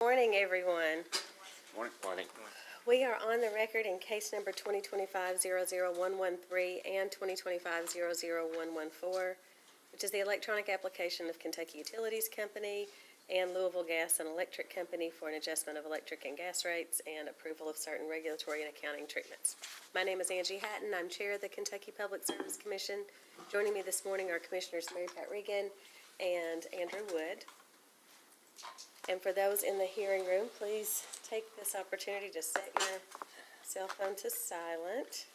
Morning, everyone. Morning. Morning. We are on the record in case number 2025-00113 and 2025-00114, which is the electronic application of Kentucky Utilities Company and Louisville Gas and Electric Company for an adjustment of electric and gas rates and approval of certain regulatory and accounting treatments. My name is Angie Hatton. I'm chair of the Kentucky Public Service Commission. Joining me this morning are Commissioners Mary Pat Regan and Andrew Wood. And for those in the hearing room, please take this opportunity to set your cell phone to silent.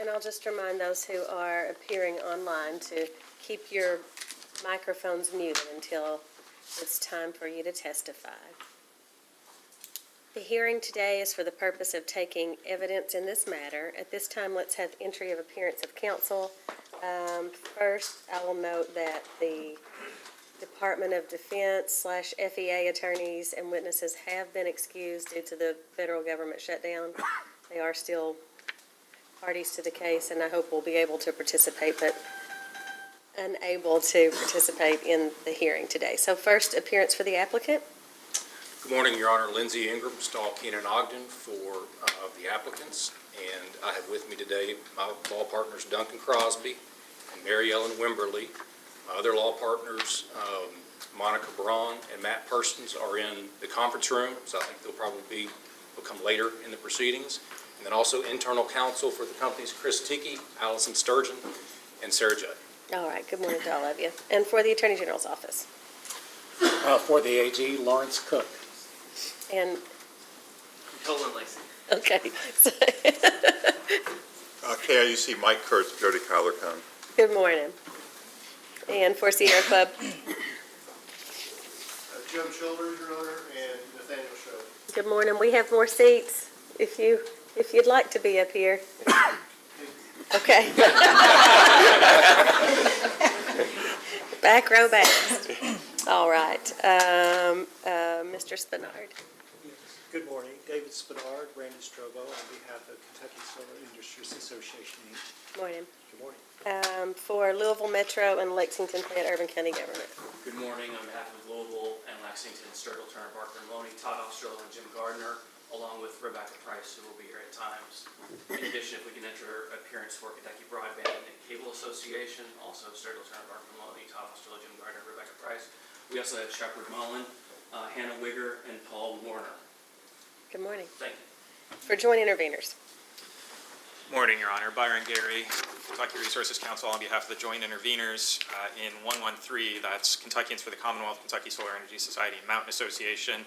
And I'll just remind those who are appearing online to keep your microphones muted until it's time for you to testify. The hearing today is for the purpose of taking evidence in this matter. At this time, let's have entry of appearance of counsel. First, I will note that the Department of Defense / FEA attorneys and witnesses have been excused due to the federal government shutdown. They are still parties to the case, and I hope will be able to participate, but unable to participate in the hearing today. So first, appearance for the applicant. Good morning, Your Honor. Lindsay Ingram, Stahl, Keenan, Ogden for the applicants. And I have with me today my law partners Duncan Crosby and Mary Ellen Wimberly. My other law partners, Monica Braun and Matt Persons, are in the conference room, so I think they'll come later in the proceedings. And then also internal counsel for the companies, Chris Tiki, Allison Sturgeon, and Sarah Judd. All right, good morning to all of you. And for the Attorney General's office. For the AG, Lawrence Cook. And Colin Lacey. okay. KIUC Mike Kurtz, Jody Collarcon. Good morning. And for Sierra Club. Jim Childers, Your Honor, and Nathaniel Show. Good morning. We have more seats if you'd like to be up here. Okay. Back row back. All right. Mr. Spinard. Good morning. David Spinard, Randy Strobo, on behalf of Kentucky Solar Industries Association, Inc. Morning. Good morning. For Louisville Metro and Lexington Fayette Urban County Government. Good morning. On behalf of Louisville and Lexington, Sturgill, Turner, Barker, and Loney, Todd Ostrell, and Jim Gardner, along with Rebecca Price, who will be here at times. In addition, if we can enter appearance for Kentucky Broadband and Cable Association, also Sturgill, Turner, Barker, and Loney, Todd Ostrell, Jim Gardner, Rebecca Price. We also have Shepard Mullen, Hannah Wigger, and Paul Warner. Good morning. Thank you. For joint interveners. Morning, Your Honor. Byron Gary, Kentucky Resources Council, on behalf of the joint interveners in 113, that's Kentuckians for the Commonwealth, Kentucky Solar Energy Society, and Mountain Association.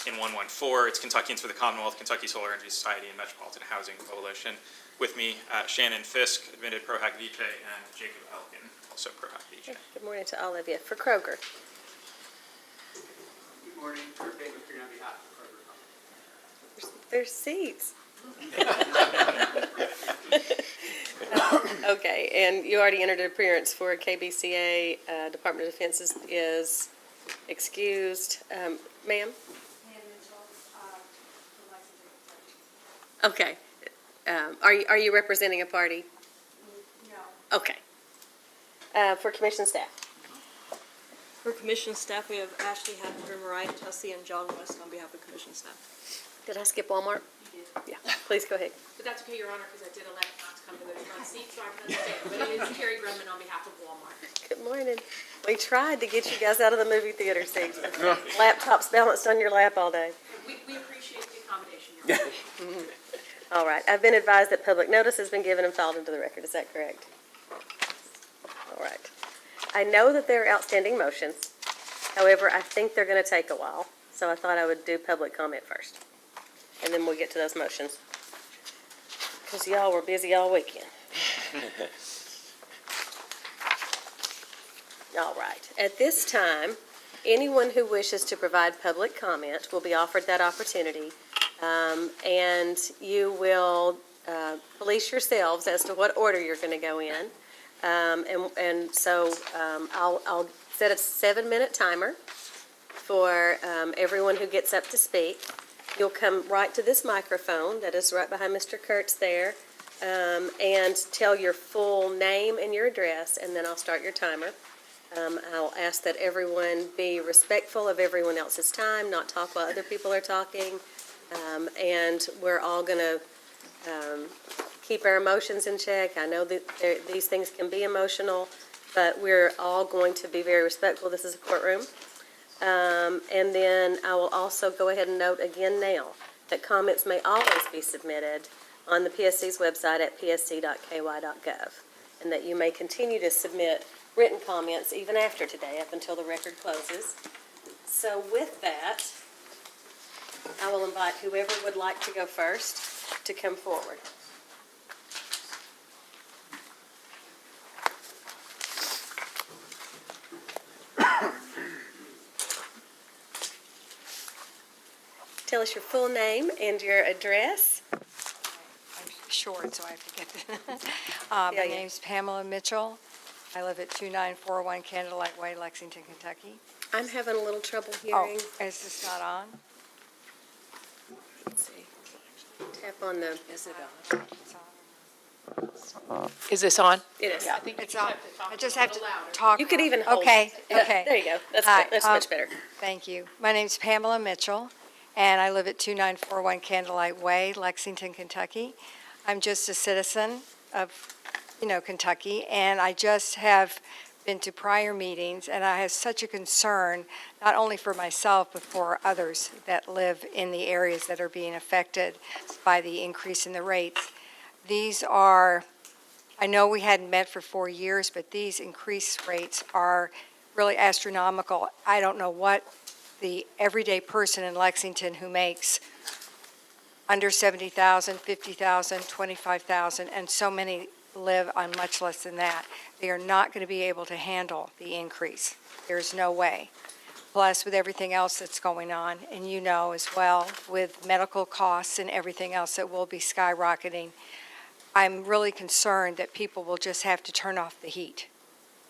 In 114, it's Kentuckians for the Commonwealth, Kentucky Solar Energy Society, and Metropolitan Housing Coalition. With me, Shannon Fisk, admitted Pro Hac Vice, and Jacob Elkin, also Pro Hac Vice. Good morning to all of you. For Kroger. Good morning. Kurt Davis here on behalf of Kroger. There's seats. Okay, and you already entered an appearance for KBCA. Department of Defense is excused. Ma'am? Okay. Are you representing a party? No. Okay. For commission staff. For commission staff, we have Ashley Hatton, Mariah Tussey, and John West on behalf of commission staff. Did I skip Walmart? You did. Yeah, please go ahead. But that's okay, Your Honor, because I did elect not to come to those front seats, so I can understand. But it is Terry Grumman on behalf of Walmart. Good morning. We tried to get you guys out of the movie theater seats. Laptops balanced on your lap all day. We appreciate the accommodation, Your Honor. All right. I've been advised that public notice has been given and filed into the record. Is that correct? All right. I know that there are outstanding motions. However, I think they're going to take a while. So I thought I would do public comment first. And then we'll get to those motions. Because y'all were busy all weekend. All right. At this time, anyone who wishes to provide public comment will be offered that opportunity. And you will police yourselves as to what order you're going to go in. So I'll set a 7-minute timer for everyone who gets up to speak. You'll come right to this microphone that is right behind Mr. Kurtz there. and tell your full name and your address, and then I'll start your timer. I'll ask that everyone be respectful of everyone else's time, not talk while other people are talking, and we're all going to keep our emotions in check. I know that these things can be emotional, but we're all going to be very respectful. This is a courtroom. And then I will also go ahead and note again now that comments may always be submitted on the PSC's website at psc.ky.gov, and that you may continue to submit written comments even after today, up until the record closes. So with that, I will invite whoever would like to go first to come forward. Tell us your full name and your address. I'm short, so I have to get that. My Yeah. name's Pamela Mitchell. I live at 2941 Candlelight Way, Lexington, Kentucky. I'm having a little trouble hearing. Oh, is this not on? Let's see. Tap on the. Is it on? It's on. Is this on? It is. I think It's on. I just have to talk. You could even hold. Okay, Yeah, okay. there you go. That's Hi, good. That's much better. Thank you. My name's Pamela Mitchell, and I live at 2941 Candlelight Way, Lexington, Kentucky. I'm just a citizen of, Kentucky, and I just have been to prior meetings, and I have such a concern, not only for myself, but for others that live in the areas that are being affected by the increase in the rates. These are, I know we hadn't met for 4 years, but these increased rates are really astronomical. I don't know what the everyday person in Lexington who makes under 70,000, 50,000, 25,000, and so many live on much less than that. They are not going to be able to handle the increase. There's no way. Plus, with everything else that's going on, and as well, with medical costs and everything else that will be skyrocketing, I'm really concerned that people will just have to turn off the heat.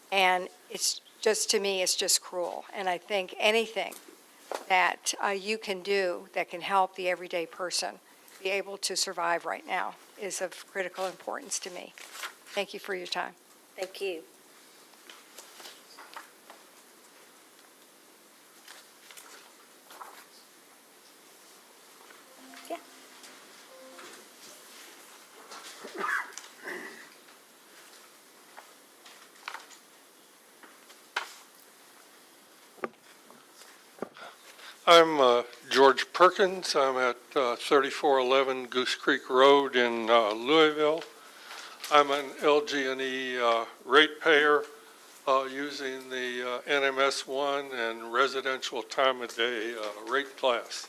And it's just, to me, it's just cruel. And I think anything that you can do that can help the everyday person be able to survive right now is of critical importance to me. Thank you for your time. Thank you. Yeah. I'm George Perkins. I'm at 3411 Goose Creek Road in Louisville. I'm an LG&E ratepayer using the NMS1 and residential time of day rate class.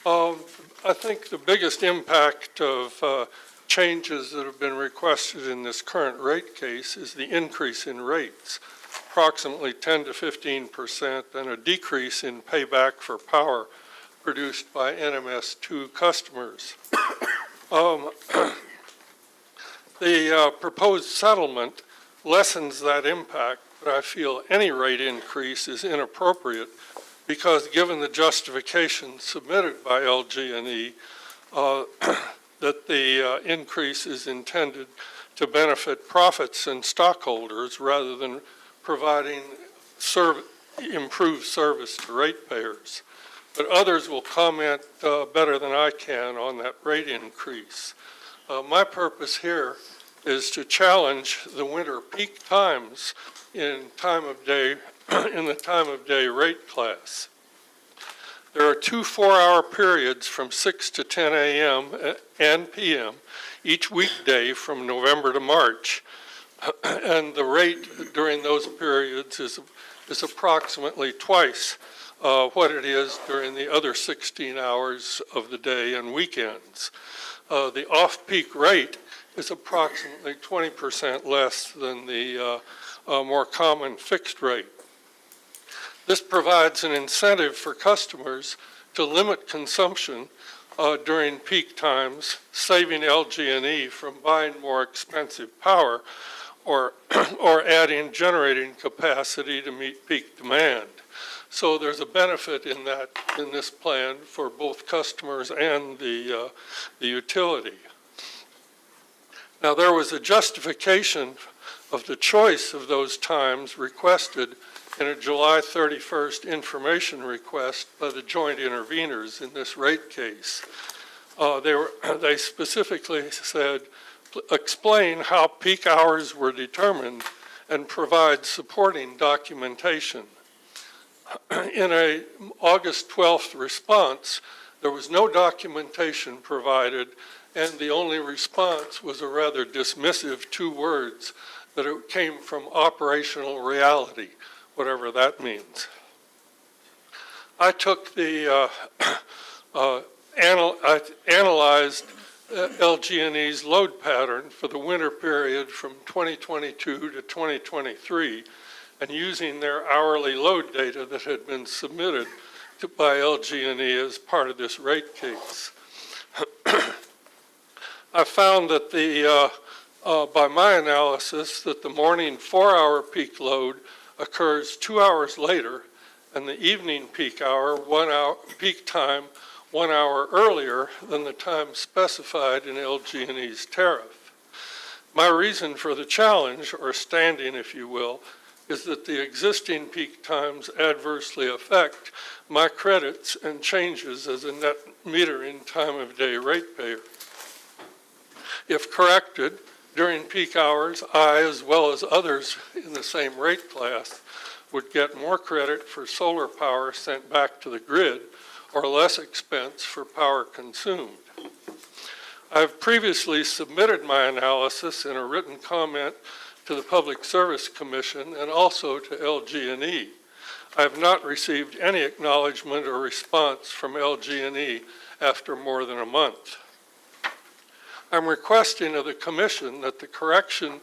I think the biggest impact of changes that have been requested in this current rate case is the increase in rates, approximately 10 to 15%, and a decrease in payback for power produced by NMS2 customers. The proposed settlement lessens that impact, but I feel any rate increase is inappropriate because given the justification submitted by LG&E that the increase is intended to benefit profits and stockholders rather than providing improved service to ratepayers. But others will comment better than I can on that rate increase. My purpose here is to challenge the winter peak times in the time of day rate class. There are 2 4-hour periods from 6 to 10 a.m. and p.m. each weekday from November to March, and the rate during those periods is approximately twice what it is during the other 16 hours of the day and weekends. The off-peak rate is approximately 20% less than the more common fixed rate. This provides an incentive for customers to limit consumption during peak times, saving LG&E from buying more expensive power or adding generating capacity to meet peak demand. So there's a benefit in this plan for both customers and the utility. Now, there was a justification of the choice of those times requested in a July 31st information request by the joint interveners in this rate case. They specifically said, explain how peak hours were determined and provide supporting documentation. In a August 12th response, there was no documentation provided, and the only response was a rather dismissive 2 words, that it came from operational reality, whatever that means. I took the, I analyzed LG&E's load pattern for the winter period from 2022 to 2023, and using their hourly load data that had been submitted by LG&E as part of this rate case. I found that by my analysis, that the morning 4-hour peak load occurs 2 hours later, and the evening peak hour, peak time, 1 hour earlier than the time specified in LG&E's tariff. My reason for the challenge, or standing if you will, is that the existing peak times adversely affect my credits and changes as a net metering time of day ratepayer. If corrected, during peak hours, I, as well as others in the same rate class, would get more credit for solar power sent back to the grid or less expense for power consumed. I've previously submitted my analysis in a written comment to the Public Service Commission and also to LG&E. I have not received any acknowledgement or response from LG&E after more than a month. I'm requesting of the Commission that the correction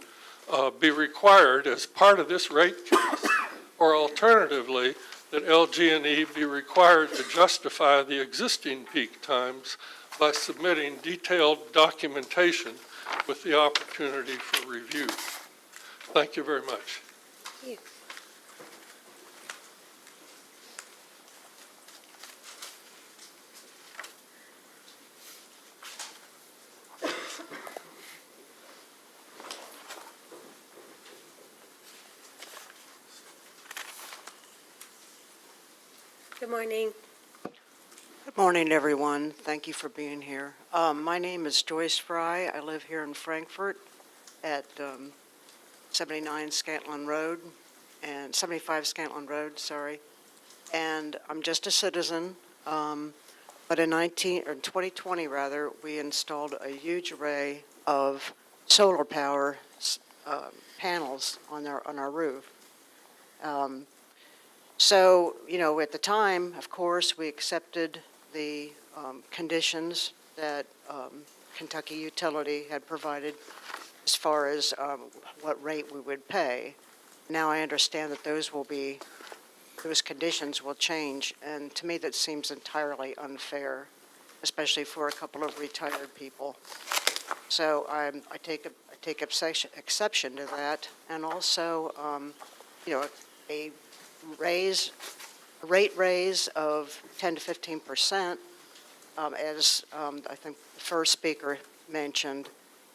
be required as part of this rate case, or alternatively, that LG&E be required to justify the existing peak times by submitting detailed documentation with the opportunity for review. Thank you very much. Thank you. Good morning. Good morning, everyone. Thank you for being here. My name is Joyce Fry. I live here in Frankfurt at 79 Scantlin Road and 75 Scantlin Road, sorry. And I'm just a citizen. But in 2020, we installed a huge array of solar power panels on our roof. So, at the time, of course, we accepted the conditions that Kentucky Utility had provided as far as what rate we would pay. Now I understand that those conditions will change, and to me that seems entirely unfair, especially for a couple of retired people. So I take exception to that, and also, a rate raise of 10 to 15%, as I think the first speaker mentioned,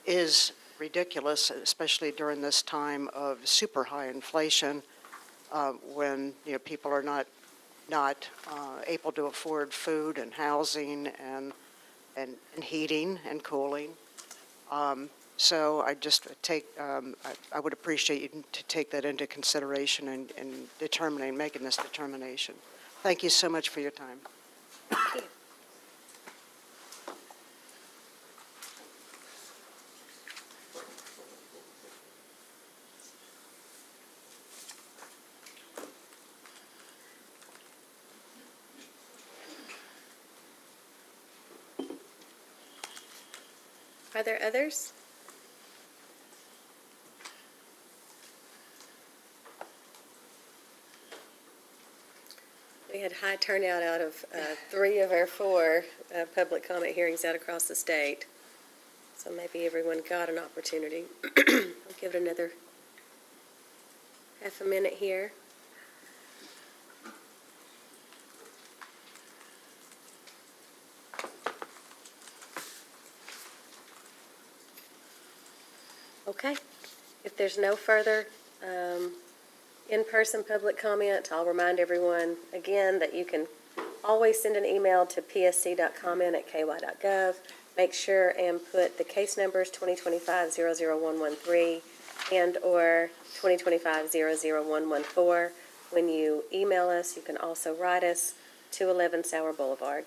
is ridiculous, especially during this time of super high inflation, when people are not able to afford food and housing and heating and cooling. So I just I would appreciate you to take that into consideration in making this determination. Thank you so much for your time. Thank you. Are there others? We had high turnout out of 3 of our 4 public comment hearings out across the state. So maybe everyone got an opportunity. I'll give it another half a minute here. Okay. If there's no further in-person public comment, I'll remind everyone again that you can always send an email to psc.comment@ky.gov. Make sure and put the case numbers 2025-00113 and/or 2025-00114. When you email us, you can also write us, 211 Sauer Boulevard,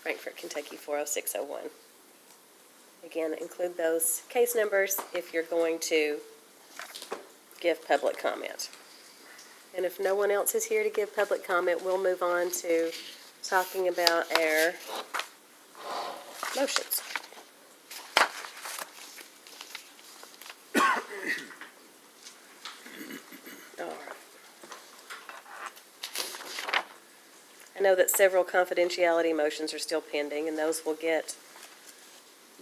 Frankfort, Kentucky 40601. Again, include those case numbers if you're going to give public comment. And if no one else is here to give public comment, we'll move on to talking about our motions. All right. I know that several confidentiality motions are still pending, and those will get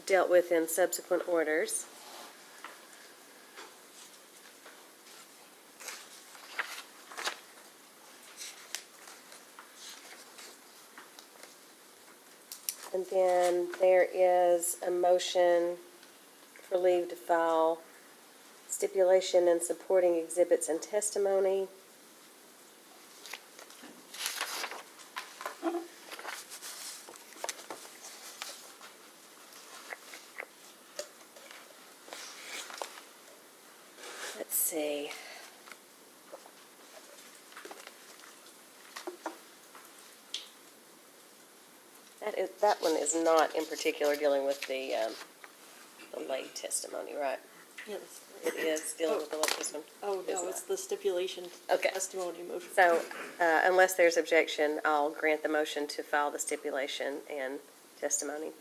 dealt with in subsequent orders. And then there is a motion for leave to file stipulation and supporting exhibits and testimony. Let's see. That one is not in particular dealing with the lay testimony, right? Yes. It is dealing with the lay testimony. Oh, It's no, it's the stipulation Okay. testimony motion. So, unless there's objection, I'll grant the motion to file the stipulation and testimony.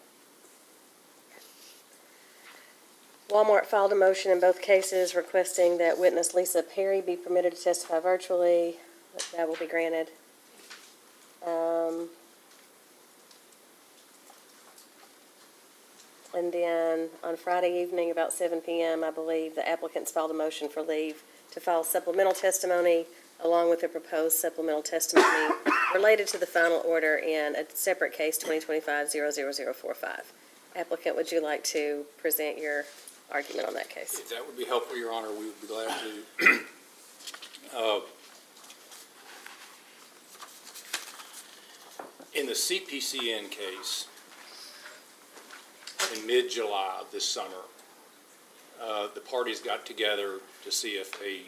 Walmart filed a motion in both cases requesting that witness Lisa Perry be permitted to testify virtually. That will be granted. And then on Friday evening, about 7 p.m., I believe, the applicants filed a motion for leave to file supplemental testimony along with the proposed supplemental testimony related to the final order in a separate case, 2025-00045. Applicant, would you like to present your argument on that case? If that would be helpful, Your Honor, we would be glad to. In the CPCN case, in mid-July of this summer, the parties got together to see if a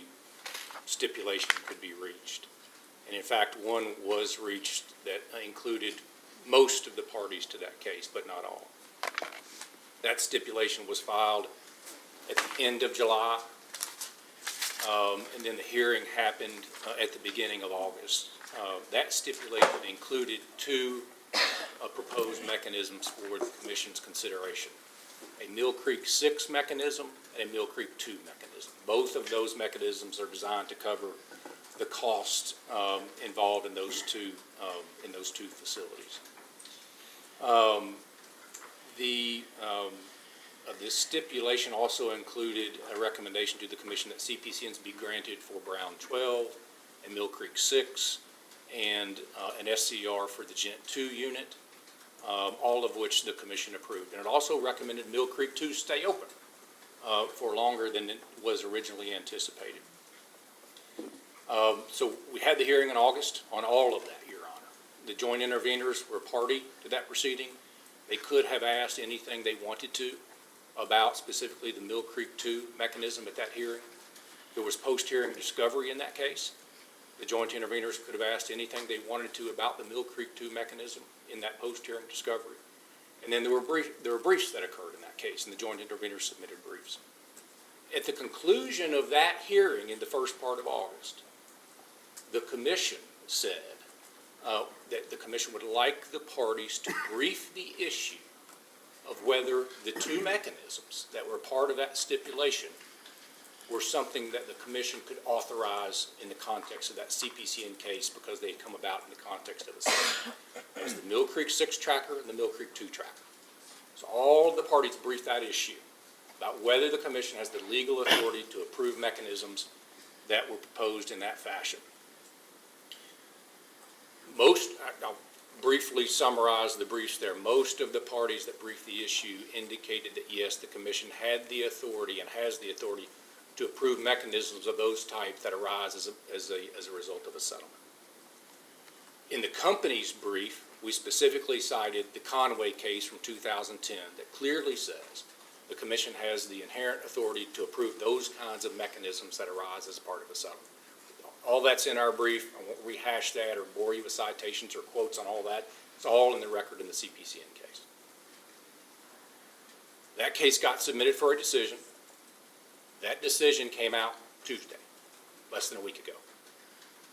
stipulation could be reached. And in fact, one was reached that included most of the parties to that case, but not all. That stipulation was filed at the end of July, and then the hearing happened at the beginning of August. That stipulation included two proposed mechanisms for the Commission's consideration: a Mill Creek 6 mechanism and a Mill Creek 2 mechanism. Both of those mechanisms are designed to cover the costs involved in those two facilities. This stipulation also included a recommendation to the Commission that CPCNs be granted for Brown 12 and Mill Creek 6 and an SCR for the Gent 2 unit, all of which the Commission approved. And it also recommended Mill Creek 2 stay open for longer than it was originally anticipated. So we had the hearing in August on all of that, Your Honor. The joint interveners were party to that proceeding. They could have asked anything they wanted to about specifically the Mill Creek 2 mechanism at that hearing. There was post-hearing discovery in that case. The joint interveners could have asked anything they wanted to about the Mill Creek 2 mechanism in that post-hearing discovery. And then there were briefs that occurred in that case, and the joint interveners submitted briefs. At the conclusion of that hearing in the first part of August, the Commission said that the Commission would like the parties to brief the issue of whether the two mechanisms that were part of that stipulation were something that the Commission could authorize in the context of that CPCN case because they had come about in the context of the same. It was the Mill Creek 6 tracker and the Mill Creek 2 tracker. So all the parties briefed that issue about whether the Commission has the legal authority to approve mechanisms that were proposed in that fashion. briefly summarize the briefs there. Most of the parties that briefed the issue indicated that, yes, the commission had the authority and has the authority to approve mechanisms of those types that arise as a result of a settlement. In the company's brief, we specifically cited the Conway case from 2010 that clearly says the commission has the inherent authority to approve those kinds of mechanisms that arise as part of a settlement. All that's in our brief. I won't rehash that or bore you with citations or quotes on all that. It's all in the record in the CPCN case. That case got submitted for a decision. That decision came out Tuesday, less than a week ago.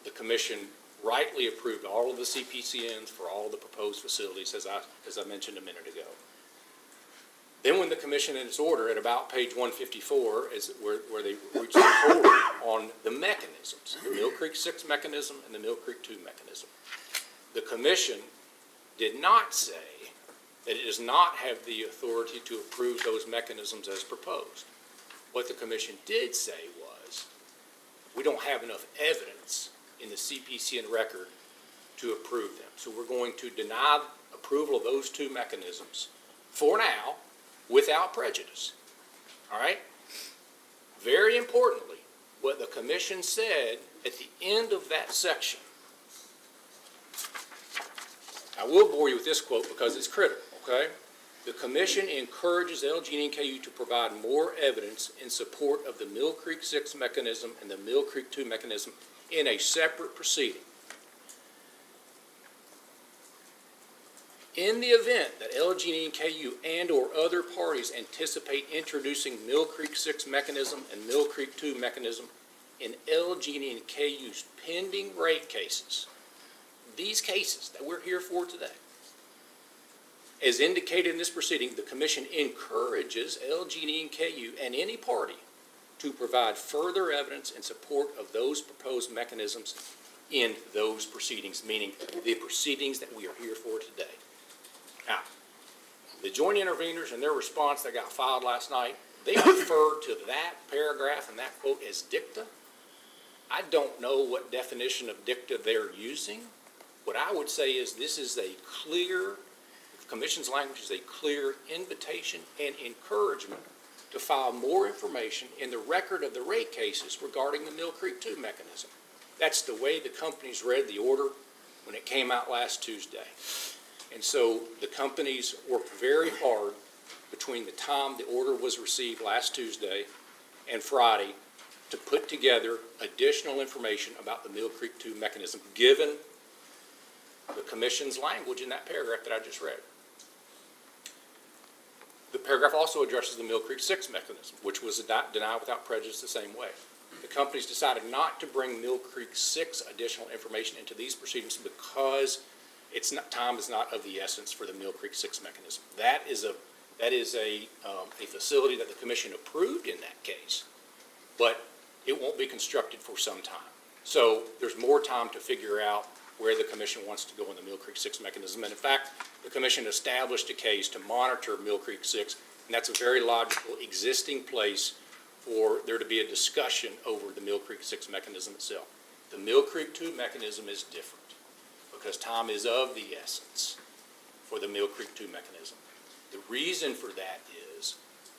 The commission rightly approved all of the CPCNs for all of the proposed facilities, as I mentioned a minute ago. Then when the commission in its order at about page 154 is where they reached the accord on the mechanisms, the Mill Creek 6 mechanism and the Mill Creek 2 mechanism. The commission did not say that it does not have the authority to approve those mechanisms as proposed. What the commission did say was, we don't have enough evidence in the CPCN record to approve them. So we're going to deny approval of those two mechanisms for now, without prejudice. All right? Very importantly, what the commission said at the end of that section, I will bore you with this quote because it's critical, okay? The commission encourages LG&E and KU to provide more evidence in support of the Mill Creek 6 mechanism and the Mill Creek 2 mechanism in a separate proceeding. In the event that LG&E and KU and or other parties anticipate introducing Mill Creek 6 mechanism and Mill Creek 2 mechanism in LG&E and KU's pending rate cases, these cases that we're here for today, as indicated in this proceeding, the commission encourages LG&E and KU and any party to provide further evidence in support of those proposed mechanisms in those proceedings, meaning the proceedings that we are here for today. Now, the joint interveners and their response that got filed last night, they referred to that paragraph and that quote as dicta. I don't know what definition of dicta they're using. What I would say is this is a clear, the commission's language is a clear invitation and encouragement to file more information in the record of the rate cases regarding the Mill Creek 2 mechanism. That's the way the companies read the order when it came out last Tuesday. And so the companies worked very hard between the time the order was received last Tuesday and Friday to put together additional information about the Mill Creek 2 mechanism, given the commission's language in that paragraph that I just read. The paragraph also addresses the Mill Creek 6 mechanism, which was denied without prejudice the same way. The companies decided not to bring Mill Creek 6 additional information into these proceedings because time is not of the essence for the Mill Creek 6 mechanism. That is a facility that the commission approved in that case, but it won't be constructed for some time. So there's more time to figure out where the commission wants to go in the Mill Creek 6 mechanism. And in fact, the commission established a case to monitor Mill Creek 6, and that's a very logical existing place for there to be a discussion over the Mill Creek 6 mechanism itself. The Mill Creek 2 mechanism is different because time is of the essence for the Mill Creek 2 mechanism. The reason for that is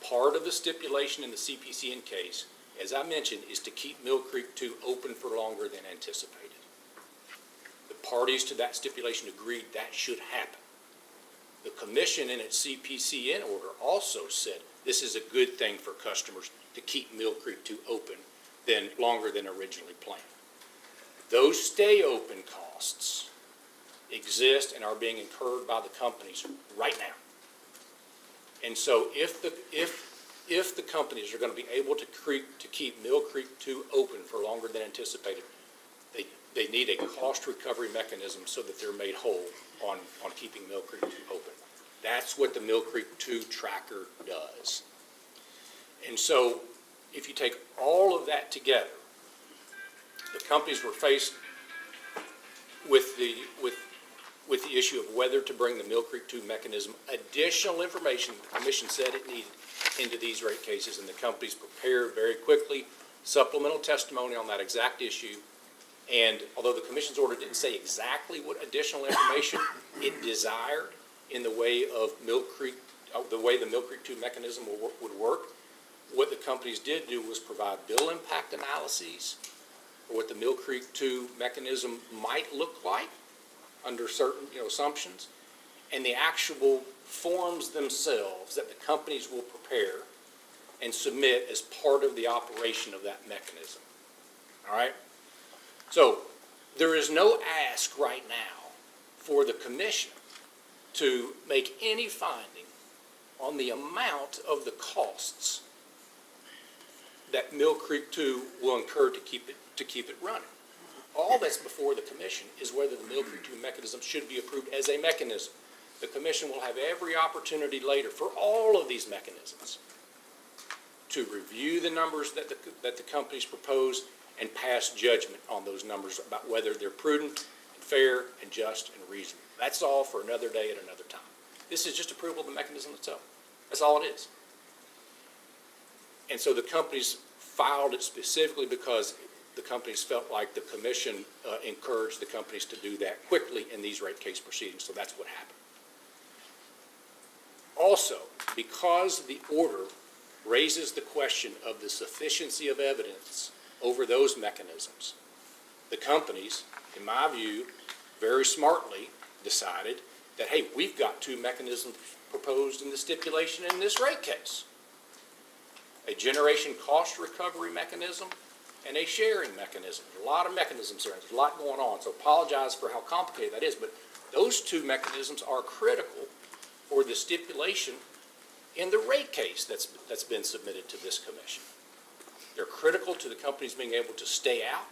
part of the stipulation in the CPCN case, as I mentioned, is to keep Mill Creek 2 open for longer than anticipated. The parties to that stipulation agreed that should happen. The commission in its CPCN order also said this is a good thing for customers to keep Mill Creek 2 open longer than originally planned. Those stay open costs exist and are being incurred by the companies right now. And so if the companies are going to be able to keep Mill Creek 2 open for longer than anticipated, they need a cost recovery mechanism so that they're made whole on keeping Mill Creek 2 open. That's what the Mill Creek 2 tracker does. And so if you take all of that together, the companies were faced with the issue of whether to bring the Mill Creek 2 mechanism additional information the commission said it needed into these rate cases, and the companies prepared very quickly supplemental testimony on that exact issue And although the commission's order didn't say exactly what additional information it desired in the way of the way the Mill Creek 2 mechanism would work, what the companies did do was provide bill impact analyses for what the Mill Creek 2 mechanism might look like under certain, assumptions, and the actual forms themselves that the companies will prepare and submit as part of the operation of that mechanism. All right? So there is no ask right now for the commission to make any finding on the amount of the costs that Mill Creek 2 will incur to keep it running. All that's before the commission is whether the Mill Creek 2 mechanism should be approved as a mechanism. The commission will have every opportunity later for all of these mechanisms to review the numbers that the companies propose and pass judgment on those numbers about whether they're prudent and fair and just and reasonable. That's all for another day at another time. This is just approval of the mechanism itself. That's all it is. And so the companies filed it specifically because the companies felt like the commission encouraged the companies to do that quickly in these rate case proceedings, so that's what happened. Also, because the order raises the question of the sufficiency of evidence over those mechanisms, the companies, in my view, very smartly decided that, hey, we've got two mechanisms proposed in the stipulation in this rate case. A generation cost recovery mechanism and a sharing mechanism. There's a lot of mechanisms there. There's a lot going on, so apologize for how complicated that is, but those two mechanisms are critical for the stipulation in the rate case that's been submitted to this commission. They're critical to the companies being able to stay out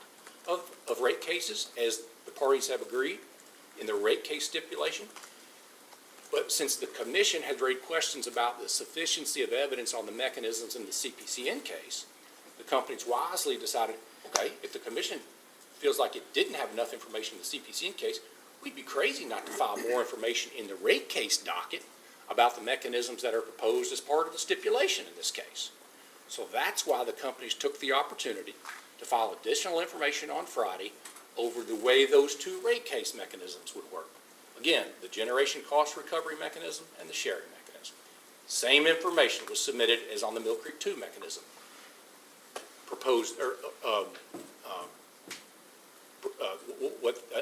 of rate cases, as the parties have agreed in the rate case stipulation. But since the commission had raised questions about the sufficiency of evidence on the mechanisms in the CPCN case, the companies wisely decided, okay, if the commission feels like it didn't have enough information in the CPCN case, we'd be crazy not to file more information in the rate case docket about the mechanisms that are proposed as part of the stipulation in this case. So that's why the companies took the opportunity to file additional information on Friday over the way those two rate case mechanisms would work. Again, the generation cost recovery mechanism and the sharing mechanism. Same information was submitted as on the Mill Creek 2 mechanism. Proposed,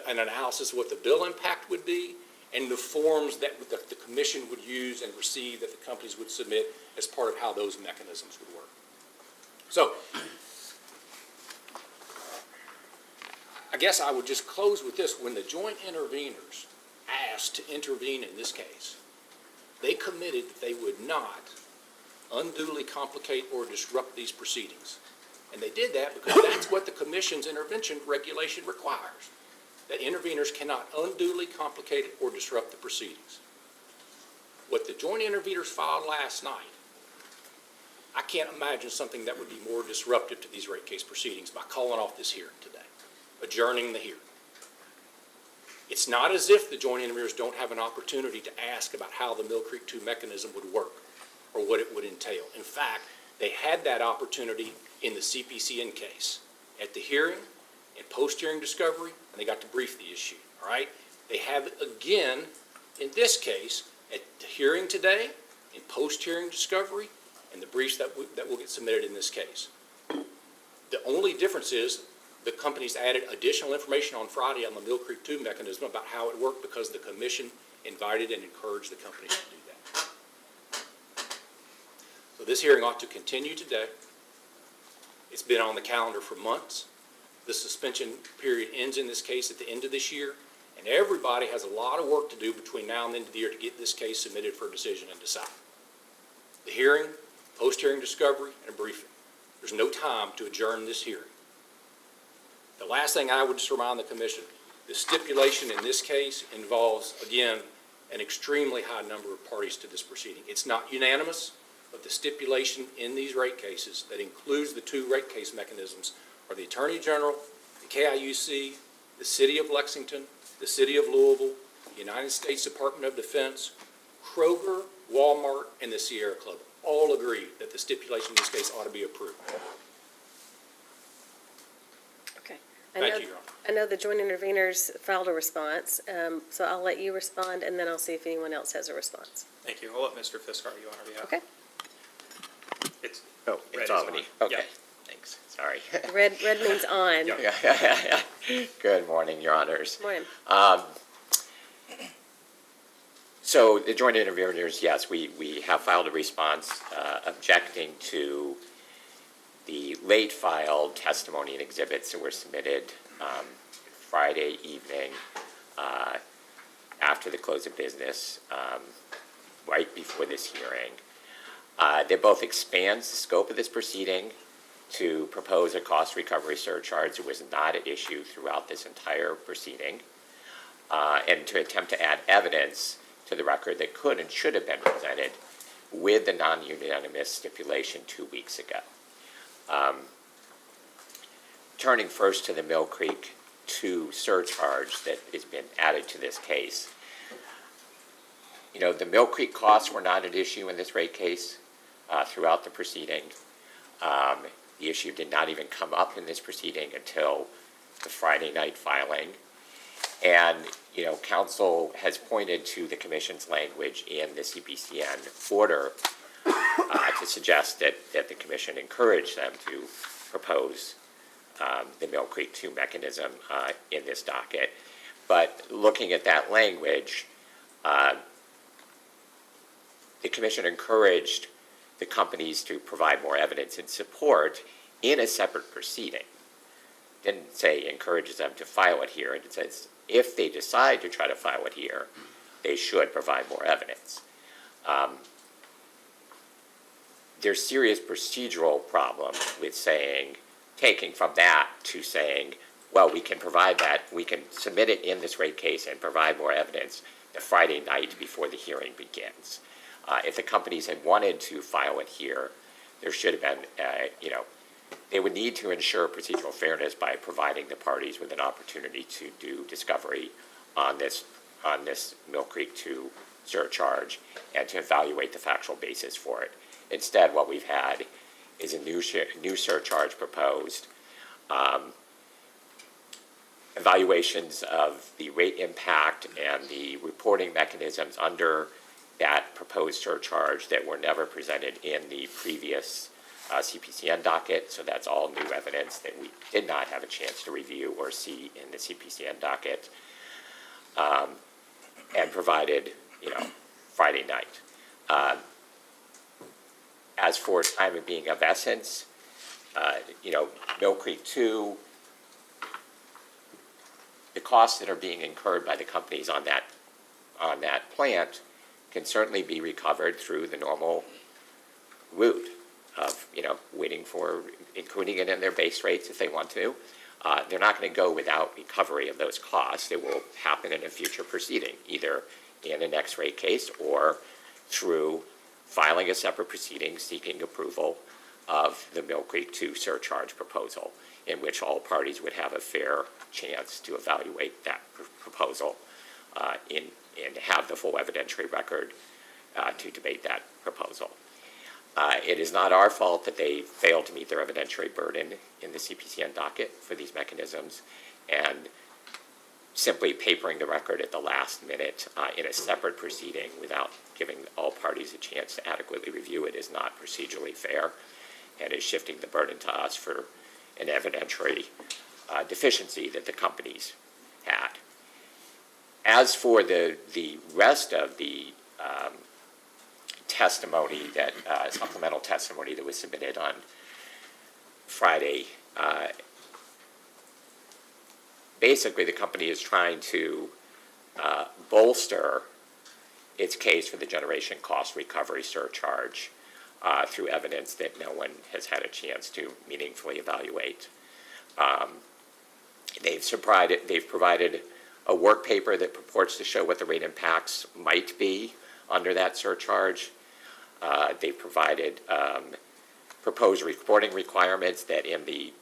an analysis of what the bill impact would be and the forms that the commission would use and receive that the companies would submit as part of how those mechanisms would work. So, I guess I would just close with this. When the joint interveners asked to intervene in this case, they committed that they would not unduly complicate or disrupt these proceedings. And they did that because that's what the commission's intervention regulation requires, that interveners cannot unduly complicate or disrupt the proceedings. What the joint interveners filed last night, I can't imagine something that would be more disruptive to these rate case proceedings by calling off this hearing today, adjourning the hearing. It's not as if the joint interveners don't have an opportunity to ask about how the Mill Creek 2 mechanism would work or what it would entail. In fact, they had that opportunity in the CPCN case at the hearing, in post-hearing discovery, and they got to brief the issue, all right? They have it again in this case at the hearing today, in post-hearing discovery, and the briefs that will get submitted in this case. The only difference is the companies added additional information on Friday on the Mill Creek 2 mechanism about how it worked because the commission invited and encouraged the companies to do that. So this hearing ought to continue today. It's been on the calendar for months. The suspension period ends in this case at the end of this year, and everybody has a lot of work to do between now and the end of the year to get this case submitted for a decision and decide. The hearing, post-hearing discovery, and a briefing. There's no time to adjourn this hearing. The last thing I would just remind the commission, the stipulation in this case involves, again, an extremely high number of parties to this proceeding. It's not unanimous, but the stipulation in these rate cases that includes the two rate case mechanisms are the Attorney General, the KIUC, the City of Lexington, the City of Louisville, the United States Department of Defense, Kroger, Walmart, and the Sierra Club all agree that the stipulation in this case ought to be approved. Okay. Thank you, Your Honor. I know the joint interveners filed a response, so I'll let you respond, and then I'll see if anyone else has a response. Thank you. I'll let Mr. Fisk argue on our behalf. Okay? It's, Oh, Red it's is on on. me. Yeah. Okay, thanks, sorry. Red means on. Yeah. Good morning, Your Honors. Morning. So the joint interveners, yes, we have filed a response objecting to the late filed testimony and exhibits that were submitted Friday evening after the close of business, right before this hearing. They both expands the scope of this proceeding to propose a cost recovery surcharge that was not at issue throughout this entire proceeding, and to attempt to add evidence to the record that could and should have been presented with the non-unanimous stipulation 2 weeks ago. Turning first to the Mill Creek 2 surcharge that has been added to this case. You know, the Mill Creek costs were not at issue in this rate case throughout the proceeding. The issue did not even come up in this proceeding until the Friday night filing. And, you know, council has pointed to the commission's language in the CPCN order to suggest that the commission encouraged them to propose the Mill Creek 2 mechanism in this docket. But looking at that language, the commission encouraged the companies to provide more evidence in support in a separate proceeding. Didn't say encourages them to file it here. It says if they decide to try to file it here, they should provide more evidence. There's serious procedural problem with saying, taking from that to saying, well, we can provide that, we can submit it in this rate case and provide more evidence the Friday night before the hearing begins. If the companies had wanted to file it here, there should have been, they would need to ensure procedural fairness by providing the parties with an opportunity to do discovery on this Mill Creek 2 surcharge and to evaluate the factual basis for it. Instead, what we've had is a new surcharge proposed. Evaluations of the rate impact and the reporting mechanisms under that proposed surcharge that were never presented in the previous CPCN docket. So that's all new evidence that we did not have a chance to review or see in the CPCN docket, and provided, Friday night. As for time of being of essence, Mill Creek 2, the costs that are being incurred by the companies on that plant can certainly be recovered through the normal route of, waiting for including it in their base rates if they want to. They're not going to go without recovery of those costs. It will happen in a future proceeding, either in the next rate case or through filing a separate proceeding seeking approval of the Mill Creek 2 surcharge proposal, in which all parties would have a fair chance to evaluate that proposal and have the full evidentiary record to debate that proposal. It is not our fault that they failed to meet their evidentiary burden in the CPCN docket for these mechanisms, and simply papering the record at the last minute in a separate proceeding without giving all parties a chance to adequately review it is not procedurally fair, and is shifting the burden to us for an evidentiary deficiency that the companies had. As for the rest of the testimony, that supplemental testimony that was submitted on Friday, basically the company is trying to bolster its case for the generation cost recovery surcharge through evidence that no one has had a chance to meaningfully evaluate. They've provided a work paper that purports to show what the rate impacts might be under that surcharge. They've provided proposed reporting requirements that in the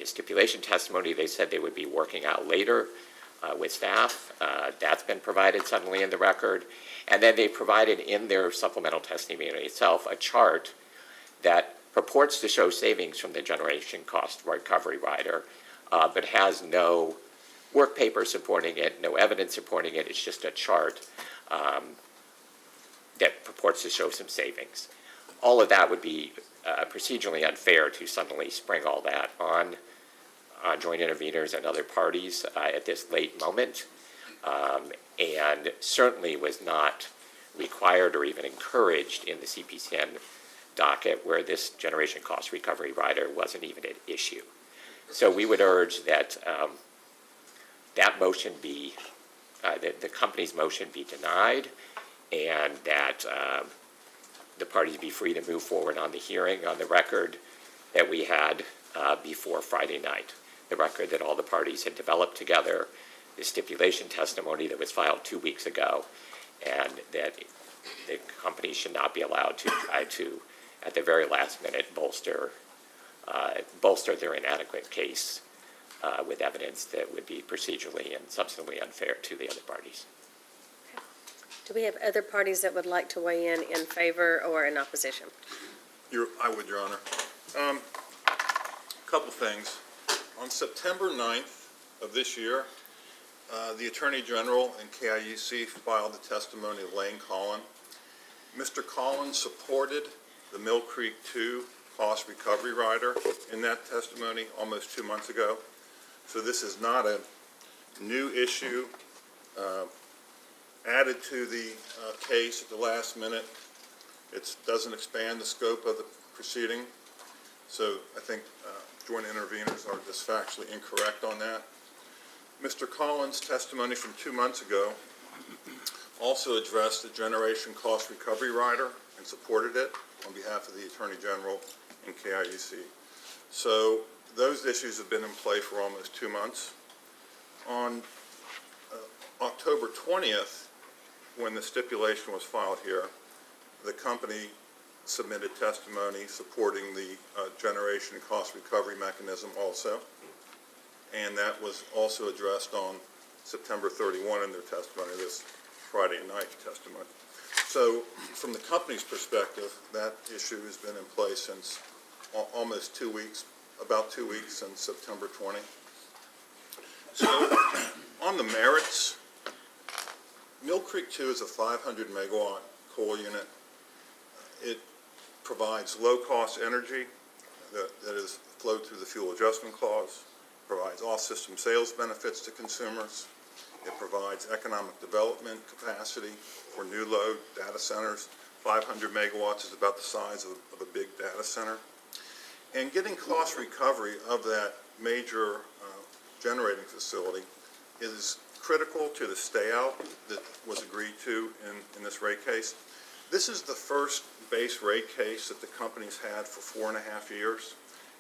stipulation testimony they said they would be working out later with staff. That's been provided suddenly in the record. And then they provided in their supplemental testimony itself a chart that purports to show savings from the generation cost recovery rider but has no work paper supporting it, no evidence supporting it. It's just a chart that purports to show some savings. All of that would be procedurally unfair to suddenly spring all that on joint interveners and other parties at this late moment, and certainly was not required or even encouraged in the CPCN docket where this generation cost recovery rider wasn't even an issue. So we would urge that that motion be, that the company's motion be denied, and that the parties be free to move forward on the hearing on the record that we had before Friday night, the record that all the parties had developed together, the stipulation testimony that was filed 2 weeks ago, and that the company should not be allowed to try to, at the very last minute, bolster their inadequate case with evidence that would be procedurally and substantively unfair to the other parties. Do we have other parties that would like to weigh in favor or in opposition? I would, Your Honor. Couple things. On September 9th of this year, the Attorney General and KIUC filed the testimony of Lane Collin. Mr. Collin supported the Mill Creek 2 cost recovery rider in that testimony almost 2 months ago. So this is not a new issue added to the case at the last minute. It doesn't expand the scope of the proceeding. So I think joint interveners are just factually incorrect on that. Mr. Collins' testimony from 2 months ago also addressed the generation cost recovery rider and supported it on behalf of the Attorney General and KIUC. So those issues have been in play for almost 2 months. On October 20th, when the stipulation was filed here, the company submitted testimony supporting the generation and cost recovery mechanism also. And that was also addressed on September 31 in their testimony, this Friday night testimony. So from the company's perspective, that issue has been in place since almost 2 weeks, about 2 weeks since September 20. So on the merits, Mill Creek 2 is a 500 megawatt coal unit. It provides low-cost energy that is flowed through the fuel adjustment clause, provides off-system sales benefits to consumers. It provides economic development capacity for new load data centers. 500 megawatts is about the size of a big data center. And getting cost recovery of that major generating facility is critical to the stay-out that was agreed to in this rate case. This is the first base rate case that the company's had for 4.5 years.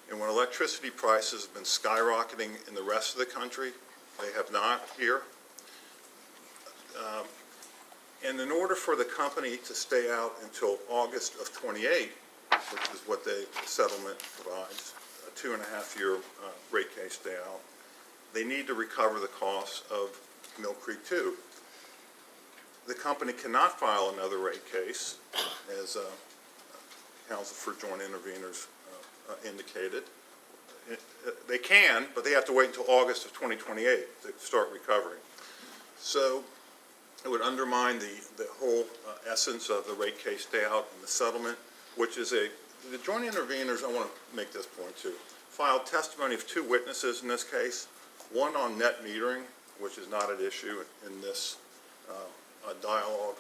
And when electricity prices have been skyrocketing in the rest of the country, they have not here. And in order for the company to stay out until August of 28, which is what the settlement provides, a 2.5-year rate case stay out, they need to recover the costs of Mill Creek 2. The company cannot file another rate case, as Counsel for Joint Interveners indicated. They can, but they have to wait until August of 2028 to start recovering. So it would undermine the whole essence of the rate case stay out and the settlement, which is the joint interveners, I want to make this point too, filed testimony of 2 witnesses in this case, one on net metering, which is not at issue in this dialogue,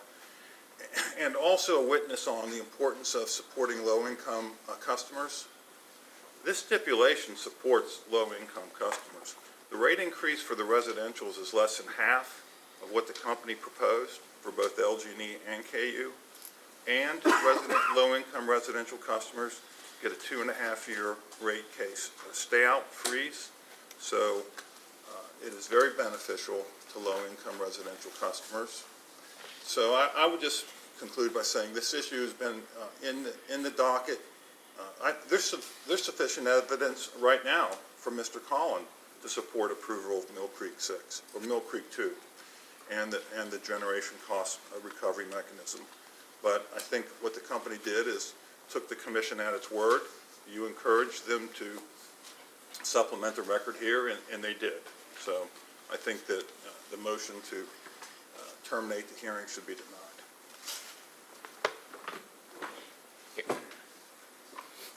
and also a witness on the importance of supporting low-income customers. This stipulation supports low-income customers. The rate increase for the residentials is less than half of what the company proposed for both LG&E and KU, and low-income residential customers get a 2.5-year rate case stay-out freeze. So it is very beneficial to low-income residential customers. So I would just conclude by saying this issue has been in the docket. There's sufficient evidence right now from Mr. Collin to support approval of Mill Creek 6 or Mill Creek 2 and the generation cost recovery mechanism. But I think what the company did is took the commission at its word. You encouraged them to supplement the record here, and they did. So I think that the motion to terminate the hearing should be denied.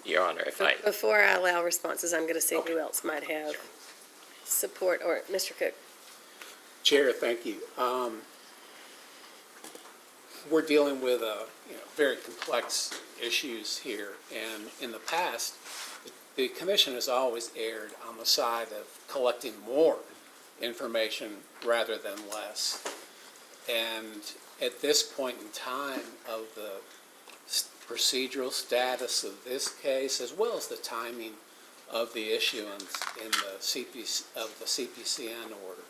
Your Honor, if I, Before I allow responses, I'm going to see who else might have support, or Mr. Cook. Chair, thank you. We're dealing with very complex issues here, and in the past, the commission has always erred on the side of collecting more information rather than less. And at this point in time of the procedural status of this case, as well as the timing of the issuance in the CPCN order,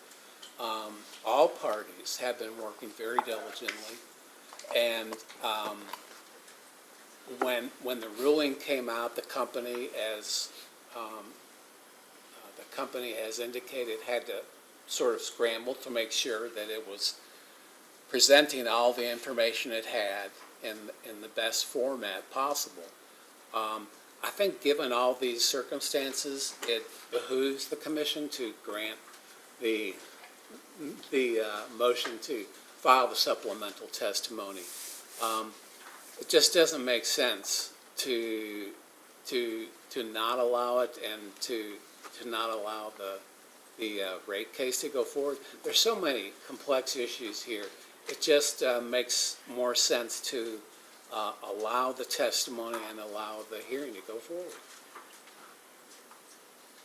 all parties have been working very diligently. And when the ruling came out, the company, as the company has indicated, had to sort of scramble to make sure that it was presenting all the information it had in the best format possible. I think given all these circumstances, it behooves the commission to grant the motion to file the supplemental testimony. It just doesn't make sense to not allow it and to not allow the rate case to go forward. There's so many complex issues here. It just makes more sense to allow the testimony and allow the hearing to go forward.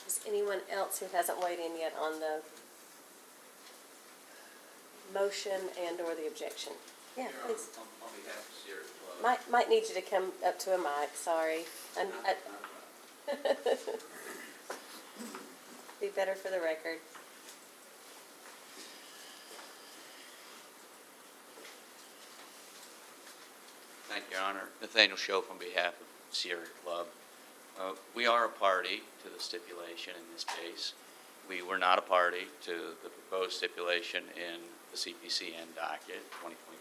Is anyone else who hasn't weighed in yet on the motion and/or the objection? Yeah, please. On behalf of Sierra Club. Might need you to come up to a mic, sorry. Be better for the record. Thank you, Your Honor. Nathaniel Schoaf on behalf of Sierra Club. We are a party to the stipulation in this case. We were not a party to the proposed stipulation in the CPCN docket,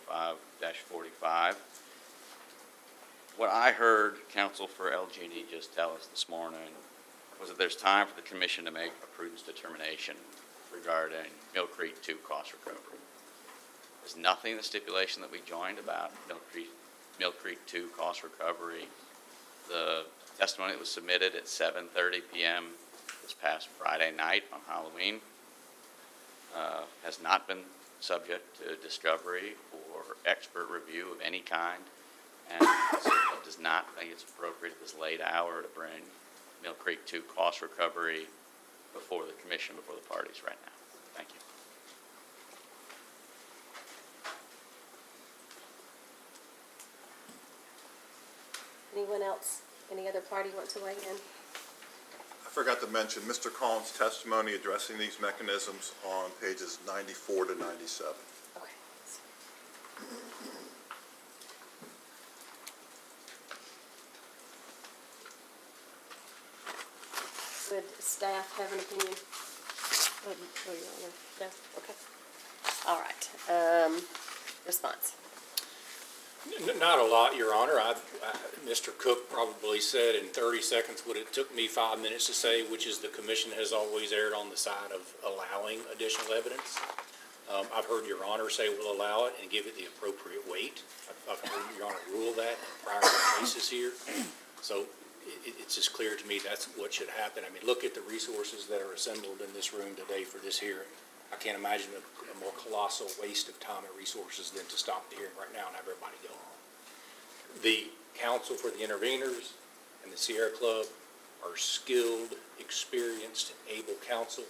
2025-45. What I heard counsel for LG&E just tell us this morning was that there's time for the commission to make a prudence determination regarding Mill Creek 2 cost recovery. There's nothing in the stipulation that we joined about Mill Creek 2 cost recovery. The testimony that was submitted at 7:30 p.m. this past Friday night on Halloween has not been subject to discovery or expert review of any kind, and does not think it's appropriate at this late hour to bring Mill Creek 2 cost recovery before the commission, before the parties right now. Thank you. Anyone else, any other party want to weigh in? I forgot to mention Mr. Collins' testimony addressing these mechanisms on pages 94 to 97. Okay. Would staff have an opinion? Oh, Your Honor. No? Okay. All right. Response. Not a lot, Your Honor. Mr. Cook probably said in 30 seconds what it took me 5 minutes to say, which is the commission has always erred on the side of allowing additional evidence. I've heard Your Honor say we'll allow it and give it the appropriate weight. I've heard Your Honor rule that in prior cases here. So it's just clear to me that's what should happen. I mean, look at the resources that are assembled in this room today for this hearing. I can't imagine a more colossal waste of time and resources than to stop the hearing right now and have everybody go home. The counsel for the interveners and the Sierra Club are skilled, experienced, and able counsel.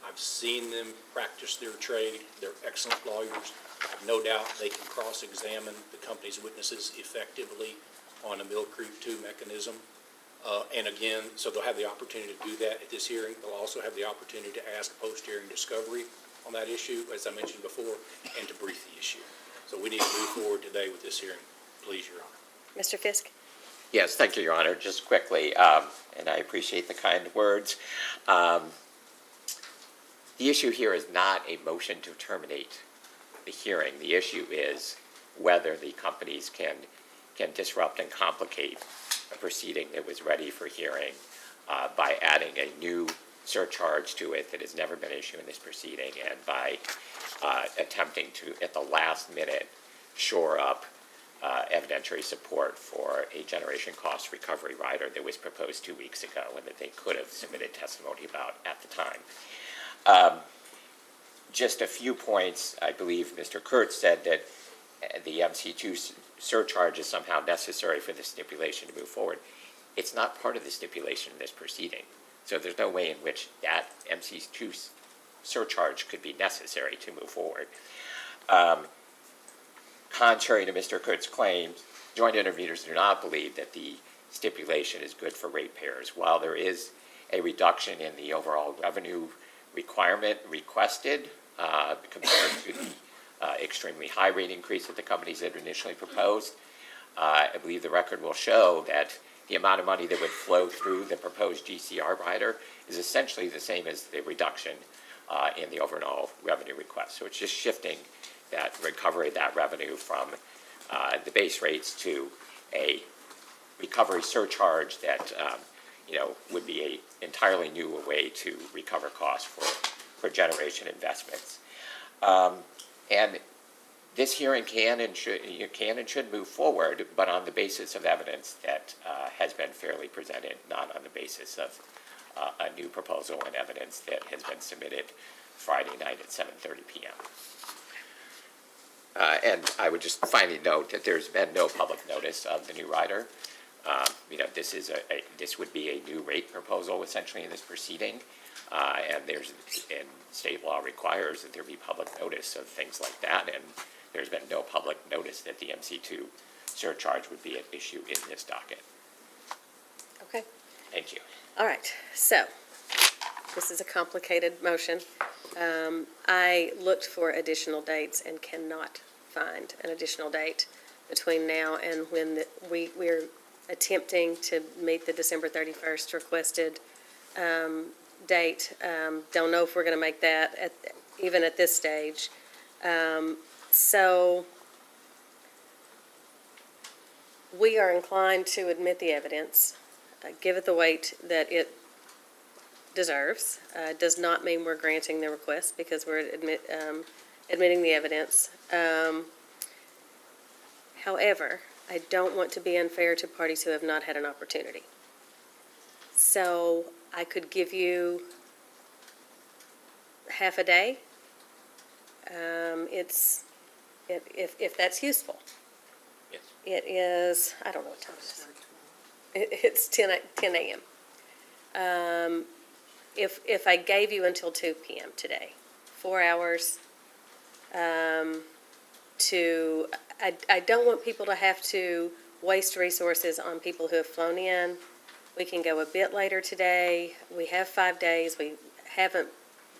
I've seen them practice their trade. They're excellent lawyers. I have no doubt they can cross-examine the company's witnesses effectively on a Mill Creek 2 mechanism. And again, so they'll have the opportunity to do that at this hearing. They'll also have the opportunity to ask post-hearing discovery on that issue, as I mentioned before, and to brief the issue. So we need to move forward today with this hearing. Please, Your Honor. Mr. Fisk? yes, thank you, Your Honor. Just quickly, and I appreciate the kind words. The issue here is not a motion to terminate the hearing. The issue is whether the companies can disrupt and complicate a proceeding that was ready for hearing by adding a new surcharge to it that has never been issued in this proceeding, and by attempting to, at the last minute, shore up evidentiary support for a generation cost recovery rider that was proposed 2 weeks ago and that they could have submitted testimony about at the time. Just a few points. I believe Mr. Kurtz said that the MC2 surcharge is somehow necessary for the stipulation to move forward. It's not part of the stipulation in this proceeding. So there's no way in which that MC2 surcharge could be necessary to move forward. Contrary to Mr. Kurtz's claims, joint interveners do not believe that the stipulation is good for ratepayers. While there is a reduction in the overall revenue requirement requested compared to the extremely high rate increase that the companies had initially proposed, I believe the record will show that the amount of money that would flow through the proposed GCR rider is essentially the same as the reduction in the overall revenue request. So it's just shifting that recovery, that revenue from the base rates to a recovery surcharge that would be a entirely new way to recover costs for generation investments. And this hearing can and should move forward, but on the basis of evidence that has been fairly presented, not on the basis of a new proposal and evidence that has been submitted Friday night at 7:30 p.m. And I would just finally note that there's been no public notice of the new rider. This would be a new rate proposal essentially in this proceeding, and state law requires that there be public notice of things like that, and there's been no public notice that the MC2 surcharge would be an issue in this docket. Okay. Thank you. All right, so this is a complicated motion. I looked for additional dates and cannot find an additional date between now and when we're attempting to meet the December 31st requested date. Don't know if we're going to make that even at this stage. So we are inclined to admit the evidence, give it the weight that it deserves. Does not mean we're granting the request because we're admitting the evidence. However, I don't want to be unfair to parties who have not had an opportunity. So I could give you half a day. If that's useful. Yes. It is, I don't know what time it is. It's 10 a.m. If I gave you until 2 p.m. today, 4 hours, I don't want people to have to waste resources on people who have flown in. We can go a bit later today. We have 5 days. We haven't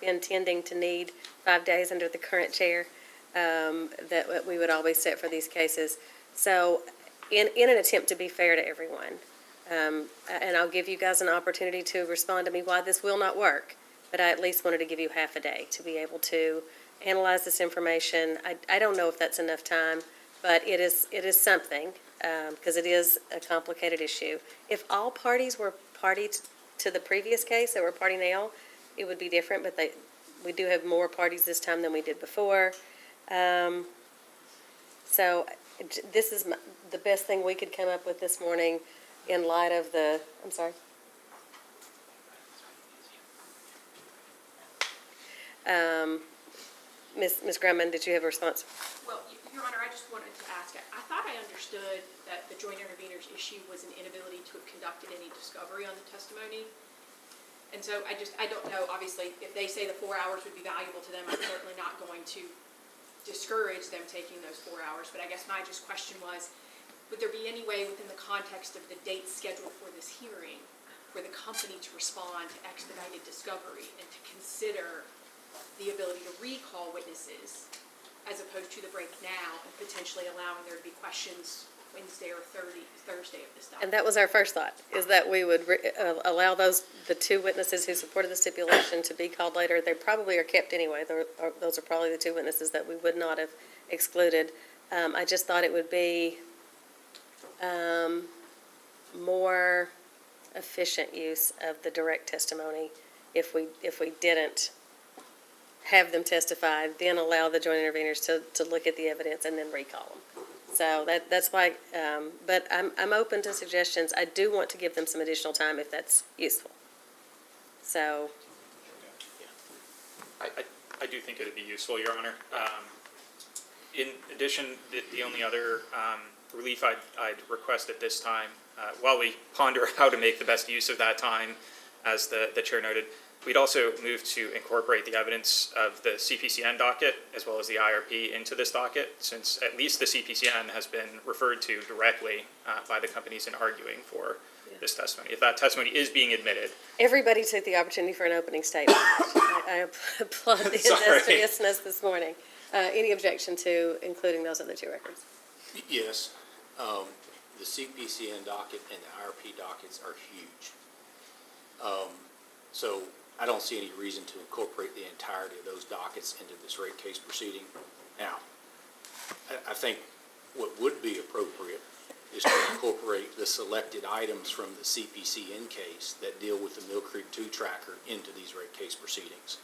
been tending to need 5 days under the current chair that we would always set for these cases. So in an attempt to be fair to everyone, and I'll give you guys an opportunity to respond to me why this will not work, but I at least wanted to give you half a day to be able to analyze this information. I don't know if that's enough time, but it is something, because it is a complicated issue. If all parties were party to the previous case that were party now, it would be different, but we do have more parties this time than we did before. So this is the best thing we could come up with this morning in light of the, I'm sorry? Ms. Grumman, did you have a response? Well, Your Honor, I just wanted to ask, I thought I understood that the joint interveners issue was an inability to have conducted any discovery on the testimony. And so I don't know, obviously, if they say the 4 hours would be valuable to them, I'm certainly not going to discourage them taking those 4 hours. But I guess my just question was, would there be any way within the context of the date scheduled for this hearing for the company to respond to expedited discovery and to consider the ability to recall witnesses as opposed to the break now and potentially allowing there to be questions Wednesday or Thursday of this document? And that was our first thought, is that we would allow the two witnesses who supported the stipulation to be called later. They probably are kept anyway. Those are probably the two witnesses that we would not have excluded. I just thought it would be more efficient use of the direct testimony if we didn't have them testify, then allow the joint interveners to look at the evidence and then recall them. So that's why, but I'm open to suggestions. I do want to give them some additional time if that's useful. So, I do think it would be useful, Your Honor. In addition, the only other relief I'd request at this time, while we ponder how to make the best use of that time, as the chair noted, we'd also move to incorporate the evidence of the CPCN docket as well as the IRP into this docket, since at least the CPCN has been referred to directly by the companies in arguing for this testimony. If that testimony is being admitted. everybody took the opportunity for an opening statement. I applaud the Sorry. industriousness this morning. Any objection to including those other two records? Yes, the CPCN docket and the IRP dockets are huge. So I don't see any reason to incorporate the entirety of those dockets into this rate case proceeding. Now, I think what would be appropriate is to incorporate the selected items from the CPCN case that deal with the Mill Creek 2 tracker into these rate case proceedings.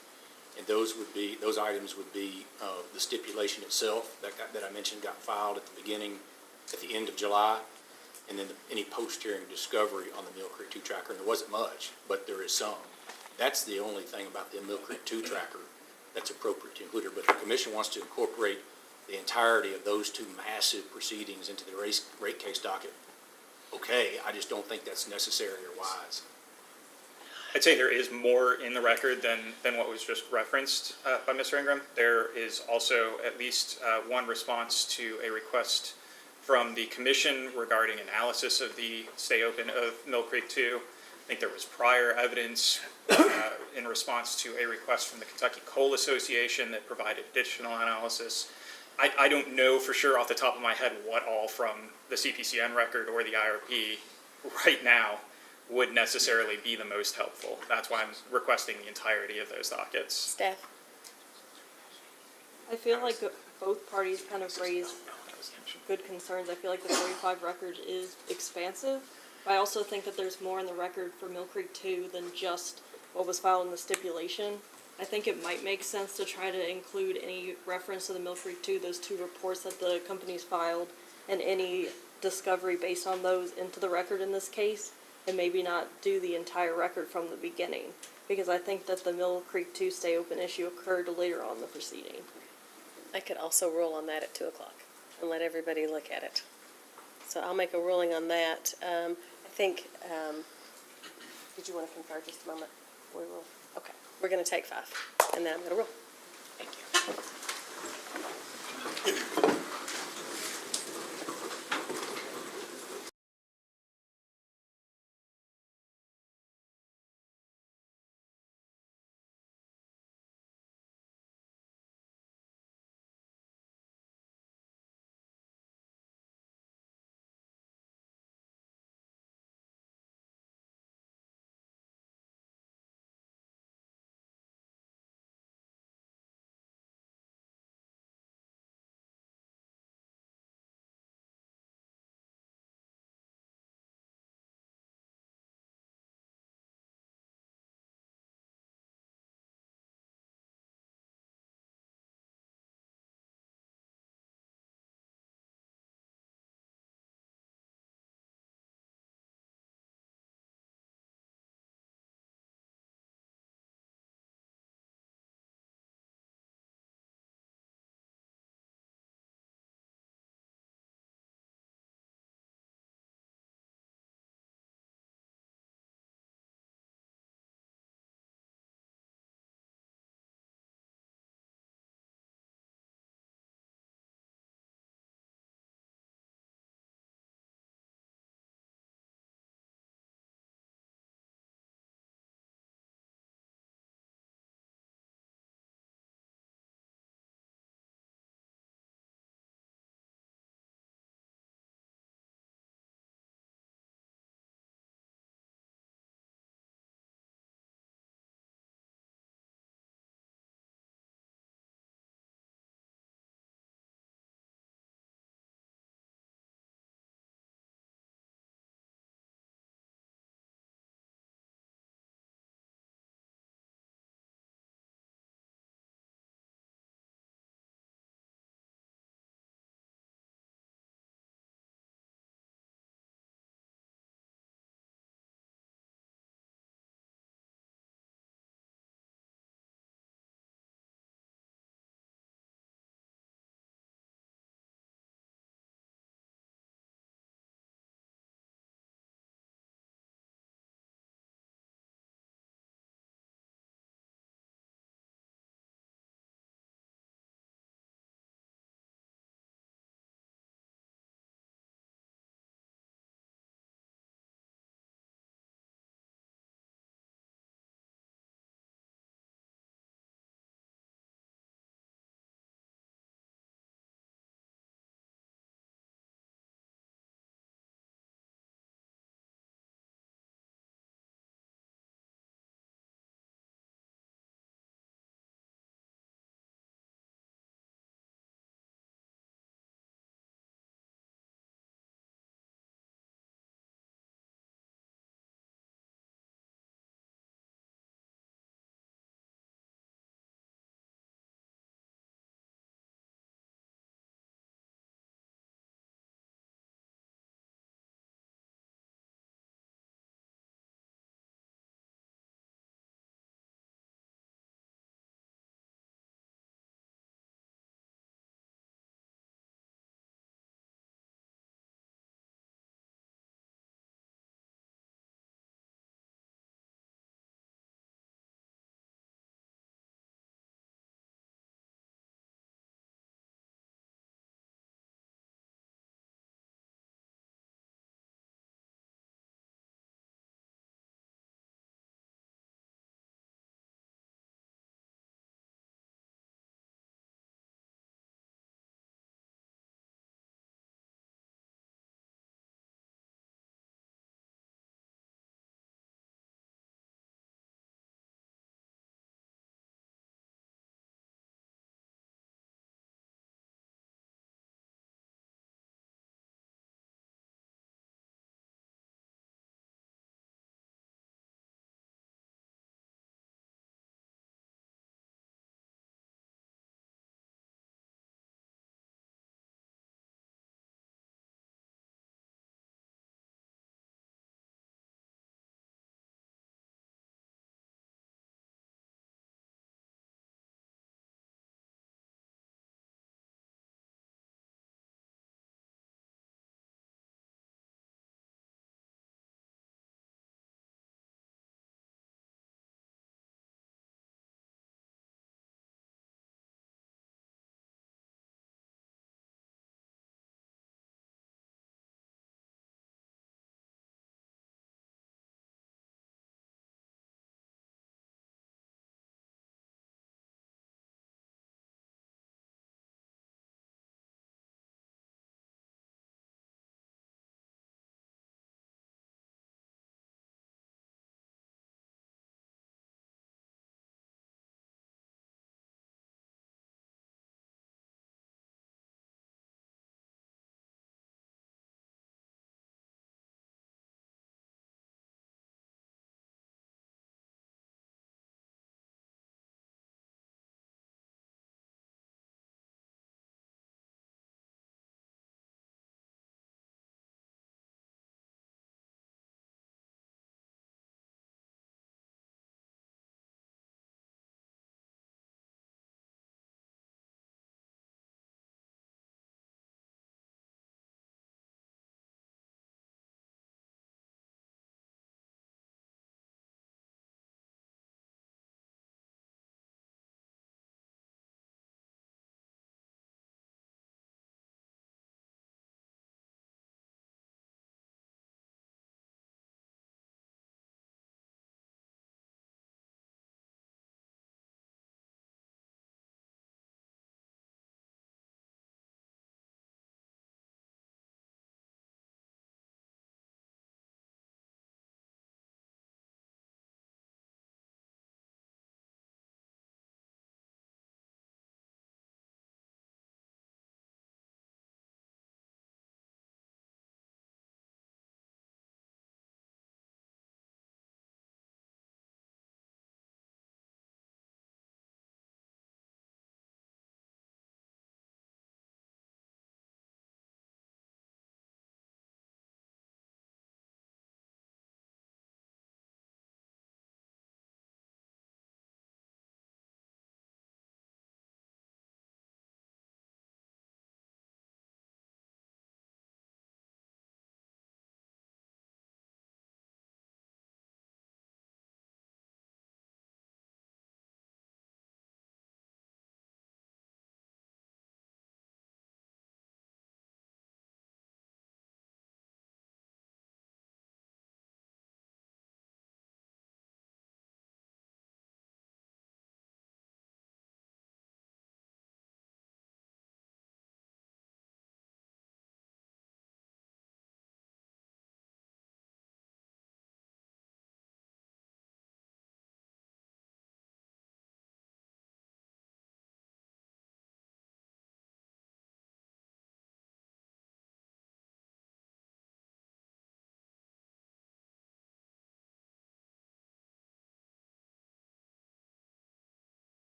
And those items would be the stipulation itself that I mentioned got filed at the end of July, and then any post-hearing discovery on the Mill Creek 2 tracker. And there wasn't much, but there is some. That's the only thing about the Mill Creek 2 tracker that's appropriate to include here. But if the commission wants to incorporate the entirety of those two massive proceedings into the rate case docket, okay, I just don't think that's necessary or wise. I'd say there is more in the record than what was just referenced by Mr. Ingram. There is also at least one response to a request from the commission regarding analysis of the stay open of Mill Creek 2. I think there was prior evidence in response to a request from the Kentucky Coal Association that provided additional analysis. I don't know for sure off the top of my head what all from the CPCN record or the IRP right now would necessarily be the most helpful. That's why I'm requesting the entirety of those dockets. Staff? I feel like both parties kind of raised good concerns. I feel like the 45 record is expansive. But I also think that there's more in the record for Mill Creek 2 than just what was filed in the stipulation. I think it might make sense to try to include any reference to the Mill Creek 2, those two reports that the companies filed, and any discovery based on those into the record in this case, and maybe not do the entire record from the beginning. Because I think that the Mill Creek 2 stay open issue occurred later on in the proceeding. I could also rule on that at 2 o'clock and let everybody look at it. So I'll make a ruling on that. I think, did you want to confer just a moment? We will. Okay, we're going to take 5, and then I'm going to rule. Thank you.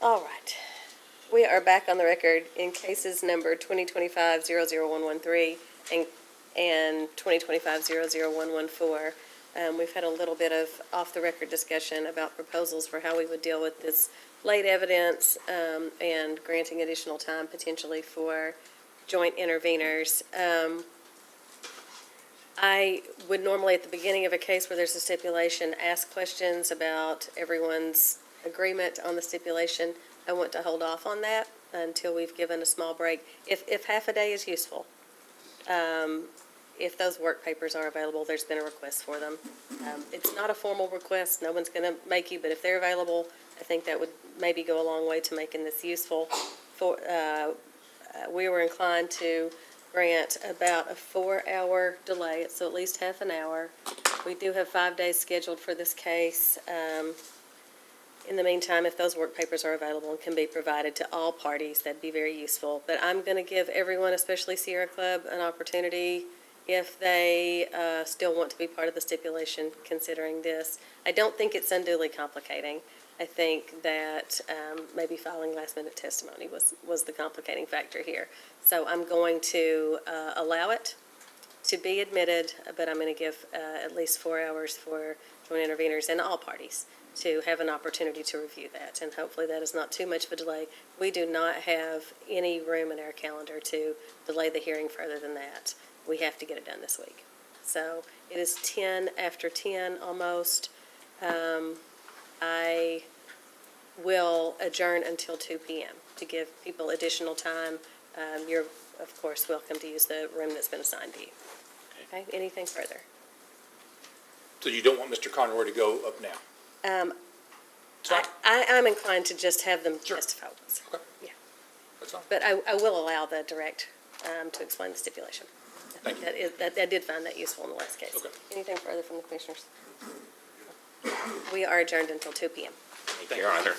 All right. We are back on the record in cases number 2025-00113 and 2025-00114. We've had a little bit of off-the-record discussion about proposals for how we would deal with this late evidence and granting additional time potentially for joint interveners. I would normally, at the beginning of a case where there's a stipulation, ask questions about everyone's agreement on the stipulation. I want to hold off on that until we've given a small break, if half a day is useful. If those work papers are available, there's been a request for them. It's not a formal request, no one's gonna make you, but if they're available, I think that would maybe go a long way to making this useful. We were inclined to grant about a 4-hour delay, so at least half an hour. We do have 5 days scheduled for this case. In the meantime, if those work papers are available and can be provided to all parties, that'd be very useful. But I'm going to give everyone, especially Sierra Club, an opportunity if they still want to be part of the stipulation considering this. I don't think it's unduly complicating. I think that maybe filing last-minute testimony was the complicating factor here. So I'm going to allow it to be admitted, but I'm going to give at least 4 hours for joint interveners and all parties to have an opportunity to review that, and hopefully that is not too much of a delay. We do not have any room in our calendar to delay the hearing further than that. We have to get it done this week. So it is 10 after 10 almost. I will adjourn until 2 p.m. to give people additional time. You're, of course, welcome to use the room that's been assigned to you. Okay, anything further? So you don't want Mr. Conroy to go up now? I'm inclined to just have them testify once. Okay. Yeah. That's fine. But I will allow the direct to explain the stipulation. Thank you. I did find that useful in the last case. Okay. Anything further from the commissioners? We are adjourned until 2 p.m. Thank you, Your Honor.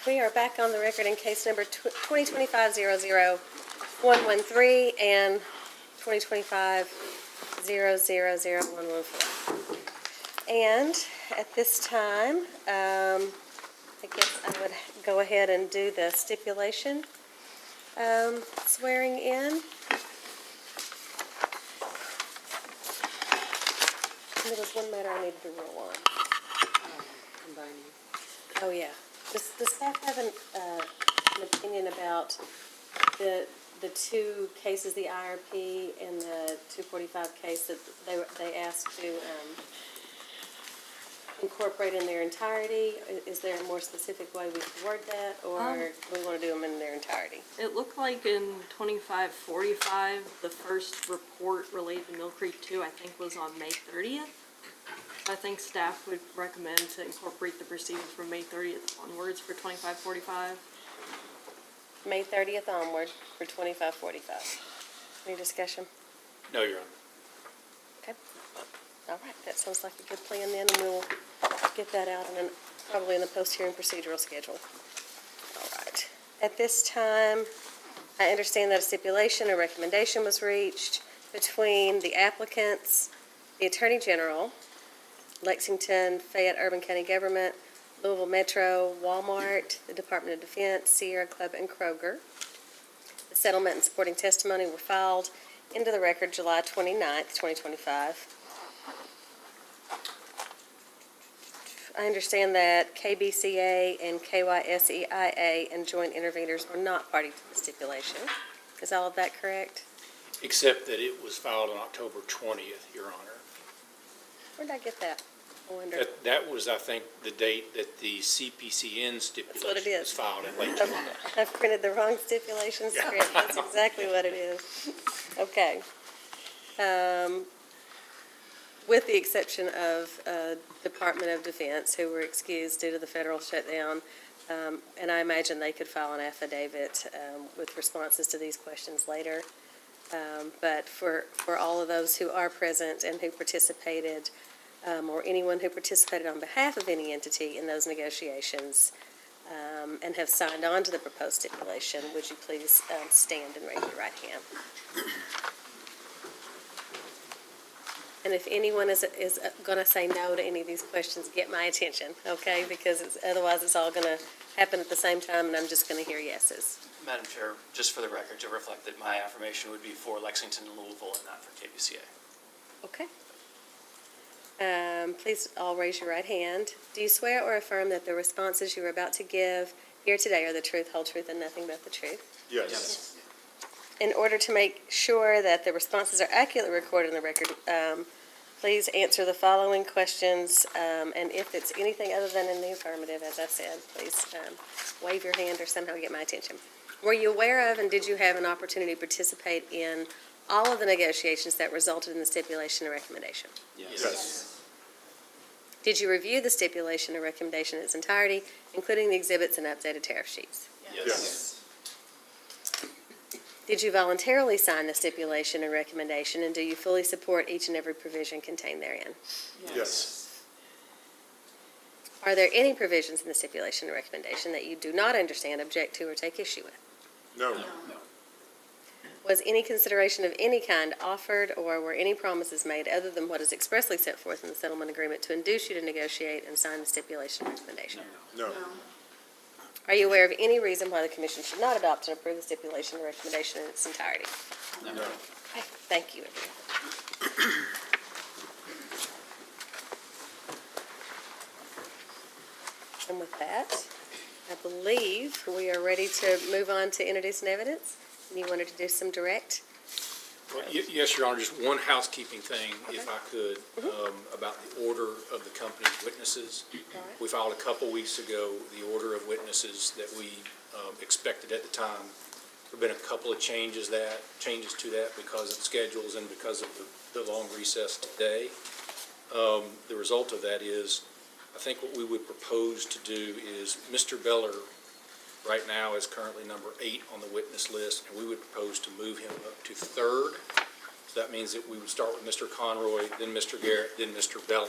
we are back on the record in case number 2025-00113 and 2025-000-114. And at this time, I guess I would go ahead and do the stipulation swearing in. There was one matter I needed to rule on. Oh, yeah. Does staff have an opinion about the two cases, the IRP and the 245 case that they asked to incorporate in their entirety? Is there a more specific way we could word that, or do we want to do them in their entirety? It looked like in 2545, the first report related to Mill Creek 2, I think, was on May 30th. I think staff would recommend to incorporate the proceedings from May 30th onwards for 2545. May 30th onward for 2545. Any discussion? No, Your Honor. Okay. All right, that sounds like a good plan then, and we'll get that out probably in the post-hearing procedural schedule. All right. At this time, I understand that a stipulation or recommendation was reached between the applicants, the Attorney General, Lexington, Fayette Urban County Government, Louisville Metro, Walmart, the Department of Defense, Sierra Club, and Kroger. The settlement and supporting testimony were filed into the record July 29th, 2025. I understand that KBCA and KYSEIA and joint interveners were not party to the stipulation. Is all of that correct? Except that it was filed on October 20th, Your Honor. Where did I get that? I wonder. That was, I think, the date that the CPCN That's what it stipulation is. was filed in late July. I've printed the wrong stipulation script. That's exactly what it is. Okay. With the exception of Department of Defense, who were excused due to the federal shutdown, and I imagine they could file an affidavit with responses to these questions later. But for all of those who are present and who participated, or anyone who participated on behalf of any entity in those negotiations and have signed on to the proposed stipulation, would you please stand and raise your right hand? And if anyone is going to say no to any of these questions, get my attention, okay? Because otherwise it's all going to happen at the same time, and I'm just going to hear yeses. Madam Chair, just for the record, to reflect that my affirmation would be for Lexington and Louisville and not for KBCA. Okay. Please all raise your right hand. Do you swear or affirm that the responses you are about to give here today are the truth, whole truth, and nothing but the truth? Yes. In order to make sure that the responses are accurately recorded in the record, please answer the following questions, and if it's anything other than in the affirmative, as I said, please wave your hand or somehow get my attention. Were you aware of and did you have an opportunity to participate in all of the negotiations that resulted in the stipulation or recommendation? Yes. Did you review the stipulation or recommendation in its entirety, including the exhibits and updated tariff sheets? Yes. Did you voluntarily sign the stipulation and recommendation, and do you fully support each and every provision contained therein? Yes. Are there any provisions in the stipulation and recommendation that you do not understand, object to, or take issue with? No. Was any consideration of any kind offered, or were any promises made other than what is expressly set forth in the settlement agreement to induce you to negotiate and sign the stipulation and recommendation? No. Are you aware of any reason why the commission should not adopt and approve the stipulation and recommendation in its entirety? No. Okay, thank you, everyone. And with that, I believe we are ready to move on to introducing evidence. And you wanted to do some direct? Well, yes, Your Honor, just one housekeeping thing, if I could, about the order of the company's witnesses. All right. We filed a couple weeks ago the order of witnesses that we expected at the time. There have been a couple of changes to that because of schedules and because of the long recess today. The result of that is, I think what we would propose to do is Mr. Beller right now is currently number 8 on the witness list, and we would propose to move him up to 3rd. So that means that we would start with Mr. Conroy, then Mr. Garrett, then Mr. Beller.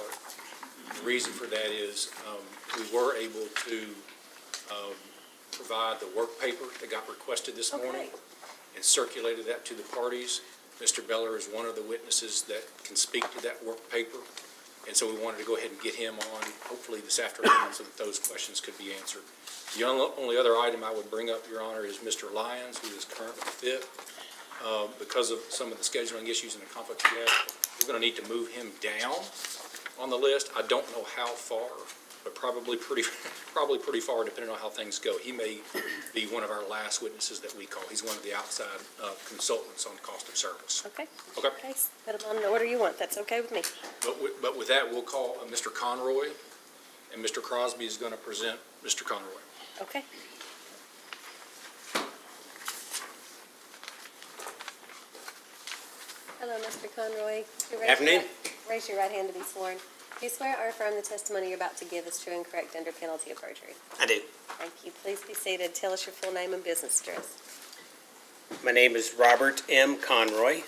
The reason for that is we were able to provide the work paper that got requested this morning and circulated that to the parties. Mr. Beller is one of the witnesses that can speak to that work paper. And so we wanted to go ahead and get him on, hopefully this afternoon, so that those questions could be answered. The only other item I would bring up, Your Honor, is Mr. Lyons, who is currently fit. Because of some of the scheduling issues and the conflicts we have, we're going to need to move him down on the list. I don't know how far, but probably pretty far, depending on how things go. He may be one of our last witnesses that we call. He's one of the outside consultants on cost of service. Okay. Okay. Okay, put them on the order you want. That's okay with me. But with that, we'll call Mr. Conroy, and Mr. Crosby is going to present Mr. Conroy. Okay. Hello, Mr. Conroy. Afternoon. Raise your right hand to be sworn. Do you swear or affirm the testimony you're about to give is true and correct under penalty of perjury? I do. Thank you. Please be seated. Tell us your full name and business address. My name is Robert M. Conroy.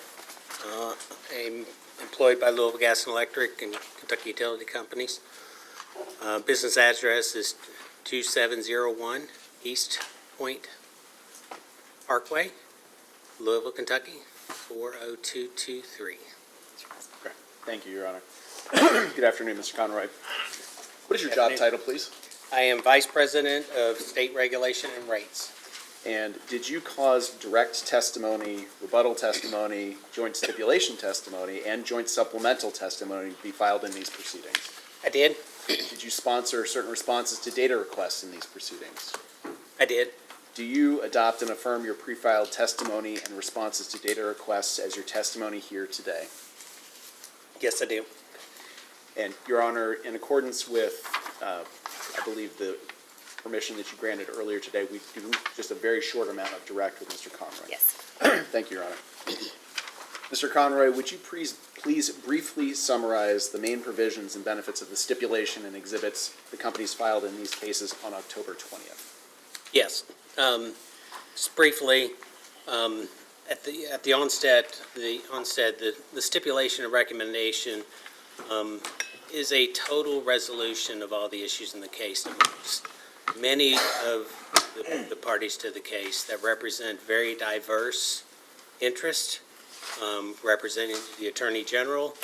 I'm employed by Louisville Gas and Electric and Kentucky Utility Companies. Business address is 2701 East Point Parkway, Louisville, Kentucky, 40223. Thank you, Your Honor. Good afternoon, Mr. Conroy. What is your job title, please? I am Vice President of State Regulation and Rates. And did you cause direct testimony, rebuttal testimony, joint stipulation testimony, and joint supplemental testimony to be filed in these proceedings? I did. Did you sponsor certain responses to data requests in these proceedings? I did. Do you adopt and affirm your pre-filed testimony and responses to data requests as your testimony here today? Yes, I do. And, Your Honor, in accordance with, I believe, the permission that you granted earlier today, we do just a very short amount of direct with Mr. Conroy. Yes. Thank you, Your Honor. Mr. Conroy, would you please briefly summarize the main provisions and benefits of the stipulation and exhibits the companies filed in these cases on October 20th? Yes. Just briefly, at the onset, the stipulation and recommendation is a total resolution of all the issues in the case. Many of the parties to the case that represent very diverse interests, representing the Attorney General,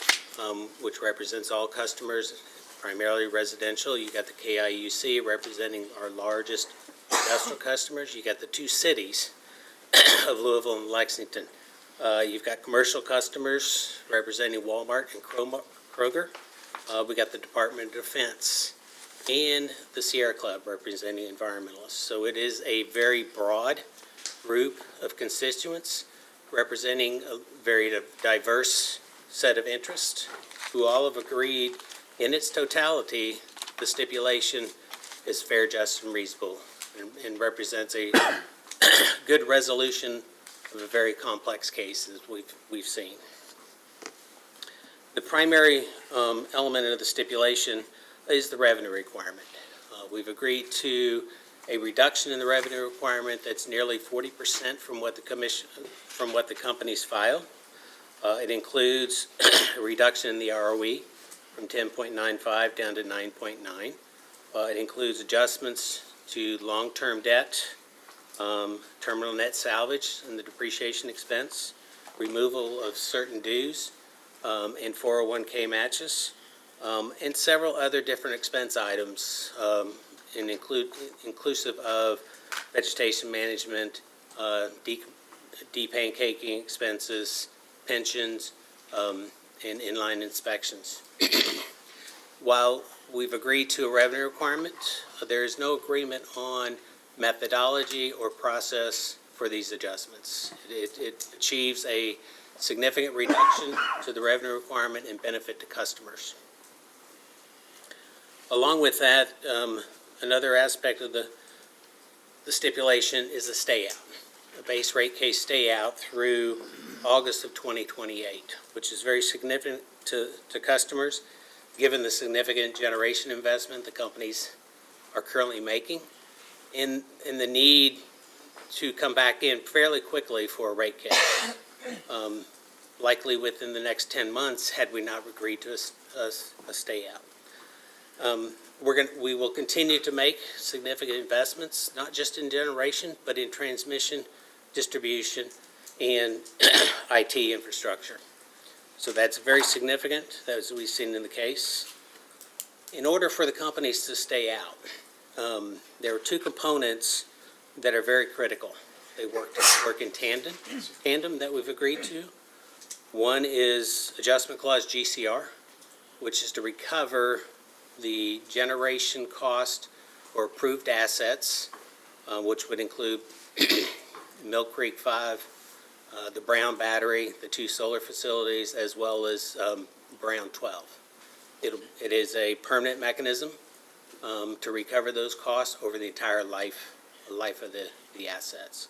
which represents all customers, primarily residential. You got the KIUC representing our largest industrial customers. You got the two cities of Louisville and Lexington. You've got commercial customers representing Walmart and Kroger. We got the Department of Defense and the Sierra Club representing environmentalists. So it is a very broad group of constituents representing a very diverse set of interests who all have agreed in its totality the stipulation is fair, just, and reasonable and represents a good resolution of a very complex case as we've seen. The primary element of the stipulation is the revenue requirement. We've agreed to a reduction in the revenue requirement that's nearly 40% from what the companies file. It includes a reduction in the ROE from 10.95 down to 9.9. It includes adjustments to long-term debt, terminal net salvage and the depreciation expense, removal of certain dues, and 401k matches, and several other different expense items, and inclusive of vegetation management, depancaking expenses, pensions, and inline inspections. While we've agreed to a revenue requirement, there is no agreement on methodology or process for these adjustments. It achieves a significant reduction to the revenue requirement and benefit to customers. Along with that, another aspect of the stipulation is a stay-out, a base rate case stay-out through August of 2028, which is very significant to customers, given the significant generation investment the companies are currently making, and the need to come back in fairly quickly for a rate case, likely within the next 10 months had we not agreed to a stay-out. we will continue to make significant investments, not just in generation, but in transmission, distribution, and IT infrastructure. So that's very significant, as we've seen in the case. In order for the companies to stay out, there are two components that are very critical. They work in tandem that we've agreed to. One is Adjustment Clause GCR, which is to recover the generation cost or approved assets, which would include Mill Creek 5, the Brown Battery, the two solar facilities, as well as Brown 12. It is a permanent mechanism to recover those costs over the entire life of the assets.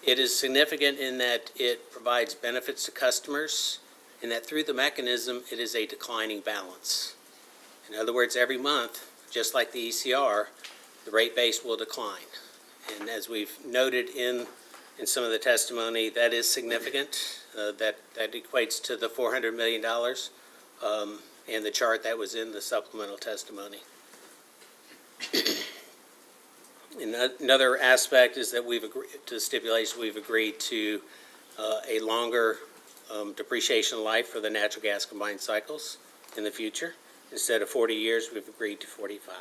It is significant in that it provides benefits to customers, and that through the mechanism, it is a declining balance. In other words, every month, just like the ECR, the rate base will decline. And as we've noted in some of the testimony, that is significant. That equates to the $400 million and the chart that was in the supplemental testimony. Another aspect is that we've agreed to stipulation. We've agreed to a longer depreciation life for the natural gas combined cycles in the future. Instead of 40 years, we've agreed to 45.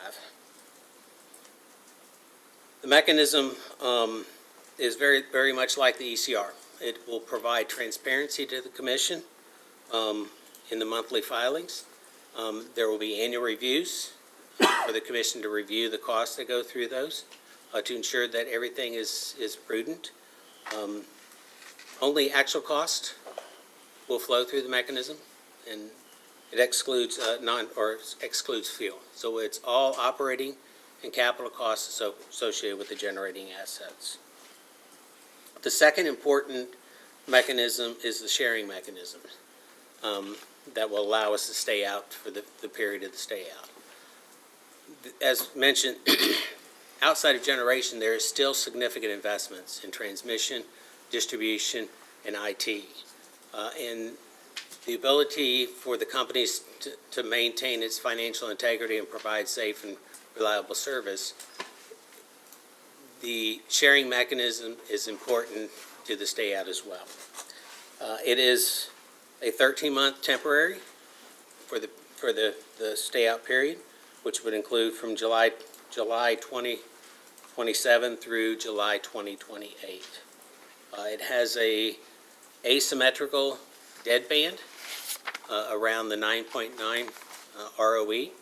The mechanism is very, very much like the ECR. It will provide transparency to the commission in the monthly filings. There will be annual reviews for the commission to review the costs that go through those to ensure that everything is prudent. Only actual cost will flow through the mechanism, and it excludes excludes fuel. So it's all operating and capital costs associated with the generating assets. The second important mechanism is the sharing mechanism that will allow us to stay out for the period of the stay out. As mentioned, outside of generation, there is still significant investments in transmission, distribution, and IT. And the ability for the companies to maintain its financial integrity and provide safe and reliable service, the sharing mechanism is important to the stay out as well. It is a 13-month temporary for the stay out period, which would include from July 2027 through July 2028. It has a asymmetrical deadband around the 9.9 ROE. It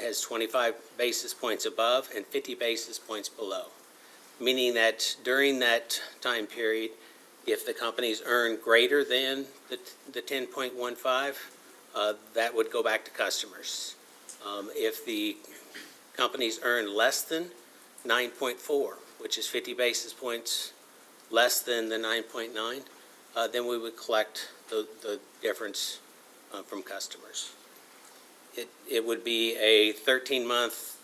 has 25 basis points above and 50 basis points below, meaning that during that time period, if the companies earn greater than the 10.15, that would go back to customers. If the companies earn less than 9.4, which is 50 basis points less than the 9.9, then we would collect the difference from customers. It would be a 13-month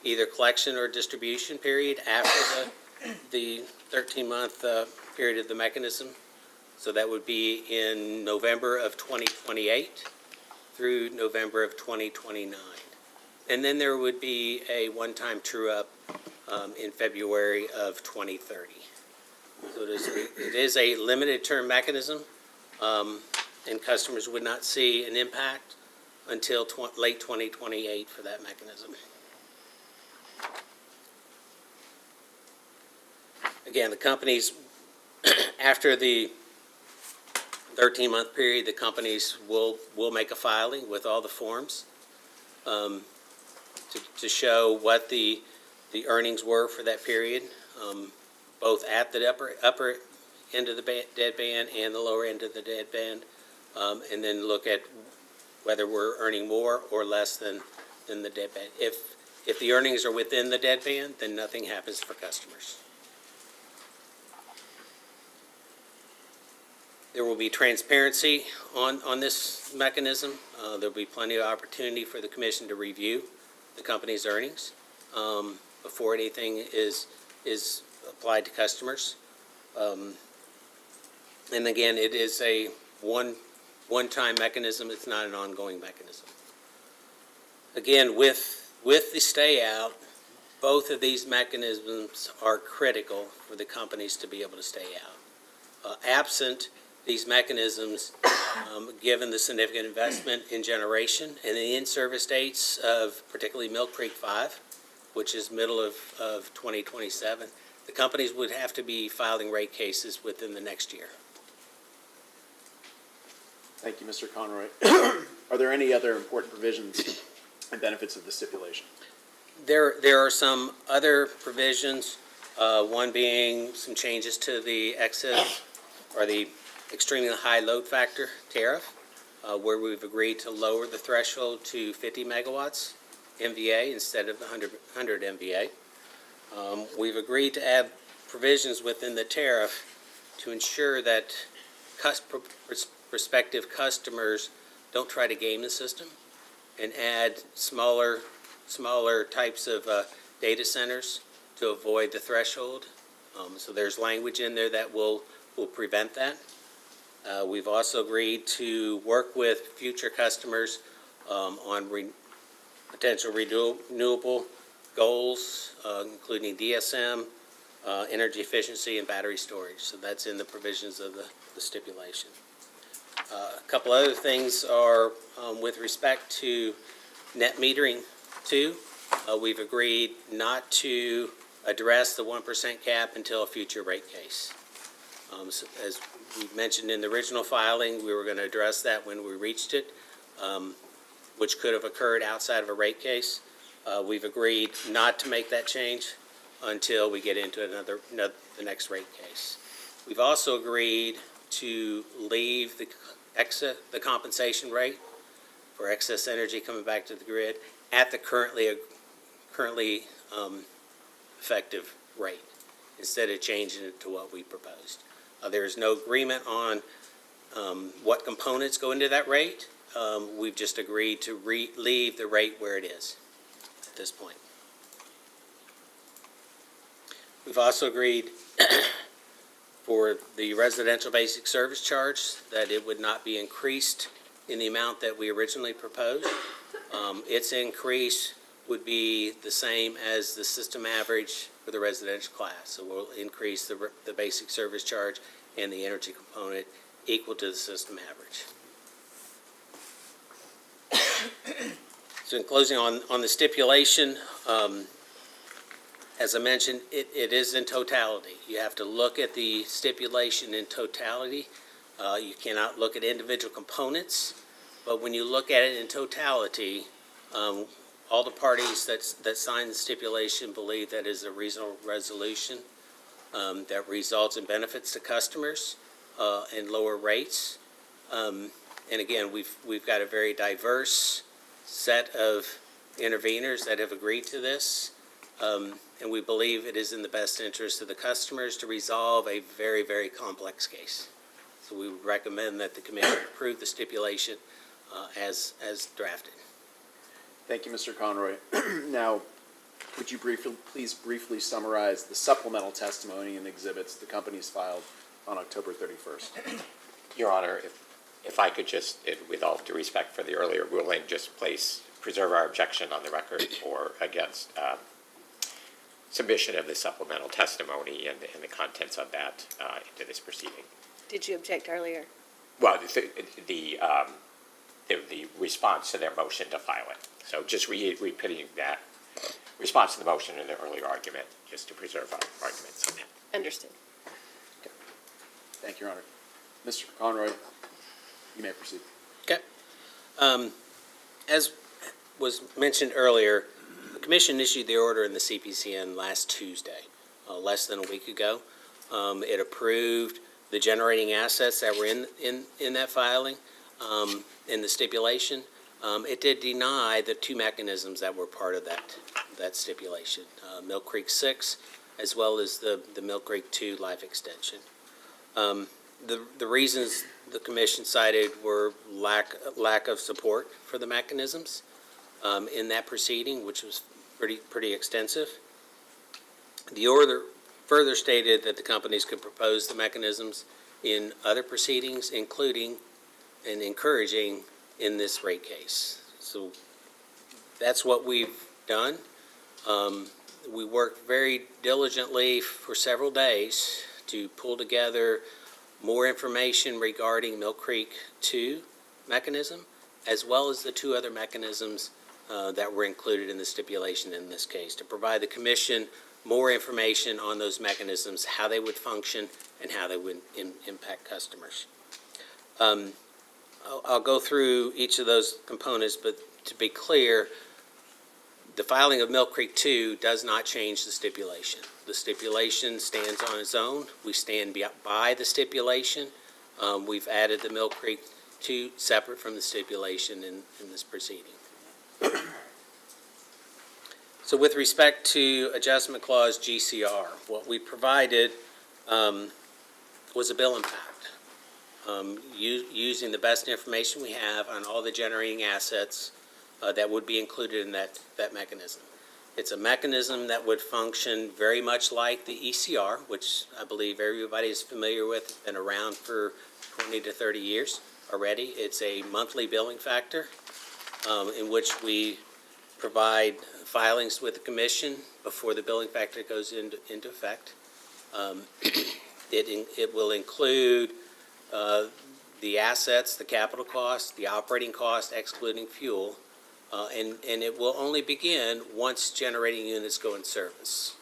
either collection or distribution period after the 13-month period of the mechanism. So that would be in November of 2028 through November of 2029. And then there would be a one-time true-up in February of 2030. So it is a limited-term mechanism, and customers would not see an impact until late 2028 for that mechanism. Again, the companies, after the 13-month period, the companies will make a filing with all the forms to show what the earnings were for that period, both at the upper end of the deadband and the lower end of the deadband, and then look at whether we're earning more or less than the deadband. If the earnings are within the deadband, then nothing happens for customers. There will be transparency on this mechanism. There'll be plenty of opportunity for the commission to review the company's earnings before anything is applied to customers. And again, it is a one-time mechanism. It's not an ongoing mechanism. again, with the stay out, both of these mechanisms are critical for the companies to be able to stay out. Absent these mechanisms, given the significant investment in generation and the in-service dates of particularly Mill Creek 5, which is middle of 2027, the companies would have to be filing rate cases within the next year. Thank you, Mr. Conroy. Are there any other important provisions and benefits of the stipulation? There are some other provisions, one being some changes to the excess or the extremely high load factor tariff, where we've agreed to lower the threshold to 50 megawatts MVA instead of the 100 MVA. We've agreed to add provisions within the tariff to ensure that prospective customers don't try to game the system and add smaller types of data centers to avoid the threshold. So there's language in there that will prevent that. We've also agreed to work with future customers on potential renewable goals, including DSM, energy efficiency, and battery storage. So that's in the provisions of the stipulation. A couple other things are with respect to net metering too. We've agreed not to address the 1% cap until a future rate case. So as we mentioned in the original filing, we were going to address that when we reached it, which could have occurred outside of a rate case. We've agreed not to make that change until we get into the next rate case. We've also agreed to leave the compensation rate for excess energy coming back to the grid at the currently effective rate, instead of changing it to what we proposed. There is no agreement on what components go into that rate. We've just agreed to leave the rate where it is at this point. We've also agreed for the residential basic service charge that it would not be increased in the amount that we originally proposed. Its increase would be the same as the system average for the residential class. So we'll increase the basic service charge and the energy component equal to the system average. So in closing on the stipulation, as I mentioned, it is in totality. You have to look at the stipulation in totality. You cannot look at individual components, but when you look at it in totality, all the parties that signed the stipulation believe that is a reasonable resolution that results in benefits to customers and lower rates. And again, we've got a very diverse set of interveners that have agreed to this. And we believe it is in the best interest of the customers to resolve a very, very complex case. So we would recommend that the commission approve the stipulation as drafted. Thank you, Mr. Conroy. Now, would you please briefly summarize the supplemental testimony and exhibits the companies filed on October 31st? Your Honor, if I could just, with all due respect for the earlier ruling, just preserve our objection on the record for against submission of the supplemental testimony and the contents of that into this proceeding. Did you object earlier? Well, the response to their motion to file it. So just repeating that response to the motion in the earlier argument, just to preserve our arguments on that. Understood. Okay. Thank you, Your Honor. Mr. Conroy, you may proceed. Okay. As was mentioned earlier, the Commission issued the order in the CPCN last Tuesday, less than a week ago. It approved the generating assets that were in that filing, in the stipulation. It did deny the two mechanisms that were part of that stipulation, Mill Creek 6, as well as the Mill Creek 2 life extension. The reasons the Commission cited were lack of support for the mechanisms in that proceeding, which was pretty extensive. The order further stated that the companies could propose the mechanisms in other proceedings, including and encouraging in this rate case. So that's what we've done. We worked very diligently for several days to pull together more information regarding Mill Creek 2 mechanism, as well as the two other mechanisms that were included in the stipulation in this case, to provide the commission more information on those mechanisms, how they would function, and how they would impact customers. I'll go through each of those components, but to be clear, the filing of Mill Creek 2 does not change the stipulation. The stipulation stands on its own. We stand by the stipulation. We've added the Mill Creek 2 separate from the stipulation in this proceeding. So with respect to Adjustment Clause GCR, what we provided was a bill impact. Using the best information we have on all the generating assets that would be included in that mechanism. It's a mechanism that would function very much like the ECR, which I believe everybody is familiar with. It's been around for 20 to 30 years already. It's a monthly billing factor in which we provide filings with the commission before the billing factor goes into effect. It will include the assets, the capital cost, the operating cost, excluding fuel, and it will only begin once generating units go in service.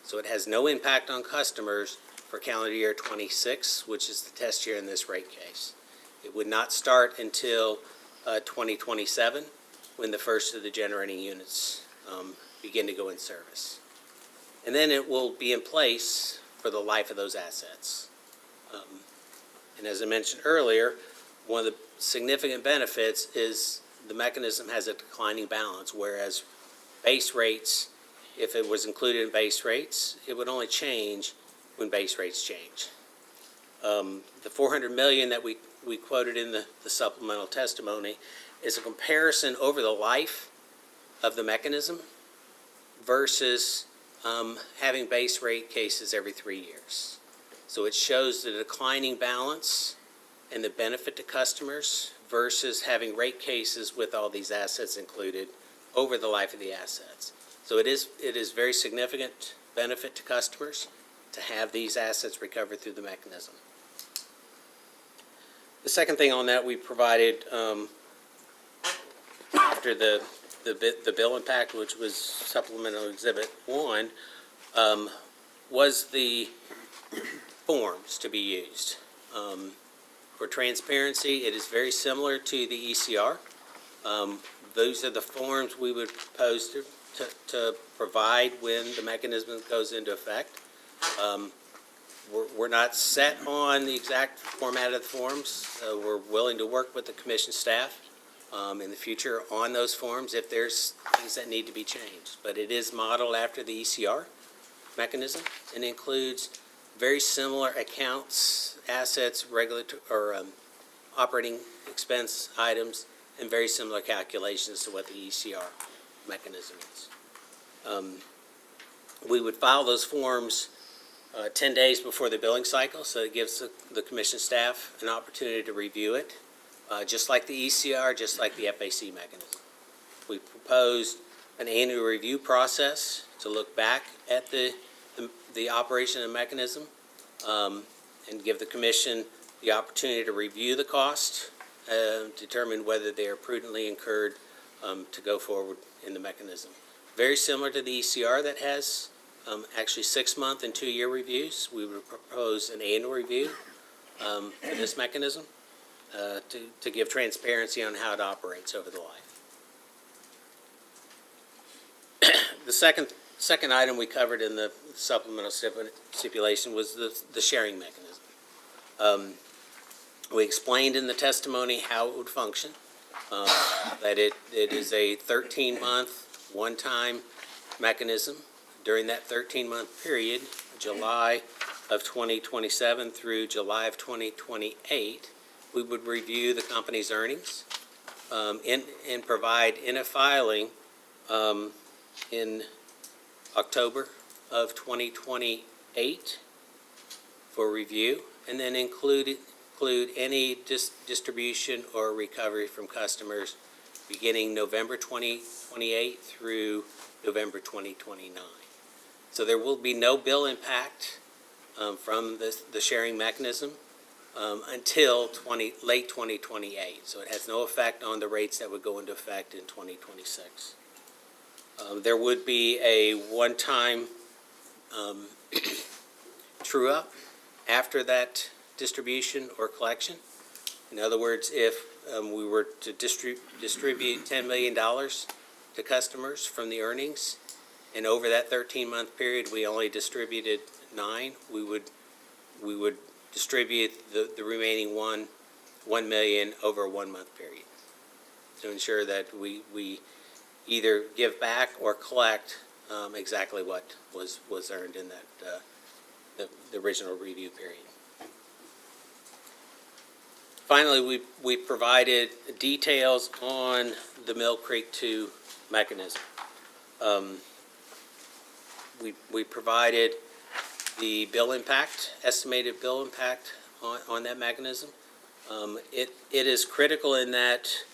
So it has no impact on customers for calendar year 26, which is the test year in this rate case. It would not start until 2027, when the first of the generating units begin to go in service. And then it will be in place for the life of those assets. And as I mentioned earlier, one of the significant benefits is the mechanism has a declining balance, whereas base rates, if it was included in base rates, it would only change when base rates change. The $400 million that we quoted in the supplemental testimony is a comparison over the life of the mechanism versus having base rate cases every 3 years. So it shows the declining balance and the benefit to customers versus having rate cases with all these assets included over the life of the assets. So it is very significant benefit to customers to have these assets recovered through the mechanism. The second thing on that we provided after the bill impact, which was Supplemental Exhibit 1, was the forms to be used. For transparency, it is very similar to the ECR. Those are the forms we would propose to provide when the mechanism goes into effect. We're not set on the exact format of the forms. We're willing to work with the commission staff in the future on those forms if there's things that need to be changed. But it is modeled after the ECR mechanism and includes very similar accounts, assets, regulatory or operating expense items, and very similar calculations to what the ECR mechanism is. We would file those forms 10 days before the billing cycle, so it gives the commission staff an opportunity to review it, just like the ECR, just like the FAC mechanism. We proposed an annual review process to look back at the operation of the mechanism and give the commission the opportunity to review the cost, determine whether they are prudently incurred to go forward in the mechanism. Very similar to the ECR that has actually 6-month and 2-year reviews. We would propose an annual review for this mechanism to give transparency on how it operates over the life. The second item we covered in the supplemental stipulation was the sharing mechanism. We explained in the testimony how it would function, that it is a 13-month, one-time mechanism. During that 13-month period, July of 2027 through July of 2028, we would review the company's earnings and provide in a filing in October of 2028 for review, and then include any distribution or recovery from customers beginning November 2028 through November 2029. So there will be no bill impact from the sharing mechanism until late 2028. So it has no effect on the rates that would go into effect in 2026. There would be a one-time true-up after that distribution or collection. In other words, if we were to distribute $10 million to customers from the earnings, and over that 13-month period, we only distributed 9, we would distribute the remaining $1 million over a 1-month period to ensure that we either give back or collect exactly what was earned in that the original review period. Finally, we provided details on the Mill Creek 2 mechanism. We provided the bill impact, estimated bill impact on that mechanism. It is critical in that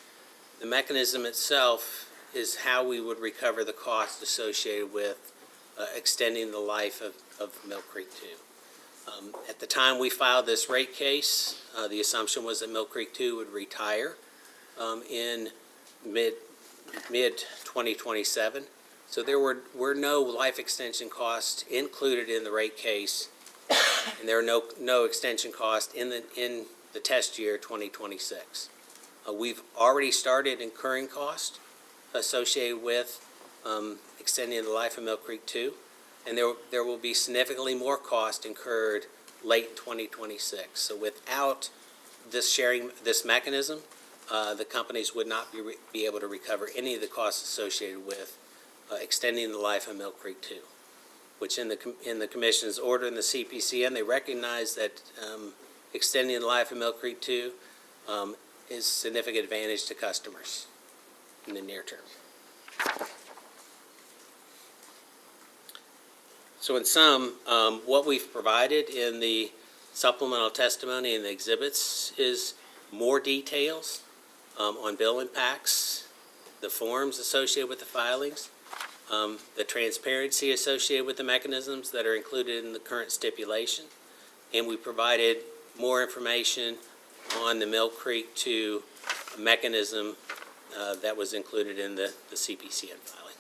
the mechanism itself is how we would recover the cost associated with extending the life of Mill Creek 2. At the time we filed this rate case, the assumption was that Mill Creek 2 would retire in mid-2027. So there were no life extension costs included in the rate case, and there are no extension costs in the test year 2026. We've already started incurring costs associated with extending the life of Mill Creek 2, and there will be significantly more cost incurred late 2026. So without this mechanism, the companies would not be able to recover any of the costs associated with extending the life of Mill Creek 2, which in the Commission's order in the CPCN, they recognize that extending the life of Mill Creek 2 is a significant advantage to customers in the near term. So in sum, what we've provided in the supplemental testimony and the exhibits is more details on bill impacts, the forms associated with the filings, the transparency associated with the mechanisms that are included in the current stipulation, and we provided more information on the Mill Creek 2 mechanism that was included in the CPCN filing.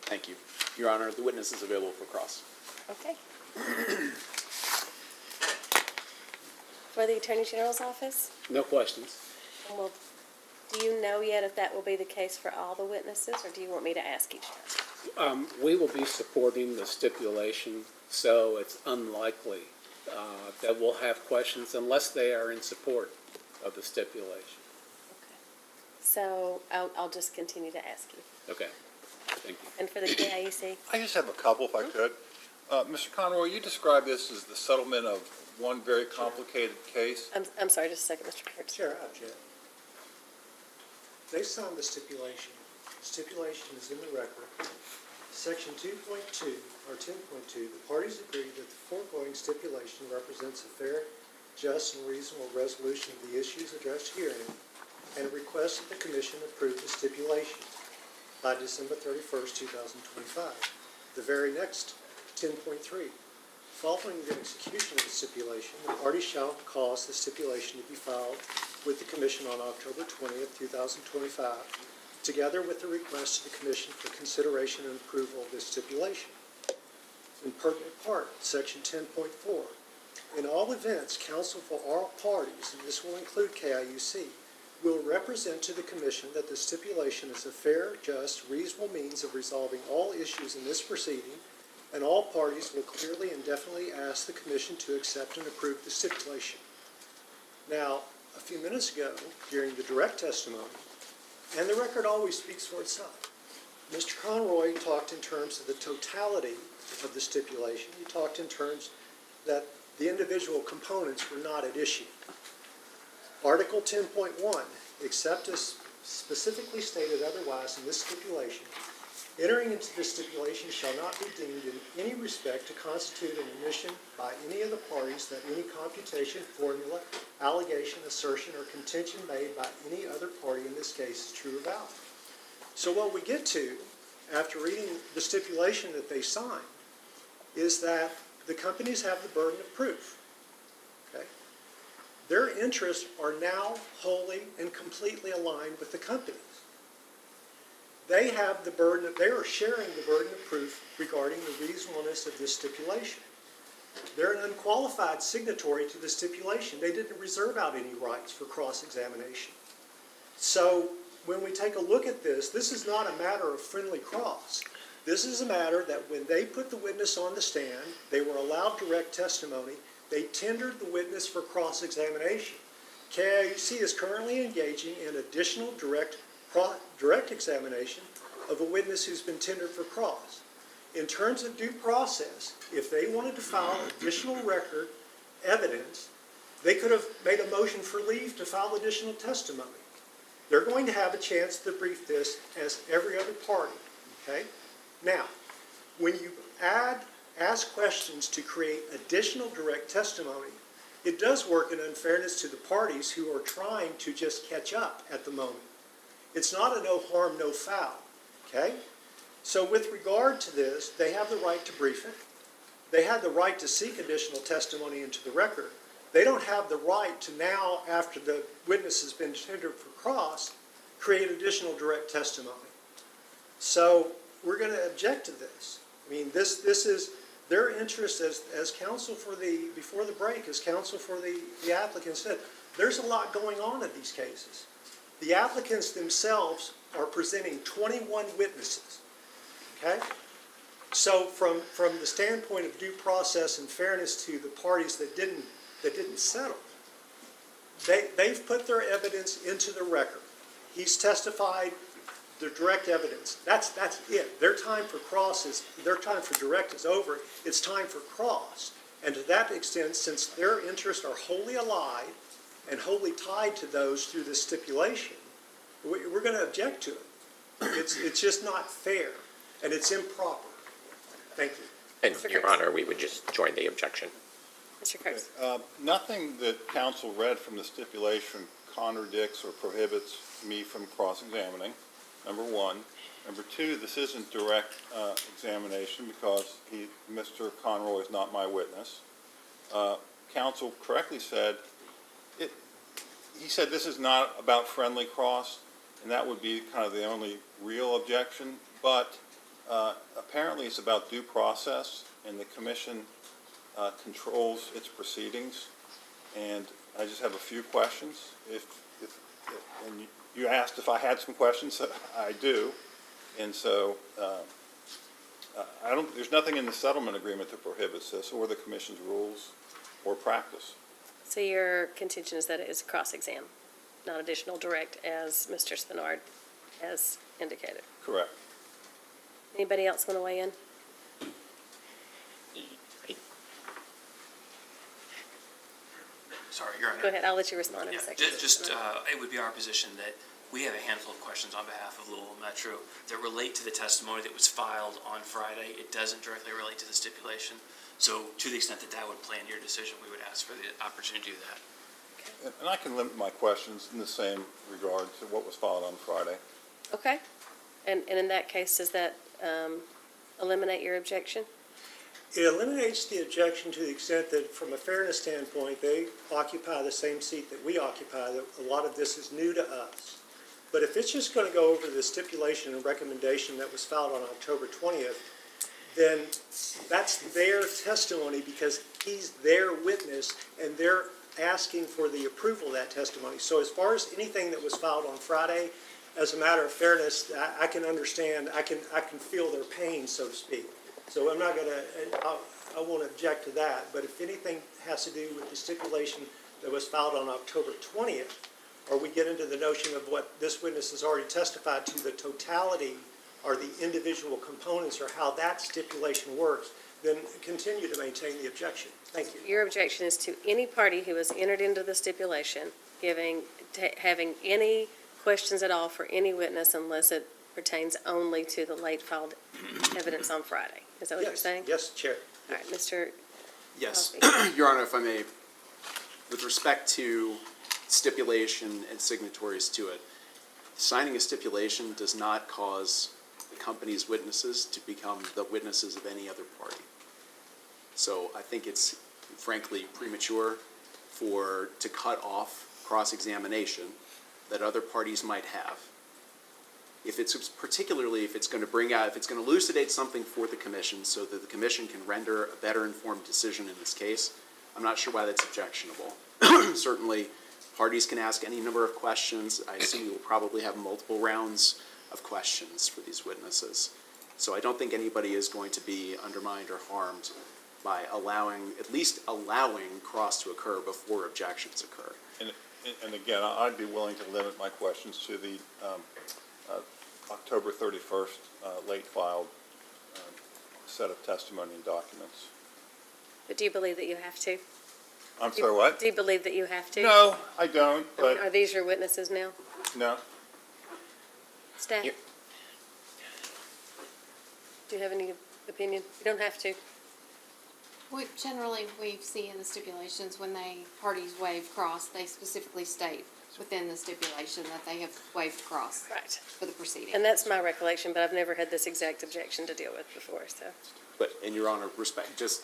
Thank you. Your Honor, the witness is available for cross. Okay. For the Attorney General's office? No questions. Well, do you know yet if that will be the case for all the witnesses, or do you want me to ask each one? We will be supporting the stipulation, so it's unlikely that we'll have questions unless they are in support of the stipulation. Okay. So I'll just continue to ask you. Okay, thank you. And for the KIEC? I just have a couple, if I could. Mr. Conroy, you described this as the settlement of one very complicated case. I'm sorry, just a second, Mr. Kurtz. Chair, Object. They signed the stipulation. The stipulation is in the record. Section 2.2, or 10.2, the parties agree that the foregoing stipulation represents a fair, just, and reasonable resolution of the issues addressed herein, and requests that the Commission approve the stipulation by December 31st, 2025. The very next 10.3, following the execution of the stipulation, the parties shall cause the stipulation to be filed with the Commission on October 20th, 2025, together with the request to the Commission for consideration and approval of this stipulation. In pertinent part, Section 10.4, in all events, counsel for all parties, and this will include KIUC, will represent to the Commission that the stipulation is a fair, just, reasonable means of resolving all issues in this proceeding, and all parties will clearly and definitely ask the Commission to accept and approve the stipulation. Now, a few minutes ago, during the direct testimony, and the record always speaks for itself, Mr. Conroy talked in terms of the totality of the stipulation. He talked in terms that the individual components were not at issue. Article 10.1, except as specifically stated otherwise in this stipulation, Entering into this stipulation shall not be deemed in any respect to constitute an admission by any of the parties that any computation, formula, allegation, assertion, or contention made by any other party in this case is true or valid. So what we get to, after reading the stipulation that they signed, is that the companies have the burden of proof. Okay? Their interests are now wholly and completely aligned with the companies. They have the burden, they are sharing the burden of proof regarding the reasonableness of this stipulation. They're an unqualified signatory to the stipulation. They didn't reserve out any rights for cross-examination. So when we take a look at this, this is not a matter of friendly cross. This is a matter that when they put the witness on the stand, they were allowed direct testimony, they tendered the witness for cross-examination. KIUC is currently engaging in additional direct examination of a witness who's been tendered for cross. In terms of due process, if they wanted to file additional record evidence, they could have made a motion for leave to file additional testimony. They're going to have a chance to brief this as every other party, okay? Now, when you ask questions to create additional direct testimony, it does work in unfairness to the parties who are trying to just catch up at the moment. It's not a no harm, no foul, okay? So with regard to this, they have the right to brief it. They have the right to seek additional testimony into the record. They don't have the right to now, after the witness has been tendered for cross, create additional direct testimony. So we're going to object to this. I mean, this is their interest as counsel for the, before the break, as counsel for the applicant said, there's a lot going on in these cases. The applicants themselves are presenting 21 witnesses, okay? So from the standpoint of due process and fairness to the parties that didn't settle, they've put their evidence into the record. He's testified the direct evidence. That's it. Their time for cross is, their time for direct is over. It's time for cross. And to that extent, since their interests are wholly allied and wholly tied to those through this stipulation, we're going to object to it. It's just not fair, and it's improper. Thank you. And, Your Honor, we would just join the objection. Mr. Kurtz. Nothing that counsel read from the stipulation contradicts or prohibits me from cross-examining, number one. Number two, this isn't direct examination because Mr. Conroy is not my witness. Counsel correctly said, he said this is not about friendly cross, and that would be kind of the only real objection, but apparently it's about due process, and the commission controls its proceedings, and I just have a few questions. And you asked if I had some questions, I do, and so there's nothing in the settlement agreement that prohibits this, or the commission's rules or practice. So your contention is that it is a cross-exam, not additional direct, as Mr. Spenard has indicated. Correct. Anybody else want to weigh in? Sorry, Your Honor. Go ahead, I'll let you respond in a Yeah, second. it would be our position that we have a handful of questions on behalf of Louisville Metro that relate to the testimony that was filed on Friday. It doesn't directly relate to the stipulation. So to the extent that that would play into your decision, we would ask for the opportunity to do that. And I can limit my questions in the same regard to what was filed on Friday. Okay. And in that case, does that eliminate your objection? It eliminates the objection to the extent that, from a fairness standpoint, they occupy the same seat that we occupy. A lot of this is new to us. But if it's just going to go over the stipulation and recommendation that was filed on October 20th, then that's their testimony because he's their witness and they're asking for the approval of that testimony. So as far as anything that was filed on Friday, as a matter of fairness, I can understand, I can feel their pain, so to speak. So I'm not going to, I won't object to that. But if anything has to do with the stipulation that was filed on October 20th, or we get into the notion of what this witness has already testified to, the totality or the individual components or how that stipulation works, then continue to maintain the objection. Thank you. Your objection is to any party who has entered into the stipulation having any questions at all for any witness unless it pertains only to the late filed evidence on Friday. Is that what you're Yes, saying? yes, Chair. All right, Mr. Yes, Crosby. Your Honor, if I may, with respect to stipulation and signatories to it, signing a stipulation does not cause the company's witnesses to become the witnesses of any other party. So I think it's frankly premature to cut off cross-examination that other parties might have. Particularly if it's going to elucidate something for the commission so that the commission can render a better informed decision in this case, I'm not sure why that's objectionable. Certainly, parties can ask any number of questions. I assume we'll probably have multiple rounds of questions for these witnesses. So I don't think anybody is going to be undermined or harmed by at least allowing cross to occur before objections occur. And again, I'd be willing to limit my questions to the October 31st late filed set of testimony and documents. But do you believe that you have to? I'm sorry, what? Do you believe that you have to? No, I don't, I mean, but are these your witnesses now? no. Staff? Do you have any opinion? You don't have to. Generally, we see in the stipulations when parties waive cross, they specifically state within the stipulation that they have waived cross Right. for the proceeding. And that's my recollection, but I've never had this exact objection to deal with before, so. But in Your Honor, just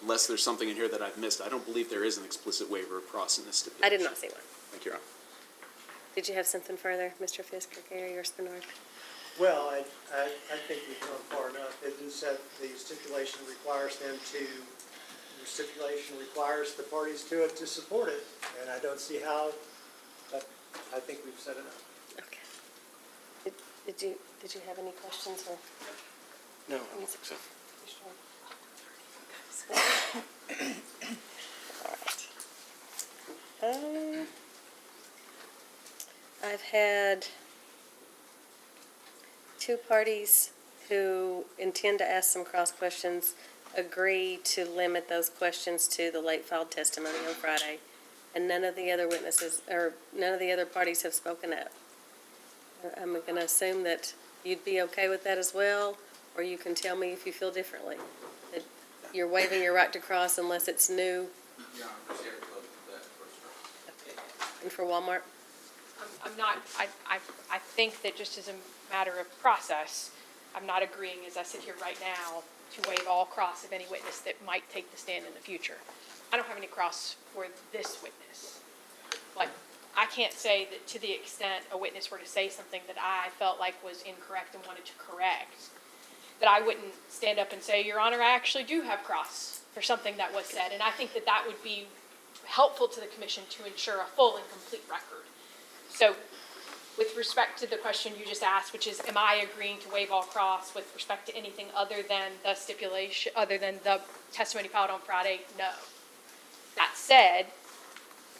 unless there's something in here that I've missed, I don't believe there is an explicit waiver of cross in this stipulation. I did not see one. Thank you, Your Honor. Did you have something further, Mr. Fisk or Gary or Spinard? Well, I think we've gone far enough. It is that the stipulation requires the parties to it to support it, and I don't see how, but I think we've said enough. Okay. Did you have any questions or? No, I don't think so. All right. I've had two parties who intend to ask some cross questions agree to limit those questions to the late filed testimony on Friday, and none of the other witnesses, or none of the other parties have spoken up. I'm going to assume that you'd be okay with that as well, or you can tell me if you feel differently. That you're waiving your right to cross unless it's new. And for Walmart? I'm not, I think that just as a matter of process, I'm not agreeing as I sit here right now to waive all cross of any witness that might take the stand in the future. I don't have any cross for this witness. Like, I can't say that to the extent a witness were to say something that I felt like was incorrect and wanted to correct, that I wouldn't stand up and say, Your Honor, I actually do have cross for something that was said. And I think that that would be helpful to the commission to ensure a full and complete record. So with respect to the question you just asked, which is, am I agreeing to waive all cross with respect to anything other than the stipulation, other than the testimony filed on Friday? No. That said,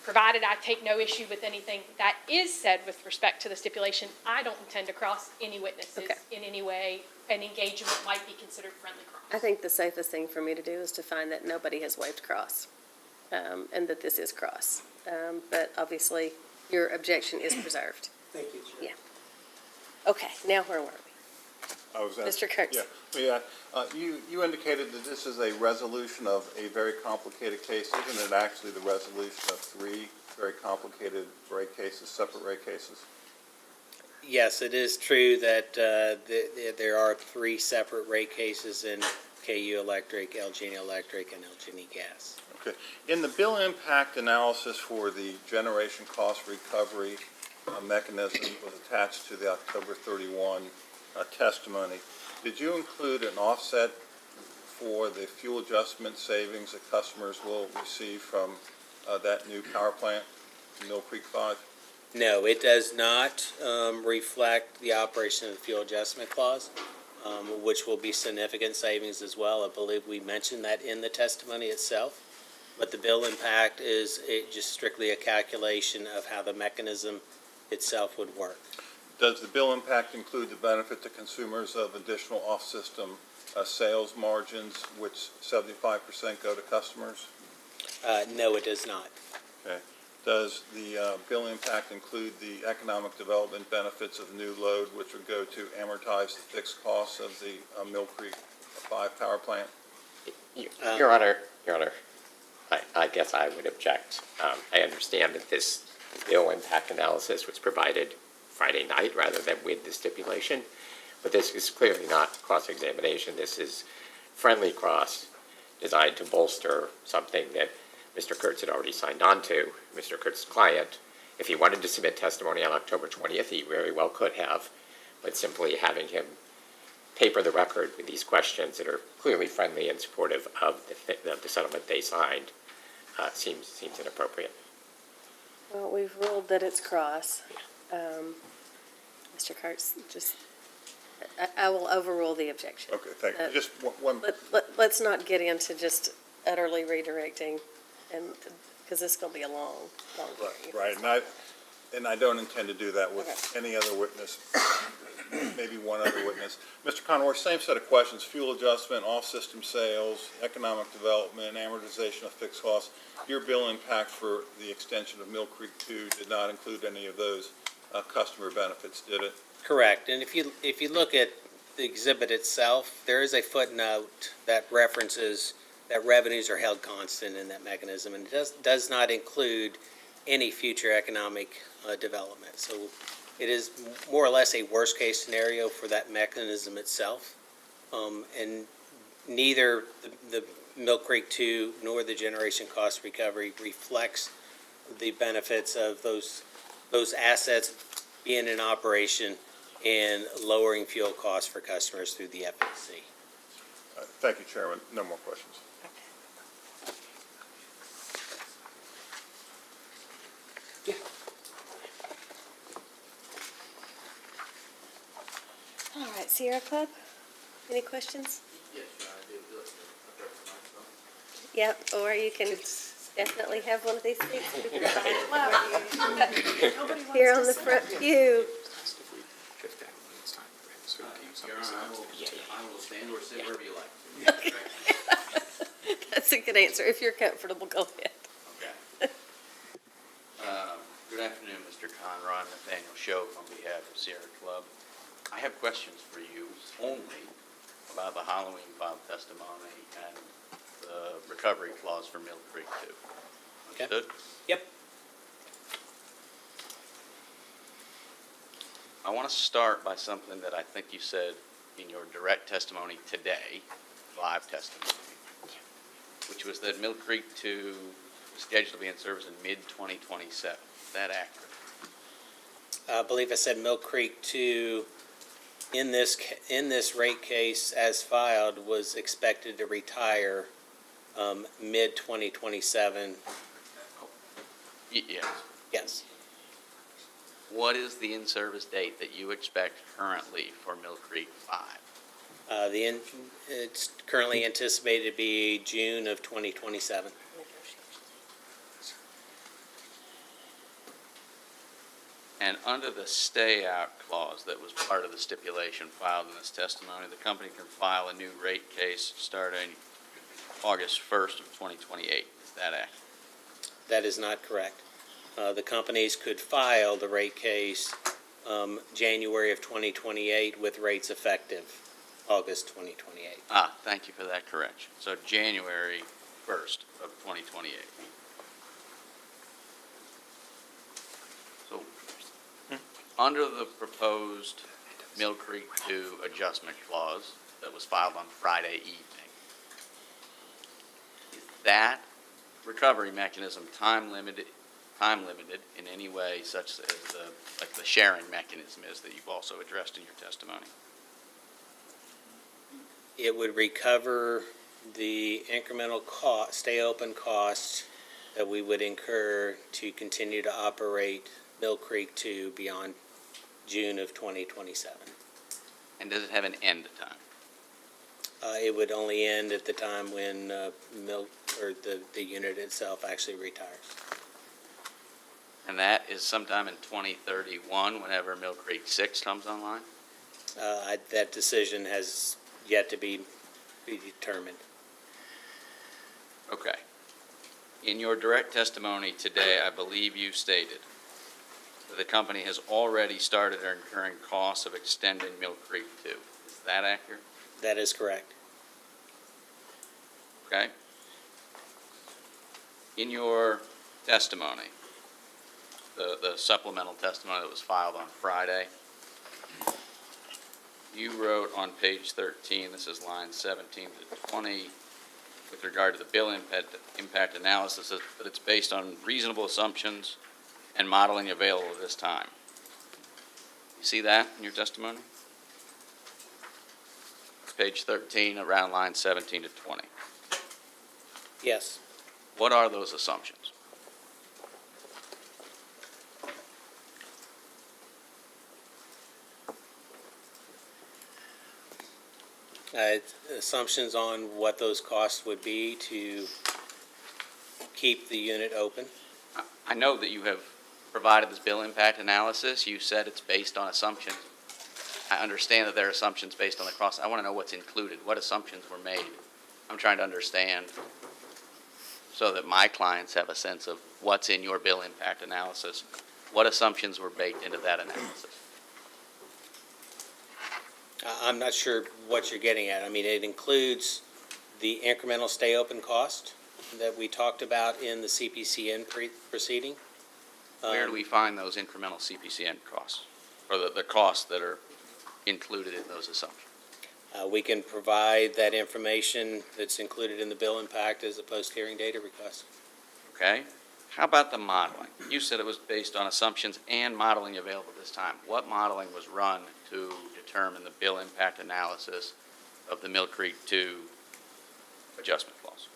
provided I take no issue with anything that is said with respect to the stipulation, I don't intend to cross any witnesses in any way. An engagement might be considered friendly cross. I think the safest thing for me to do is to find that nobody has waived cross, and that this is cross. But obviously, your objection is preserved. Thank you, Chair. Yeah. Okay, now where were we? I was Mr. Kurtz. Yeah, you indicated that this is a resolution of a very complicated case. Isn't it actually the resolution of three very complicated rate cases, separate rate cases? Yes, it is true that there are three separate rate cases in KU Electric, LG&E Electric, and LG&E Gas. Okay. In the bill impact analysis for the generation cost recovery mechanism was attached to the October 31 testimony, did you include an offset for the fuel adjustment savings that customers will receive from that new power plant, Mill Creek 5? No, it does not reflect the operation of the fuel adjustment clause, which will be significant savings as well. I believe we mentioned that in the testimony itself. But the bill impact is just strictly a calculation of how the mechanism itself would work. Does the bill impact include the benefit to consumers of additional off-system sales margins, which 75% go to customers? No, it does not. Okay. Does the bill impact include the economic development benefits of the new load, which would go to amortize the fixed costs of the Mill Creek 5 power plant? Your Honor, I guess I would object. I understand that this bill impact analysis was provided Friday night rather than with the stipulation, but this is clearly not cross-examination. This is friendly cross designed to bolster something that Mr. Kurtz had already signed on to, Mr. Kurtz's client. If he wanted to submit testimony on October 20th, he very well could have, but simply having him paper the record with these questions that are clearly friendly and supportive of the settlement they signed seems inappropriate. Well, we've ruled that it's cross. Mr. Kurtz, I will overrule the objection. Okay, thank you. Just one. Let's not get into just utterly redirecting, and, because this is going to be a long hearing. Right, and I don't intend to do that with any other witness, maybe one other witness. Mr. Conroy, same set of questions: fuel adjustment, off-system sales, economic development, amortization of fixed costs. Your bill impact for the extension of Mill Creek 2 did not include any of those customer benefits, did it? Correct. And if you look at the exhibit itself, there is a footnote that references that revenues are held constant in that mechanism, and it does not include any future economic development. So it is more or less a worst-case scenario for that mechanism itself. And neither the Mill Creek 2 nor the generation cost recovery reflects the benefits of those assets being in operation and lowering fuel costs for customers through the FEC. Thank you, Chairman. No more questions. All right, Sierra Club, any questions? Yes, I do. Yep, or you can definitely have one of these seats. Here on the front pew. I will stand or sit wherever you like. That's a good answer. If you're comfortable, go ahead. Okay. Good afternoon, Mr. Conron, Nathaniel Shove on behalf of Sierra Club. I have questions for you only about the Halloween file testimony and the recovery clause for Mill Creek 2. Understood? Yep. I want to start by something that I think you said in your direct testimony today, live testimony, which was that Mill Creek 2 is scheduled to be in service in mid-2027. Is that accurate? I believe I said Mill Creek 2 in this rate case as filed was expected to retire mid-2027. Yes. Yes. What is the in-service date that you expect currently for Mill Creek 5? It's currently anticipated to be June of 2027. And under the stay-out clause that was part of the stipulation filed in this testimony, the company can file a new rate case starting August 1st of 2028. Is that accurate? That is not correct. The companies could file the rate case January of 2028 with rates effective August 2028. Thank you for that correction. So January 1st of 2028. So under the proposed Mill Creek 2 adjustment clause that was filed on Friday evening, is that recovery mechanism time limited in any way such as the sharing mechanism is that you've also addressed in your testimony? It would recover the incremental cost, stay open costs that we would incur to continue to operate Mill Creek 2 beyond June of 2027. And does it have an end time? It would only end at the time when the unit itself actually retires. And that is sometime in 2031, whenever Mill Creek 6 comes online? That decision has yet to be determined. Okay. In your direct testimony today, I believe you stated that the company has already started incurring costs of extending Mill Creek 2. Is that accurate? That is correct. Okay? In your testimony, the supplemental testimony that was filed on Friday, you wrote on page 13, this is line 17 to 20, with regard to the bill impact analysis, that it's based on reasonable assumptions and modeling available at this time. You see that in your testimony? It's page 13, around line 17 to 20. Yes. What are those assumptions? Assumptions on what those costs would be to keep the unit open. I know that you have provided this bill impact analysis. You said it's based on assumptions. I understand that there are assumptions based on the cost. I want to know what's included, what assumptions were made. I'm trying to understand so that my clients have a sense of what's in your bill impact analysis. What assumptions were baked into that analysis? I'm not sure what you're getting at. I mean, it includes the incremental stay open cost that we talked about in the CPCN proceeding. Where do we find those incremental CPCN costs, or the costs that are included in those assumptions? We can provide that information that's included in the bill impact as a post-hearing data request. Okay. How about the modeling? You said it was based on assumptions and modeling available at this time. What modeling was run to determine the bill impact analysis of the Mill Creek 2 adjustment clause?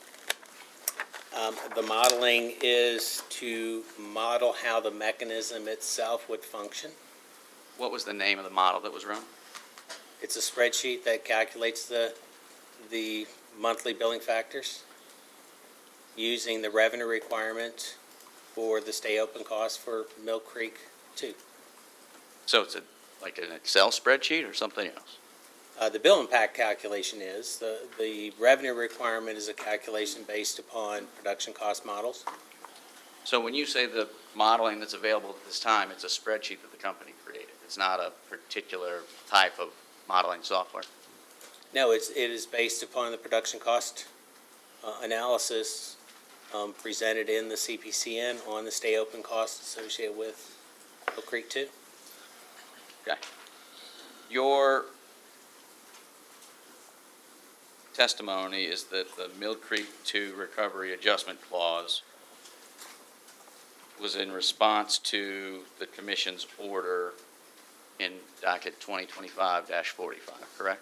The modeling is to model how the mechanism itself would function. What was the name of the model that was run? It's a spreadsheet that calculates the monthly billing factors using the revenue requirement for the stay open costs for Mill Creek 2. So it's like an Excel spreadsheet or something else? The bill impact calculation is. The revenue requirement is a calculation based upon production cost models. So when you say the modeling that's available at this time, it's a spreadsheet that the company created. It's not a particular type of modeling software. No, it is based upon the production cost analysis presented in the CPCN on the stay open costs associated with Mill Creek 2. Okay. Your testimony is that the Mill Creek 2 recovery adjustment clause was in response to the commission's order in docket 2025-45, correct?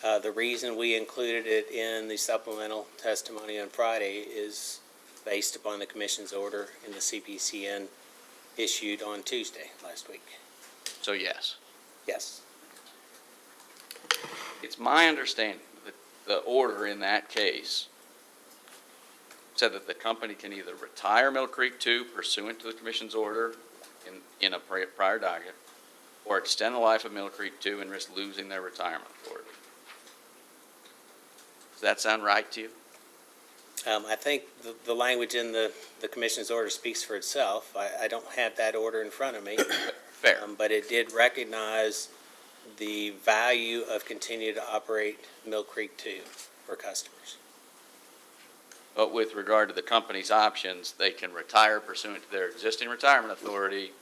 The reason we included it in the supplemental testimony on Friday is based upon the commission's order in the CPCN issued on Tuesday last week. So yes. Yes. It's my understanding that the order in that case said that the company can either retire Mill Creek 2 pursuant to the commission's order in a prior docket, or extend the life of Mill Creek 2 and risk losing their retirement authority. Does that sound right to you? I think the language in the commission's order speaks for itself. I don't have that order in front of me. Fair. But it did recognize the value of continuing to operate Mill Creek 2 for customers. But with regard to the company's options, they can retire pursuant to their existing retirement authority,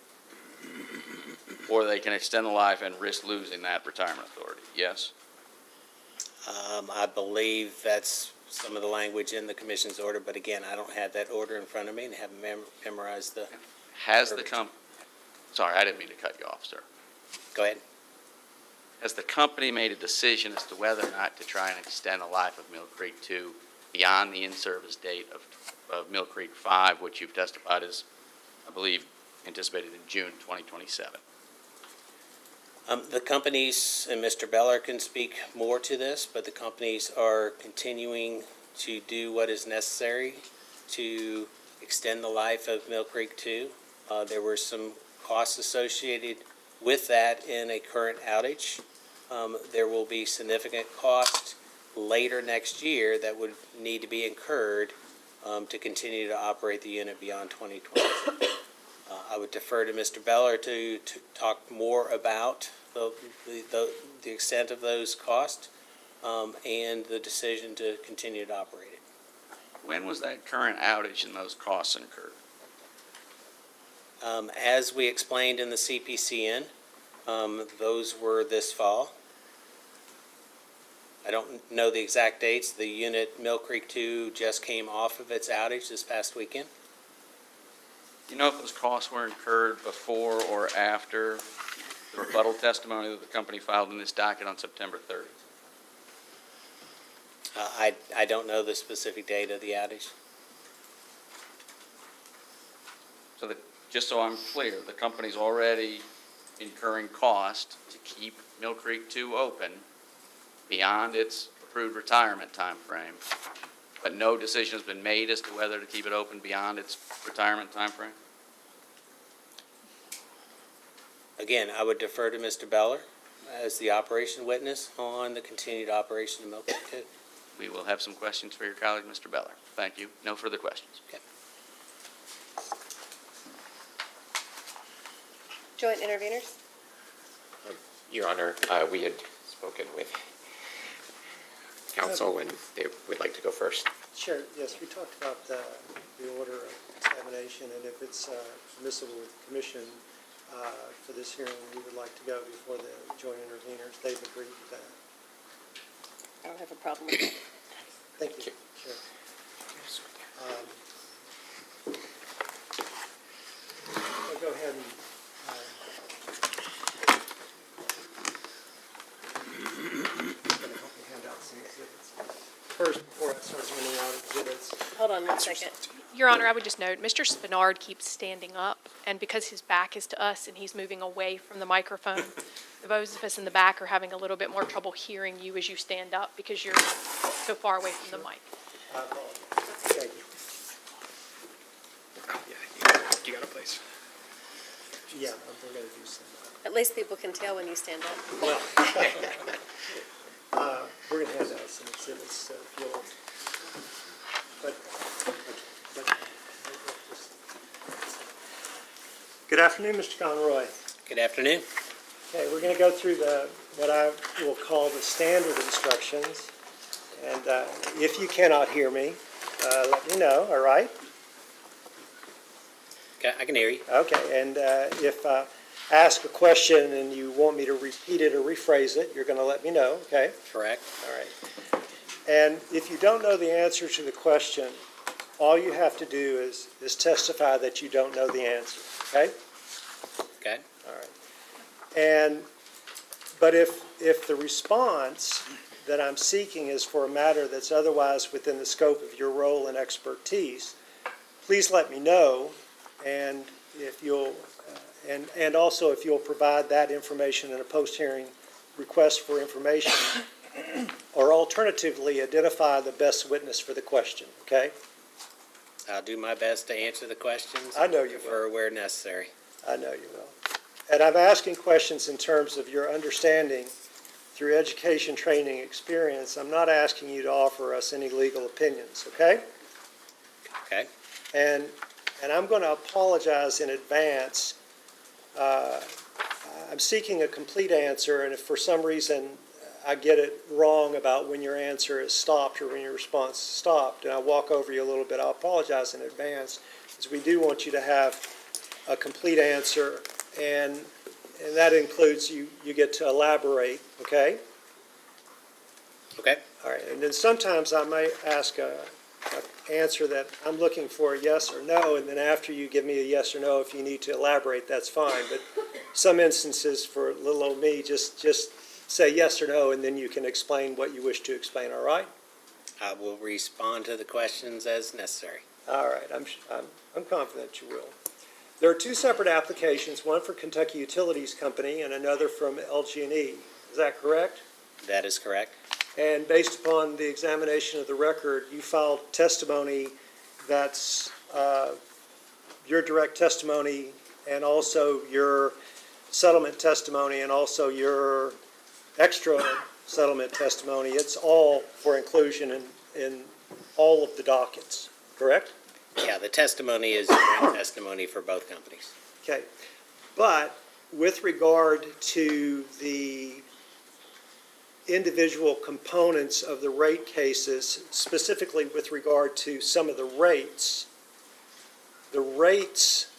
or they can extend the life and risk losing that retirement authority. Yes? I believe that's some of the language in the commission's order, but again, I don't have that order in front of me and haven't memorized the... Has the sorry, I didn't mean to cut you off, sir. Go ahead. Has the company made a decision as to whether or not to try and extend the life of Mill Creek 2 beyond the in-service date of Mill Creek 5, which you've testified is, I believe, anticipated in June 2027? The companies, and Mr. Beller can speak more to this, but the companies are continuing to do what is necessary to extend the life of Mill Creek 2. There were some costs associated with that in a current outage. There will be significant costs later next year that would need to be incurred to continue to operate the unit beyond 2020. I would defer to Mr. Beller to talk more about the extent of those costs and the decision to continue to operate it. When was that current outage and those costs incurred? As we explained in the CPCN, those were this fall. I don't know the exact dates. The unit, Mill Creek 2, just came off of its outage this past weekend. Do you know if those costs were incurred before or after the rebuttal testimony that the company filed in this docket on September 3rd? I don't know the specific date of the outage. So that, just so I'm clear, the company's already incurring cost to keep Mill Creek 2 open beyond its approved retirement time frame, but no decision has been made as to whether to keep it open beyond its retirement time frame? Again, I would defer to Mr. Beller as the operation witness on the continued operation of Mill Creek 2. We will have some questions for your colleague, Mr. Beller. Thank you. No further questions. Okay. Joint interveners? Your Honor, we had spoken with counsel, and they would like to go first. Chair, yes, we talked about the order of examination, and if it's permissible with the commission for this hearing, we would like to go before the joint interveners. They've agreed with that. I don't have a problem with that. Thank you, Chair. I'll go ahead and hand out some exhibits. First, before I start handing out exhibits, Hold on 1 second. Your Honor, I would just note, Mr. Spinard keeps standing up, and because his back is to us and he's moving away from the microphone, those of us in the back are having a little bit more trouble hearing you as you stand up because you're so far away from the mic. I apologize. Thank you. You got a place. Yeah, we're going to do some. At least people can tell when you stand up. Well, we're going to hand out some exhibits, so if you'll, Good afternoon, Mr. Conroy. Good afternoon. Okay, we're going to go through what I will call the standard instructions. And if you cannot hear me, let me know, all right? Okay, I can hear you. Okay, and if I ask a question and you want me to repeat it or rephrase it, you're going to let me know, okay? Correct. All right. And if you don't know the answer to the question, all you have to do is testify that you don't know the answer, okay? Okay. All right. But if the response that I'm seeking is for a matter that's otherwise within the scope of your role and expertise, please let me know. And if you'll, and also if you'll provide that information in a post-hearing request for information, or alternatively, identify the best witness for the question, okay? I'll do my best to answer the questions. I know you will. Where necessary. I know you will. And I'm asking questions in terms of your understanding through education, training, experience. I'm not asking you to offer us any legal opinions, okay? Okay. And I'm going to apologize in advance. I'm seeking a complete answer, and if for some reason I get it wrong about when your answer is stopped or when your response is stopped, and I walk over you a little bit, I'll apologize in advance, because we do want you to have a complete answer, and that includes you get to elaborate, okay? Okay. All right, and then sometimes I might ask an answer that I'm looking for a yes or no, and then after you give me a yes or no, if you need to elaborate, that's fine. But some instances for little old me, just say yes or no, and then you can explain what you wish to explain, all right? I will respond to the questions as necessary. All right, I'm confident you will. There are two separate applications, one for Kentucky Utilities Company and another from LG&E. Is that correct? That is correct. And based upon the examination of the record, you filed testimony that's your direct testimony and also your settlement testimony and also your extra settlement testimony. It's all for inclusion in all of the dockets, correct? Yeah, the testimony is joint testimony for both companies. Okay. But with regard to the individual components of the rate cases, specifically with regard to some of the rates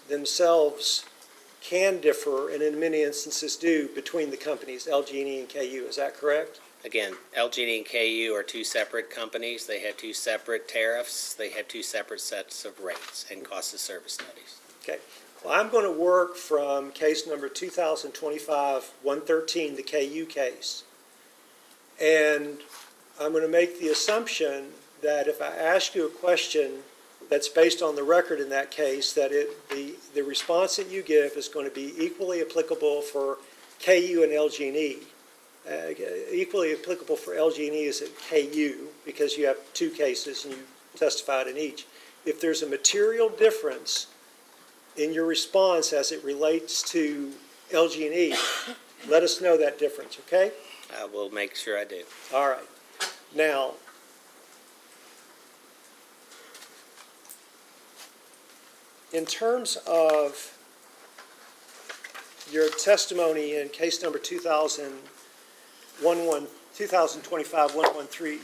themselves can differ, and in many instances do, between the companies, LG&E and KU. Is that correct? Again, LG&E and KU are two separate companies. They have two separate tariffs. They have two separate sets of rates and cost of service studies. Okay. Well, I'm going to work from case number 2025-113, the KU case. And I'm going to make the assumption that if I ask you a question that's based on the record in that case, that the response that you give is going to be equally applicable for KU and LG&E. Equally applicable for LG&E is at KU, because you have two cases and you testified in each. If there's a material difference in your response as it relates to LG&E, let us know that difference, okay? I will make sure I do. All right. Now, in terms of your testimony in case number 2025-113,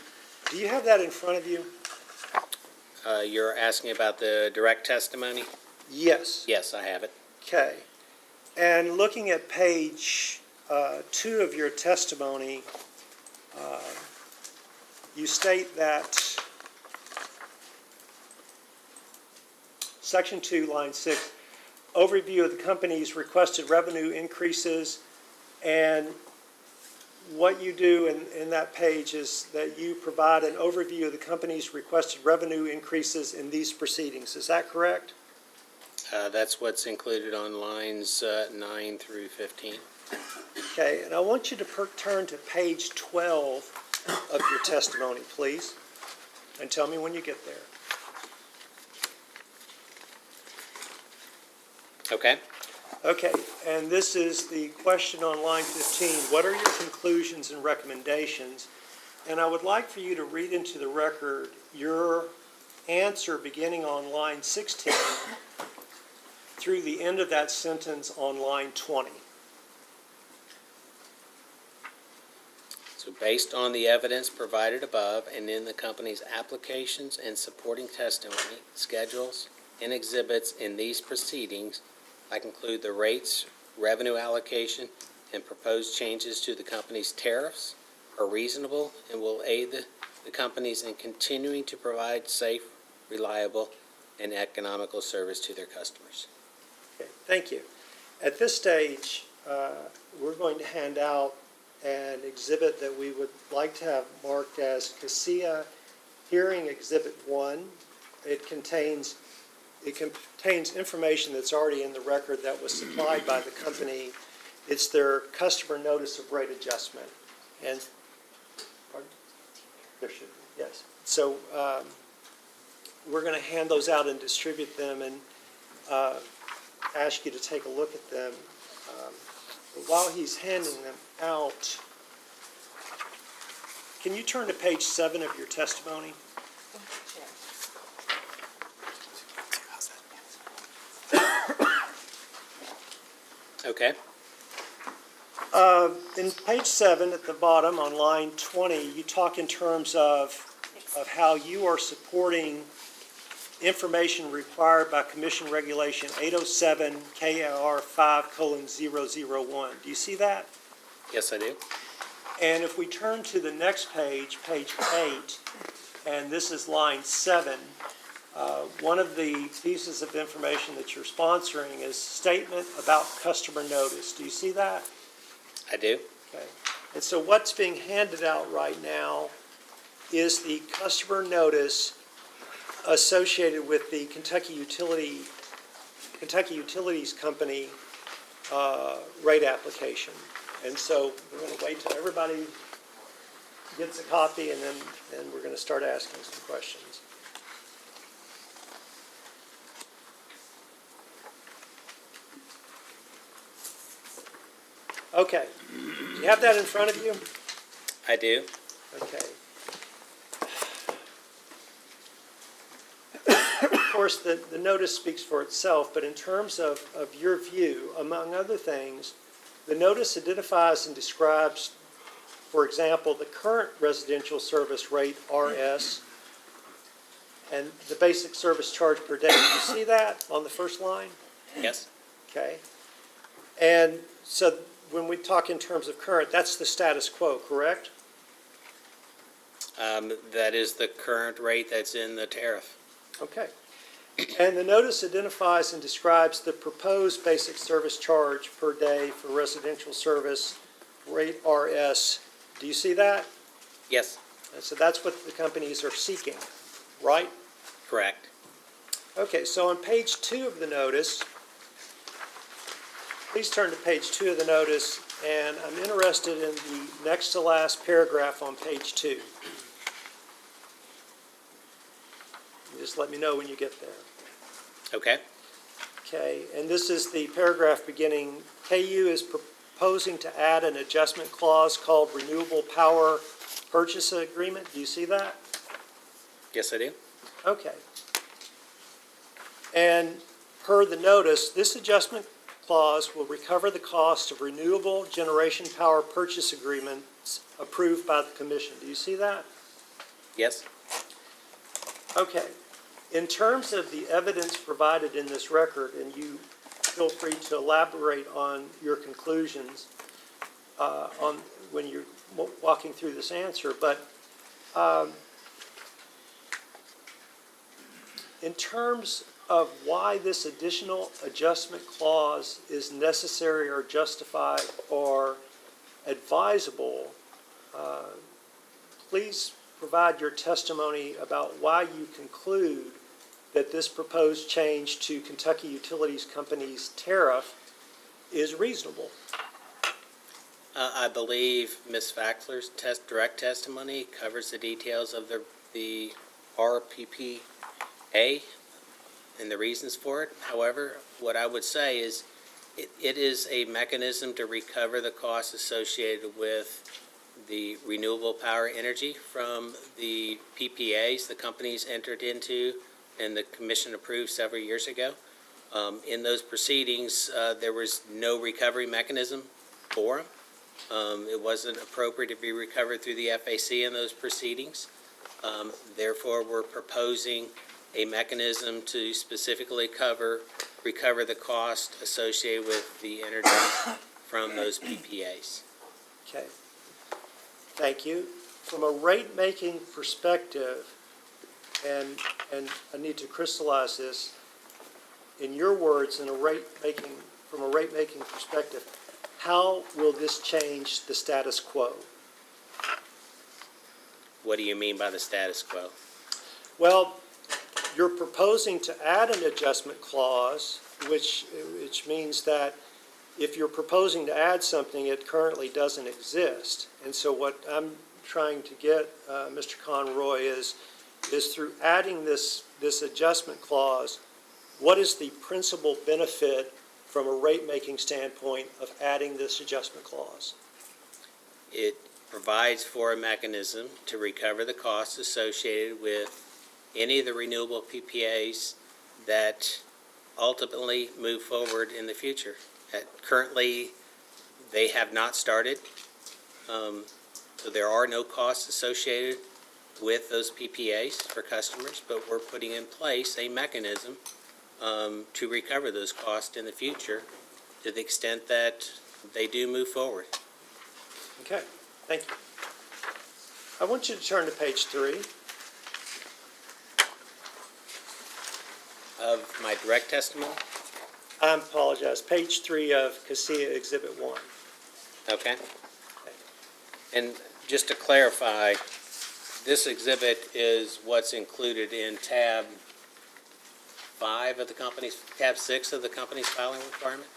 do you have that in front of you? You're asking about the direct testimony? Yes. Yes, I have it. Okay. And looking at page 2 of your testimony, you state that Section 2, line 6, overview of the company's requested revenue increases, and what you do in that page is that you provide an overview of the company's requested revenue increases in these proceedings. Is that correct? That's what's included on lines 9 through 15. Okay, and I want you to turn to page 12 of your testimony, please, and tell me when you get there. Okay. Okay, and this is the question on line 15. What are your conclusions and recommendations? And I would like for you to read into the record your answer beginning on line 16 through the end of that sentence on line 20. So based on the evidence provided above and in the company's applications and supporting testimony, schedules, and exhibits in these proceedings, I conclude the rates, revenue allocation, and proposed changes to the company's tariffs are reasonable and will aid the companies in continuing to provide safe, reliable, and economical service to their customers. Okay, thank you. At this stage, we're going to hand out an exhibit that we would like to have marked as CASIA Hearing Exhibit 1. It contains information that's already in the record that was supplied by the company. It's their customer notice of rate adjustment. And, pardon? There should be, yes. So we're going to hand those out and distribute them and ask you to take a look at them. While he's handing them out, can you turn to page 7 of your testimony? Okay. In page 7 at the bottom on line 20, you talk in terms of how you are supporting information required by Commission Regulation 807 KR 5:001. Do you see that? Yes, I do. And if we turn to the next page, page 8, and this is line 7, one of the pieces of information that you're sponsoring is statement about customer notice. Do you see that? I do. Okay. And so what's being handed out right now is the customer notice associated with the Kentucky Utilities Company rate application. And so we're going to wait till everybody gets a copy, and then we're going to start asking some questions. Okay. Do you have that in front of you? I do. Okay. course, the notice speaks for itself, but in terms of your view, among other things, the notice identifies and describes, for example, the current residential service rate, RS, and the basic service charge per day. You see that on the first line? Yes? Okay. And so when we talk in terms of current, that's the status quo, correct? That is the current rate that's in the tariff. Okay. And the notice identifies and describes the proposed basic service charge per day for residential service, rate RS. Do you see that? Yes, And so that's what the companies are seeking, right? correct. Okay, so on page 2 of the notice, please turn to page 2 of the notice, and I'm interested in the next to last paragraph on page 2. Just let me know when you get there. Okay, Okay, and this is the paragraph beginning, KU is proposing to add an adjustment clause called renewable power purchase agreement. Do you see that? yes, I do. Okay. And per the notice, this adjustment clause will recover the cost of renewable generation power purchase agreements approved by the commission. Do you see that? Yes, Okay. In terms of the evidence provided in this record, and you feel free to elaborate on your conclusions on when you're walking through this answer, but in terms of why this additional adjustment clause is necessary or justified or advisable, please provide your testimony about why you conclude that this proposed change to Kentucky Utilities Company's tariff is reasonable. I believe Ms. Faxler's direct testimony covers the details of the RPPA and the reasons for it. However, what I would say is it is a mechanism to recover the costs associated with the renewable power energy from the PPAs the companies entered into and the commission approved several years ago. In those proceedings, there was no recovery mechanism for them. It wasn't appropriate to be recovered through the FAC in those proceedings. Therefore, we're proposing a mechanism to specifically recover the cost associated with the energy from those PPAs. Okay. Thank you. From a rate-making perspective, and I need to crystallize this, in your words, from a rate-making perspective, how will this change the status quo? What do you mean by the status quo? Well, you're proposing to add an adjustment clause, which means that if you're proposing to add something, it currently doesn't exist. And so what I'm trying to get, Mr. Conroy, is through adding this adjustment clause, what is the principal benefit from a rate-making standpoint of adding this adjustment clause? It provides for a mechanism to recover the costs associated with any of the renewable PPAs that ultimately move forward in the future. Currently, they have not started, so there are no costs associated with those PPAs for customers, but we're putting in place a mechanism to recover those costs in the future to the extent that they do move forward. Okay, thank you. I want you to turn to page 3. Of my direct testimony? I apologize, page 3 of CASIA Exhibit 1. Okay. And just to clarify, this exhibit is what's included in tab 5 of the company's, tab 6 of the company's filing requirement?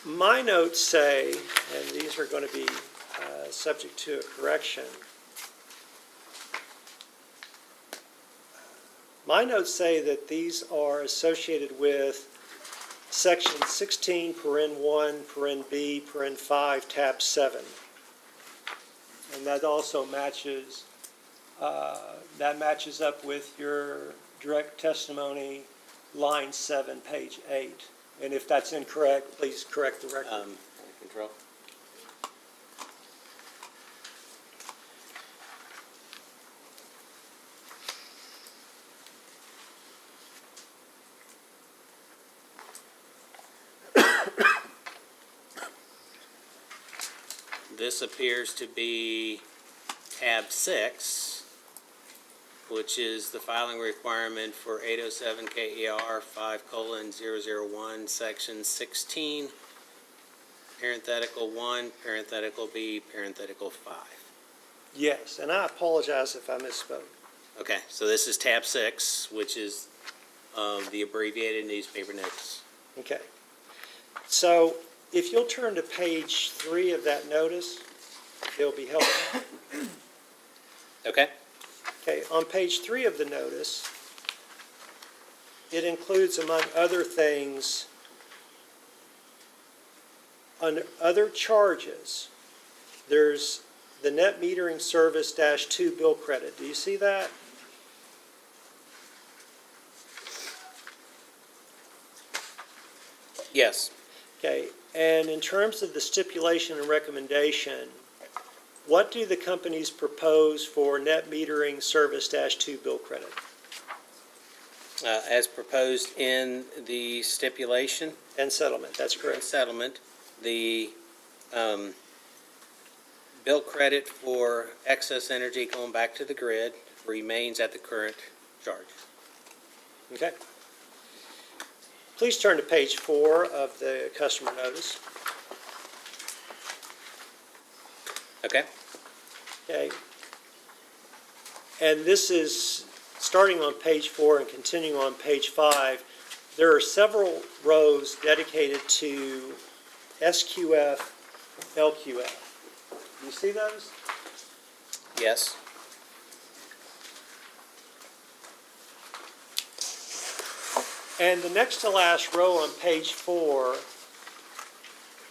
My notes say, and these are going to be subject to a correction, my notes say that these are associated with section 16, paren 1, paren B, paren 5, tab 7. And that also matches up with your direct testimony, line 7, page 8. And if that's incorrect, please correct the record. Control. This appears to be tab 6, which is the filing requirement for 807 KER 5:001, section 16, parenthetical 1, parenthetical B, parenthetical 5. Yes, and I apologize if I misspoke. Okay, so this is tab 6, which is the abbreviated newspaper notice. Okay. So if you'll turn to page 3 of that notice, it'll be helpful. Okay? Okay, on page 3 of the notice, it includes, among other things, under other charges, there's the net metering service -2 bill credit. Do you see that? Yes. Okay, and in terms of the stipulation and recommendation, what do the companies propose for net metering service -2 bill credit? As proposed in the stipulation And settlement, that's and correct. settlement, the bill credit for excess energy going back to the grid remains at the current charge. Okay. Please turn to page 4 of the customer notice. Okay? Okay. And this is, starting on page 4 and continuing on page 5, there are several rows dedicated to SQF, LQF. Do you see those? Yes. And the next to last row on page 4,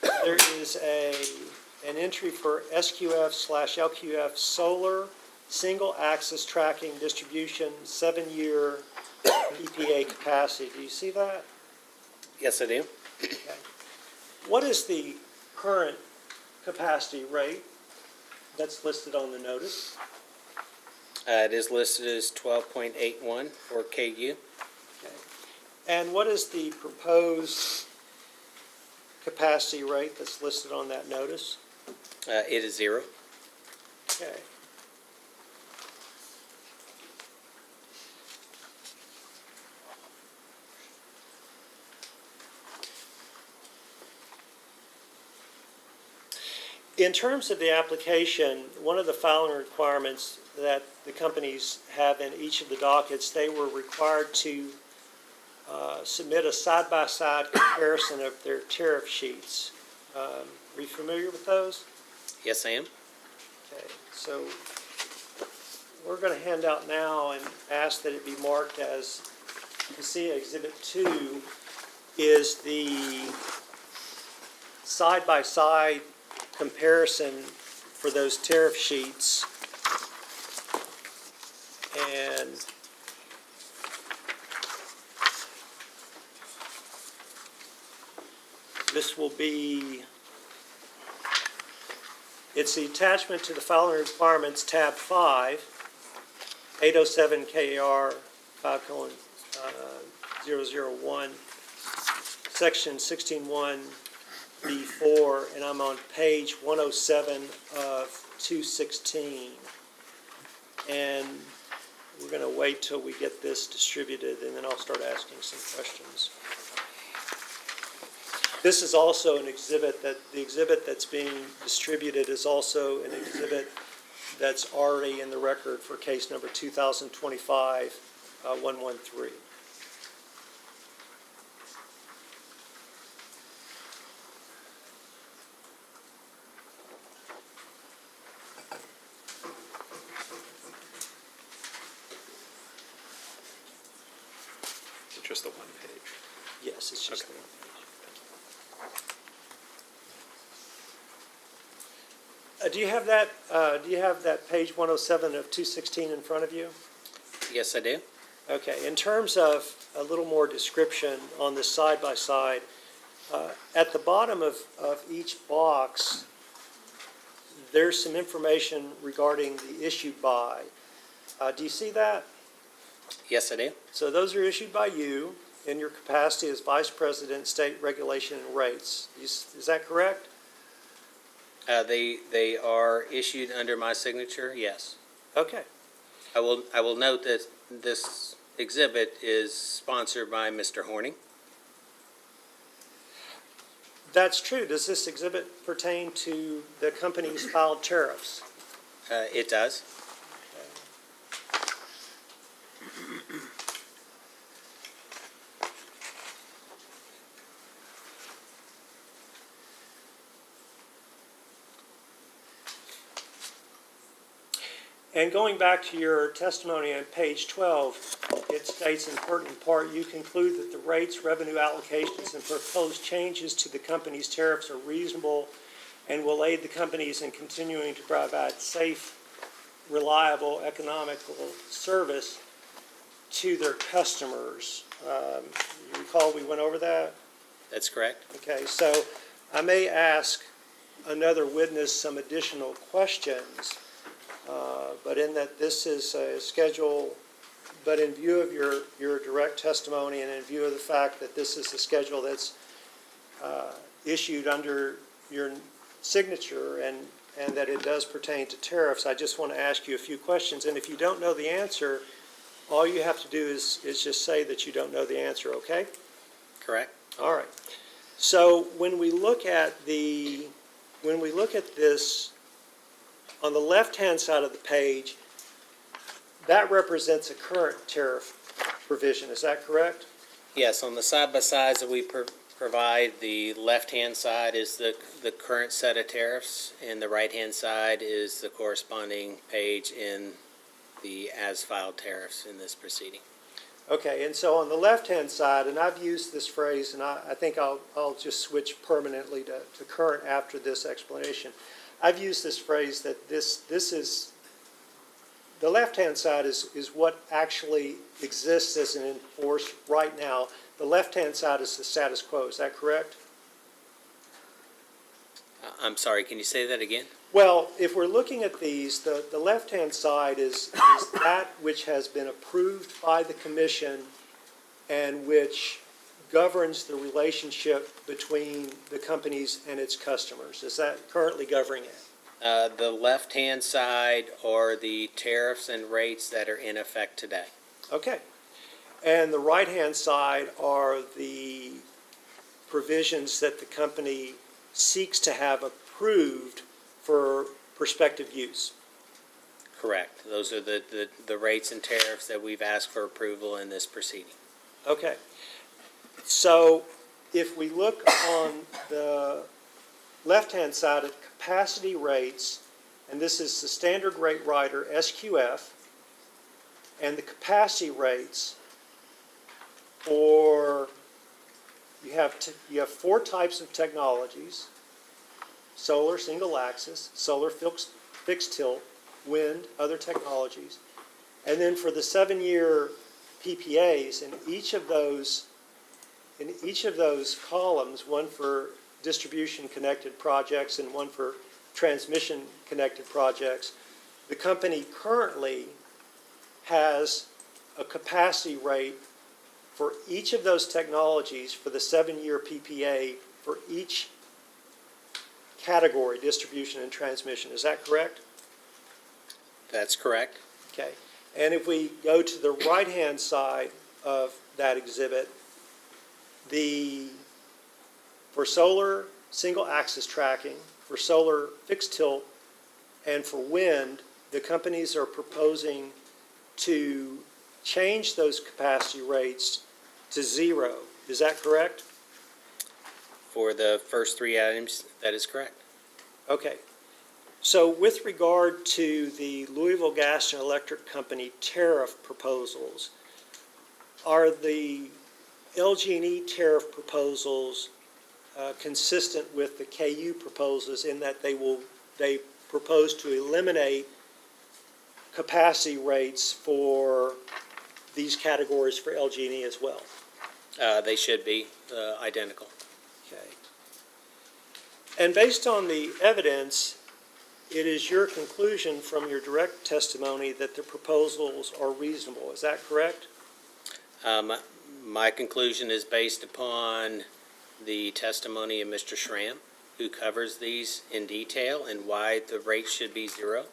there is an entry for SQF/LQF solar, single axis tracking distribution, 7-year EPA capacity. Do you see that? Yes, I do. Okay. What is the current capacity rate that's listed on the notice? It is listed as 12.81 for KU. Okay. And what is the proposed capacity rate that's listed on that notice? It is 0. Okay. In terms of the application, one of the filing requirements that the companies have in each of the dockets, they were required to submit a side-by-side comparison of their tariff sheets. Are you familiar with those? Yes, I am. Okay, so we're going to hand out now and ask that it be marked as, you see Exhibit 2 is the side-by-side comparison for those tariff sheets. And this will be, it's the attachment to the filing requirements, tab 5, 807 KAR 5:001, section 16(1)B4, and I'm on page 107 of 216. And we're going to wait till we get this distributed, and then I'll start asking some questions. This is also an exhibit the exhibit that's being distributed is also an exhibit that's already in the record for case number 2025-113. Just the one page. Yes, it's just the one page. Do you have that page 107 of 216 in front of you? Yes, I do. Okay, in terms of a little more description on this side-by-side, at the bottom of each box, there's some information regarding the issued by. Do you see that? Yes, I do. So those are issued by you in your capacity as Vice President, State Regulation and Rates. Is that correct? They are issued under my signature, yes. Okay. I will note that this exhibit is sponsored by Mr. Horning. That's true. Does this exhibit pertain to the company's filed tariffs? It does. And going back to your testimony on page 12, it states in pertinent part, you conclude that the rates, revenue allocations, and proposed changes to the company's tariffs are reasonable and will aid the companies in continuing to provide safe, reliable, economical service to their customers. You recall we went over that? That's correct. Okay, so I may ask another witness some additional questions, but in that this is a schedule, but in view of your direct testimony and in view of the fact that this is a schedule that's issued under your signature and that it does pertain to tariffs, I just want to ask you a few questions. And if you don't know the answer, all you have to do is just say that you don't know the answer, okay? Correct. All right. So when we look at this, on the left-hand side of the page, that represents a current tariff provision, is that correct? Yes, on the side-by-sides that we provide, the left-hand side is the current set of tariffs, and the right-hand side is the corresponding page in the as-filed tariffs in this proceeding. Okay, and so on the left-hand side, and I've used this phrase, and I think I'll just switch permanently to current after this explanation. I've used this phrase that this is, the left-hand side is what actually exists as an enforced right now. The left-hand side is the status quo, is that correct? I'm sorry, can you say that again? Well, if we're looking at these, the left-hand side is that which has been approved by the commission and which governs the relationship between the companies and its customers. Is that currently governing it? The left-hand side are the tariffs and rates that are in effect today. Okay. And the right-hand side are the provisions that the company seeks to have approved for prospective use. Correct. Those are the rates and tariffs that we've asked for approval in this proceeding. Okay. So if we look on the left-hand side at capacity rates, and this is the standard rate rider, SQF, and the capacity rates for, you have four types of technologies: solar single axis, solar fixed tilt, wind, other technologies. And then for the 7-year PPAs, in each of those columns, one for distribution connected projects and one for transmission connected projects, the company currently has a capacity rate for each of those technologies for the 7-year PPA for each category, distribution and transmission. Is that correct? That's correct. Okay. And if we go to the right-hand side of that exhibit, for solar single axis tracking, for solar fixed tilt, and for wind, the companies are proposing to change those capacity rates to 0. Is that correct? For the first three items, that is correct. Okay. So with regard to the Louisville Gas and Electric Company tariff proposals, are the LG&E tariff proposals consistent with the KU proposals in that they propose to eliminate capacity rates for these categories for LG&E as well? They should be identical. Okay. And based on the evidence, it is your conclusion from your direct testimony that the proposals are reasonable. Is that correct? My conclusion is based upon the testimony of Mr. Schramm, who covers these in detail and why the rate should be 0.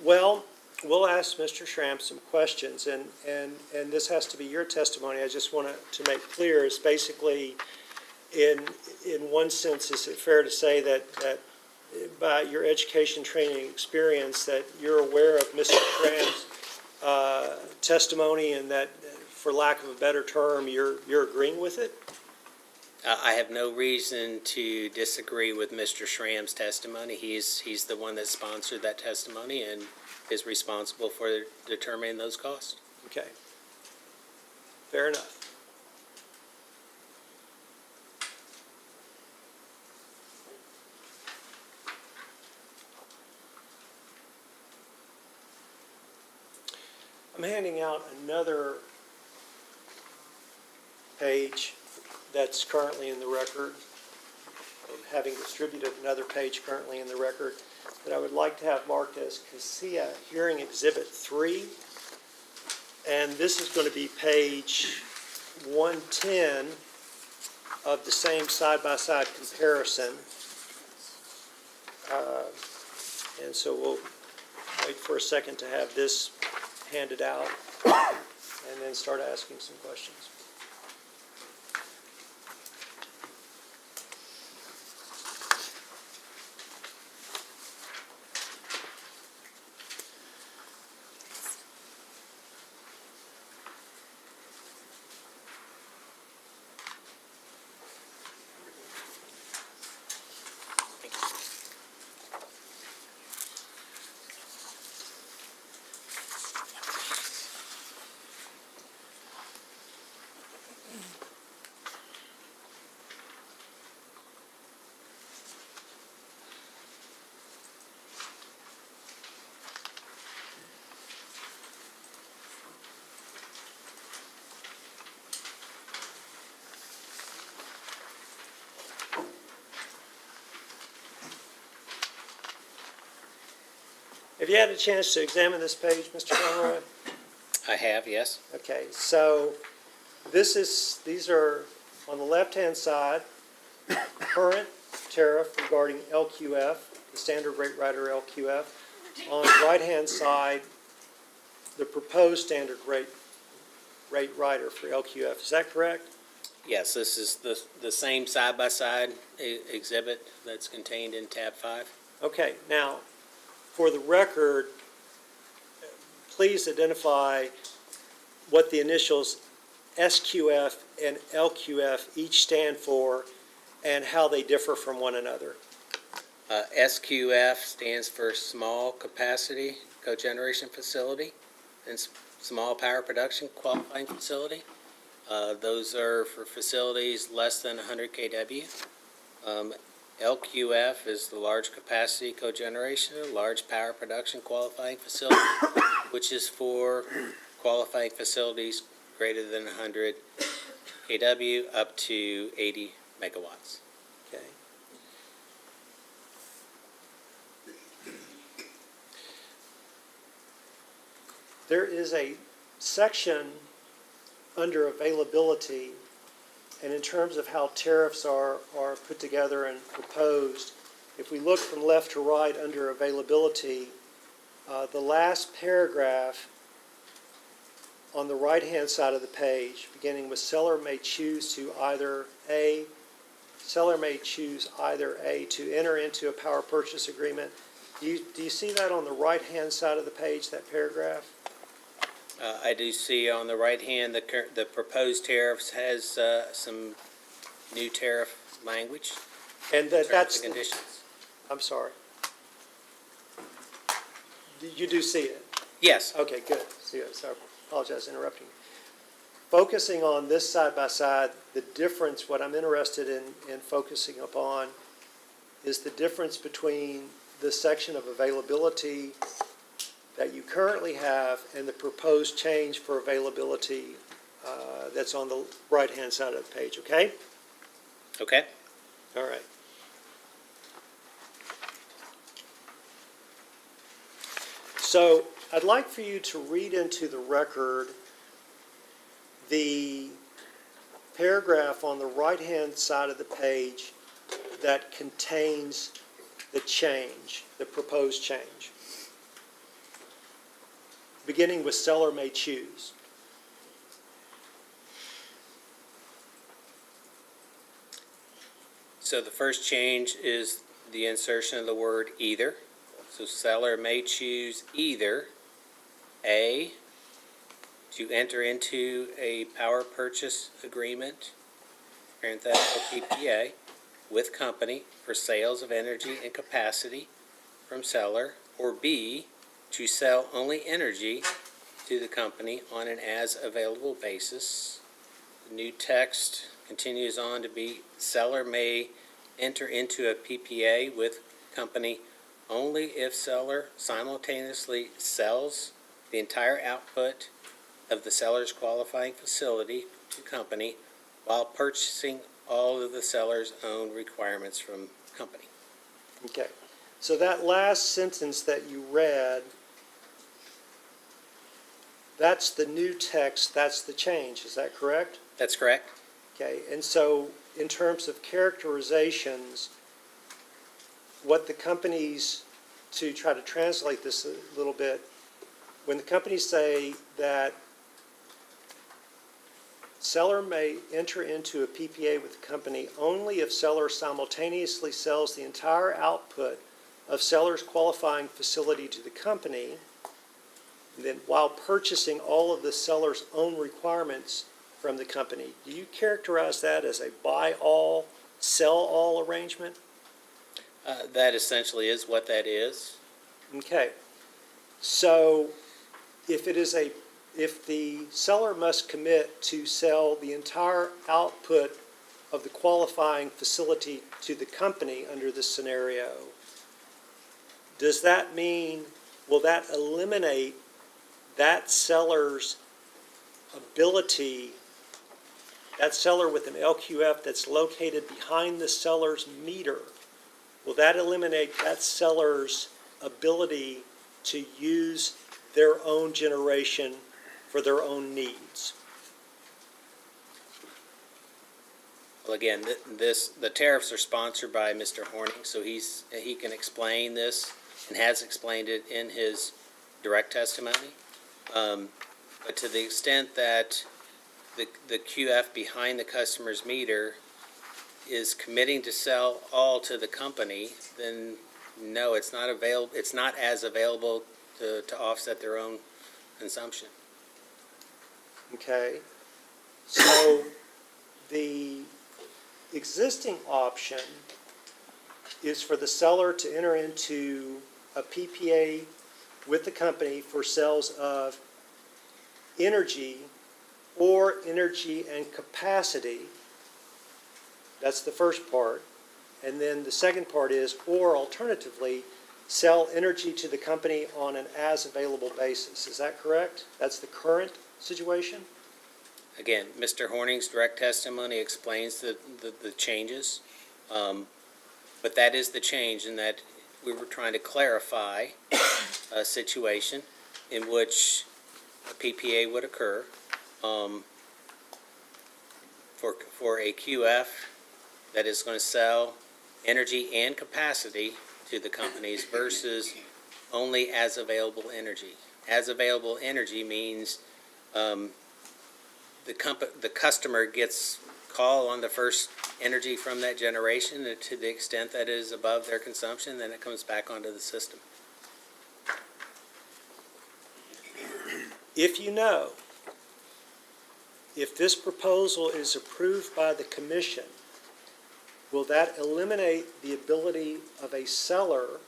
Well, we'll ask Mr. Schramm some questions, and this has to be your testimony. I just want to make clear, is basically, in one sense, is it fair to say that by your education, training, experience, that you're aware of Mr. Schramm's testimony, and that, for lack of a better term, you're agreeing with it? I have no reason to disagree with Mr. Schramm's testimony. He's the one that sponsored that testimony and is responsible for determining those costs. Okay. Fair enough. I'm handing out another page that's currently in the record, having distributed another page currently in the record, that I would like to have marked as CASIA Hearing Exhibit 3. And this is going to be page 110 of the same side-by-side comparison. And so we'll wait for a second to have this handed out and then start asking some questions. Have you had a chance to examine this page, Mr. Conroy? I have, yes. Okay, so these are, on the left-hand side, current tariff regarding LQF, the standard rate rider LQF. On the right-hand side, the proposed standard rate rider for LQF. Is that correct? Yes, this is the same side-by-side exhibit that's contained in tab 5. Okay, now, for the record, please identify what the initials SQF and LQF each stand for and how they differ from one another. SQF stands for Small Capacity Cogeneration Facility and Small Power Production Qualifying Facility. Those are for facilities less than 100 kW. LQF is the Large Capacity Cogeneration, Large Power Production Qualifying Facility, which is for qualifying facilities greater than 100 kW up to 80 megawatts. Okay. There is a section under availability, and in terms of how tariffs are put together and proposed, if we look from left to right under availability, the last paragraph on the right-hand side of the page, beginning with seller may choose either A to enter into a power purchase agreement. Do you see that on the right-hand side of the page, that paragraph? I do see on the right hand the proposed tariffs has some new tariff language. And that's terms and conditions. I'm sorry. You do see it? Yes. Okay, good. See it. Sorry, apologize for interrupting. Focusing on this side by side, the difference, what I'm interested in focusing upon is the difference between the section of availability that you currently have and the proposed change for availability that's on the right-hand side of the page, okay? Okay? All right. So I'd like for you to read into the record the paragraph on the right-hand side of the page that contains the change, the proposed change. Beginning with seller may choose. So the first change is the insertion of the word either. So seller may choose either A, to enter into a power purchase agreement, parenthetical PPA, with company for sales of energy and capacity from seller, or B, to sell only energy to the company on an as-available basis. The new text continues on to be, seller may enter into a PPA with company only if seller simultaneously sells the entire output of the seller's qualifying facility to company while purchasing all of the seller's own requirements from company. Okay. So that last sentence that you read, that's the new text, that's the change, is that correct? That's correct? Okay, and so in terms of characterizations, what the companies, to try to translate this a little bit, when the companies say that seller may enter into a PPA with the company only if seller simultaneously sells the entire output of seller's qualifying facility to the company, then while purchasing all of the seller's own requirements from the company, do you characterize that as a buy all, sell all arrangement? That essentially is what that is. Okay. So if the seller must commit to sell the entire output of the qualifying facility to the company under this scenario, does that mean, will that eliminate that seller's ability, that seller with an LQF that's located behind the seller's meter, will that eliminate that seller's ability to use their own generation for their own needs? Well, again, the tariffs are sponsored by Mr. Horning, so he can explain this and has explained it in his direct testimony. But to the extent that the QF behind the customer's meter is committing to sell all to the company, then no, it's not available. It's not as available to offset their own consumption. Okay. So the existing option is for the seller to enter into a PPA with the company for sales of energy or energy and capacity. That's the first part. And then the second part is, or alternatively, sell energy to the company on an as-available basis. Is that correct? That's the current situation? Again, Mr. Horning's direct testimony explains the changes, but that is the change in that we were trying to clarify a situation in which a PPA would occur for a QF that is going to sell energy and capacity to the companies versus only as available energy. As available energy means the customer gets call on the first energy from that generation, and to the extent that it is above their consumption, then it comes back onto the system. If you know, if this proposal is approved by the commission, will that eliminate the ability of a seller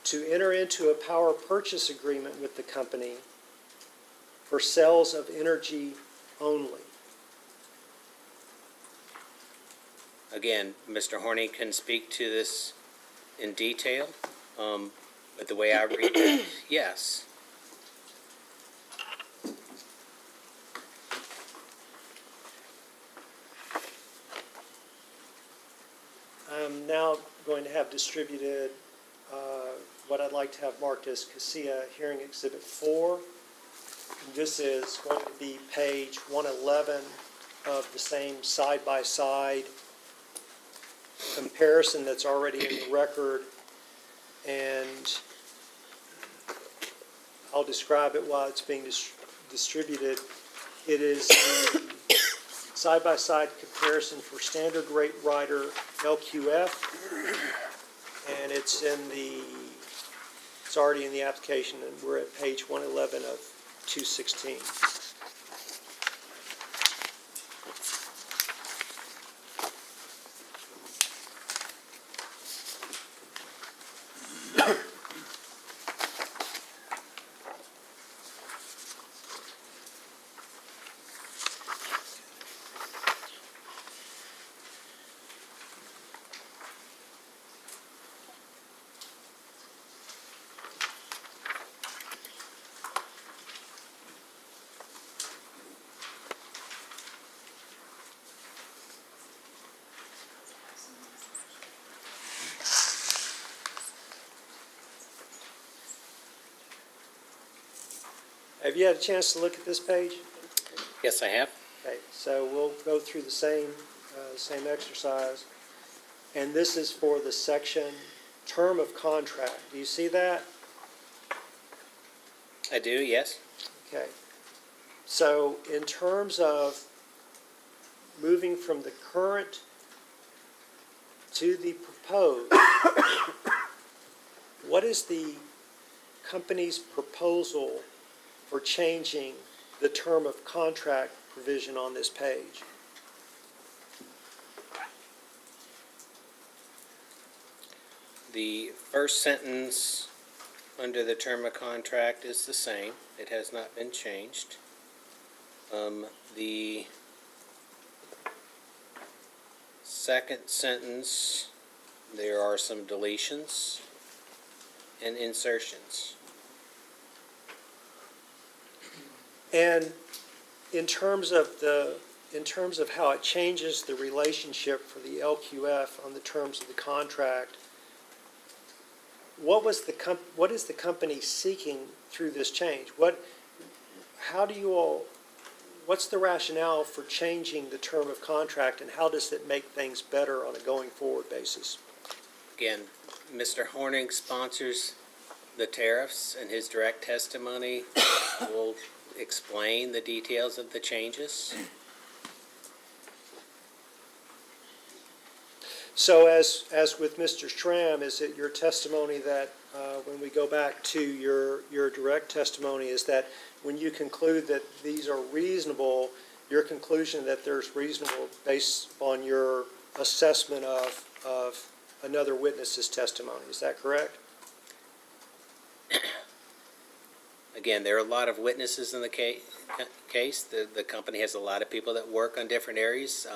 to enter into a power purchase agreement with the company for sales of energy only? Again, Mr. Horning can speak to this in detail, But the way I read it, yes. I'm now going to have distributed what I'd like to have marked as CASIA Hearing Exhibit 4. This is going to be page 111 of the same side-by-side comparison that's already in the record. And I'll describe it while it's being distributed. It is the side-by-side comparison for standard rate rider LQF, and it's already in the application, and we're at page 111 of 216. Have you had a chance to look at this page? Yes, I have. Okay, so we'll go through the same exercise. And this is for the section term of contract. Do you see that? I do, yes. Okay. So in terms of moving from the current to the proposed, what is the company's proposal for changing the term of contract provision on this page? The first sentence under the term of contract is the same. It has not been changed. The second sentence, there are some deletions and insertions. And in terms of how it changes the relationship for the LQF on the terms of the contract, what is the company seeking through this change? What's the rationale for changing the term of contract, and how does it make things better on a going forward basis? Again, Mr. Horning sponsors the tariffs, and his direct testimony will explain the details of the changes. So as with Mr. Schramm, is it your testimony that when we go back to your direct testimony, is that when you conclude that these are reasonable, your conclusion that there's reasonable based on your assessment of another witness's testimony, is that correct? Again, there are a lot of witnesses in the case. The company has a lot of people that work on different areas.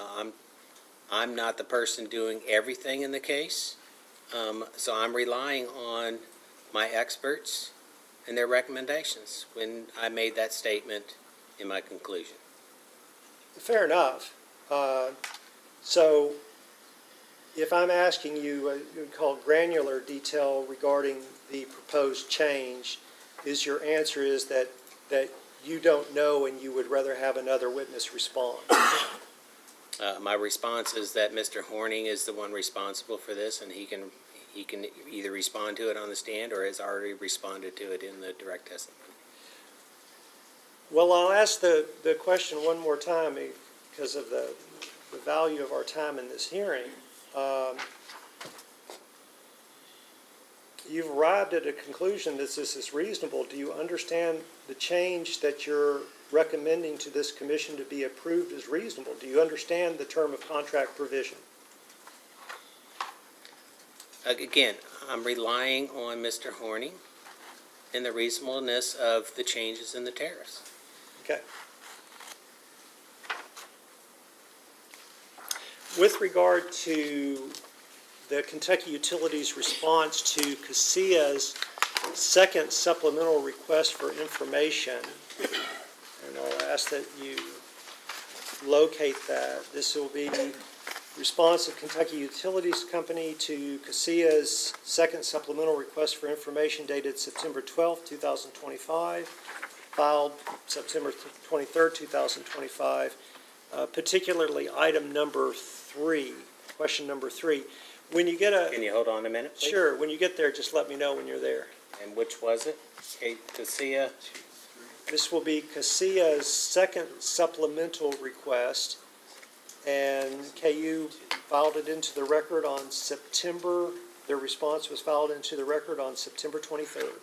I'm not the person doing everything in the case, so I'm relying on my experts and their recommendations when I made that statement in my conclusion. Fair enough. So if I'm asking you, called granular detail regarding the proposed change, is your answer is that you don't know and you would rather have another witness respond? My response is that Mr. Horning is the one responsible for this, and he can either respond to it on the stand or has already responded to it in the direct testimony. Well, I'll ask the question one more time because of the value of our time in this hearing. You've arrived at a conclusion that this is reasonable. Do you understand the change that you're recommending to this commission to be approved as reasonable? Do you understand the term of contract provision? Again, I'm relying on Mr. Horning and the reasonableness of the changes in the tariffs. Okay. With regard to the Kentucky Utilities response to CASIA's second supplemental request for information. And I'll ask that you locate that. This will be response of Kentucky Utilities Company to CASIA's second supplemental request for information dated September 12th, 2025, filed September 23rd, 2025, particularly item number 3, question number 3. When you get Can you hold on a minute, please? Sure, when you get there, just let me know when you're there. And which was it? Cassia? This will be CASIA's second supplemental request, and KU filed it into the record on September, their response was filed into the record on September 23rd.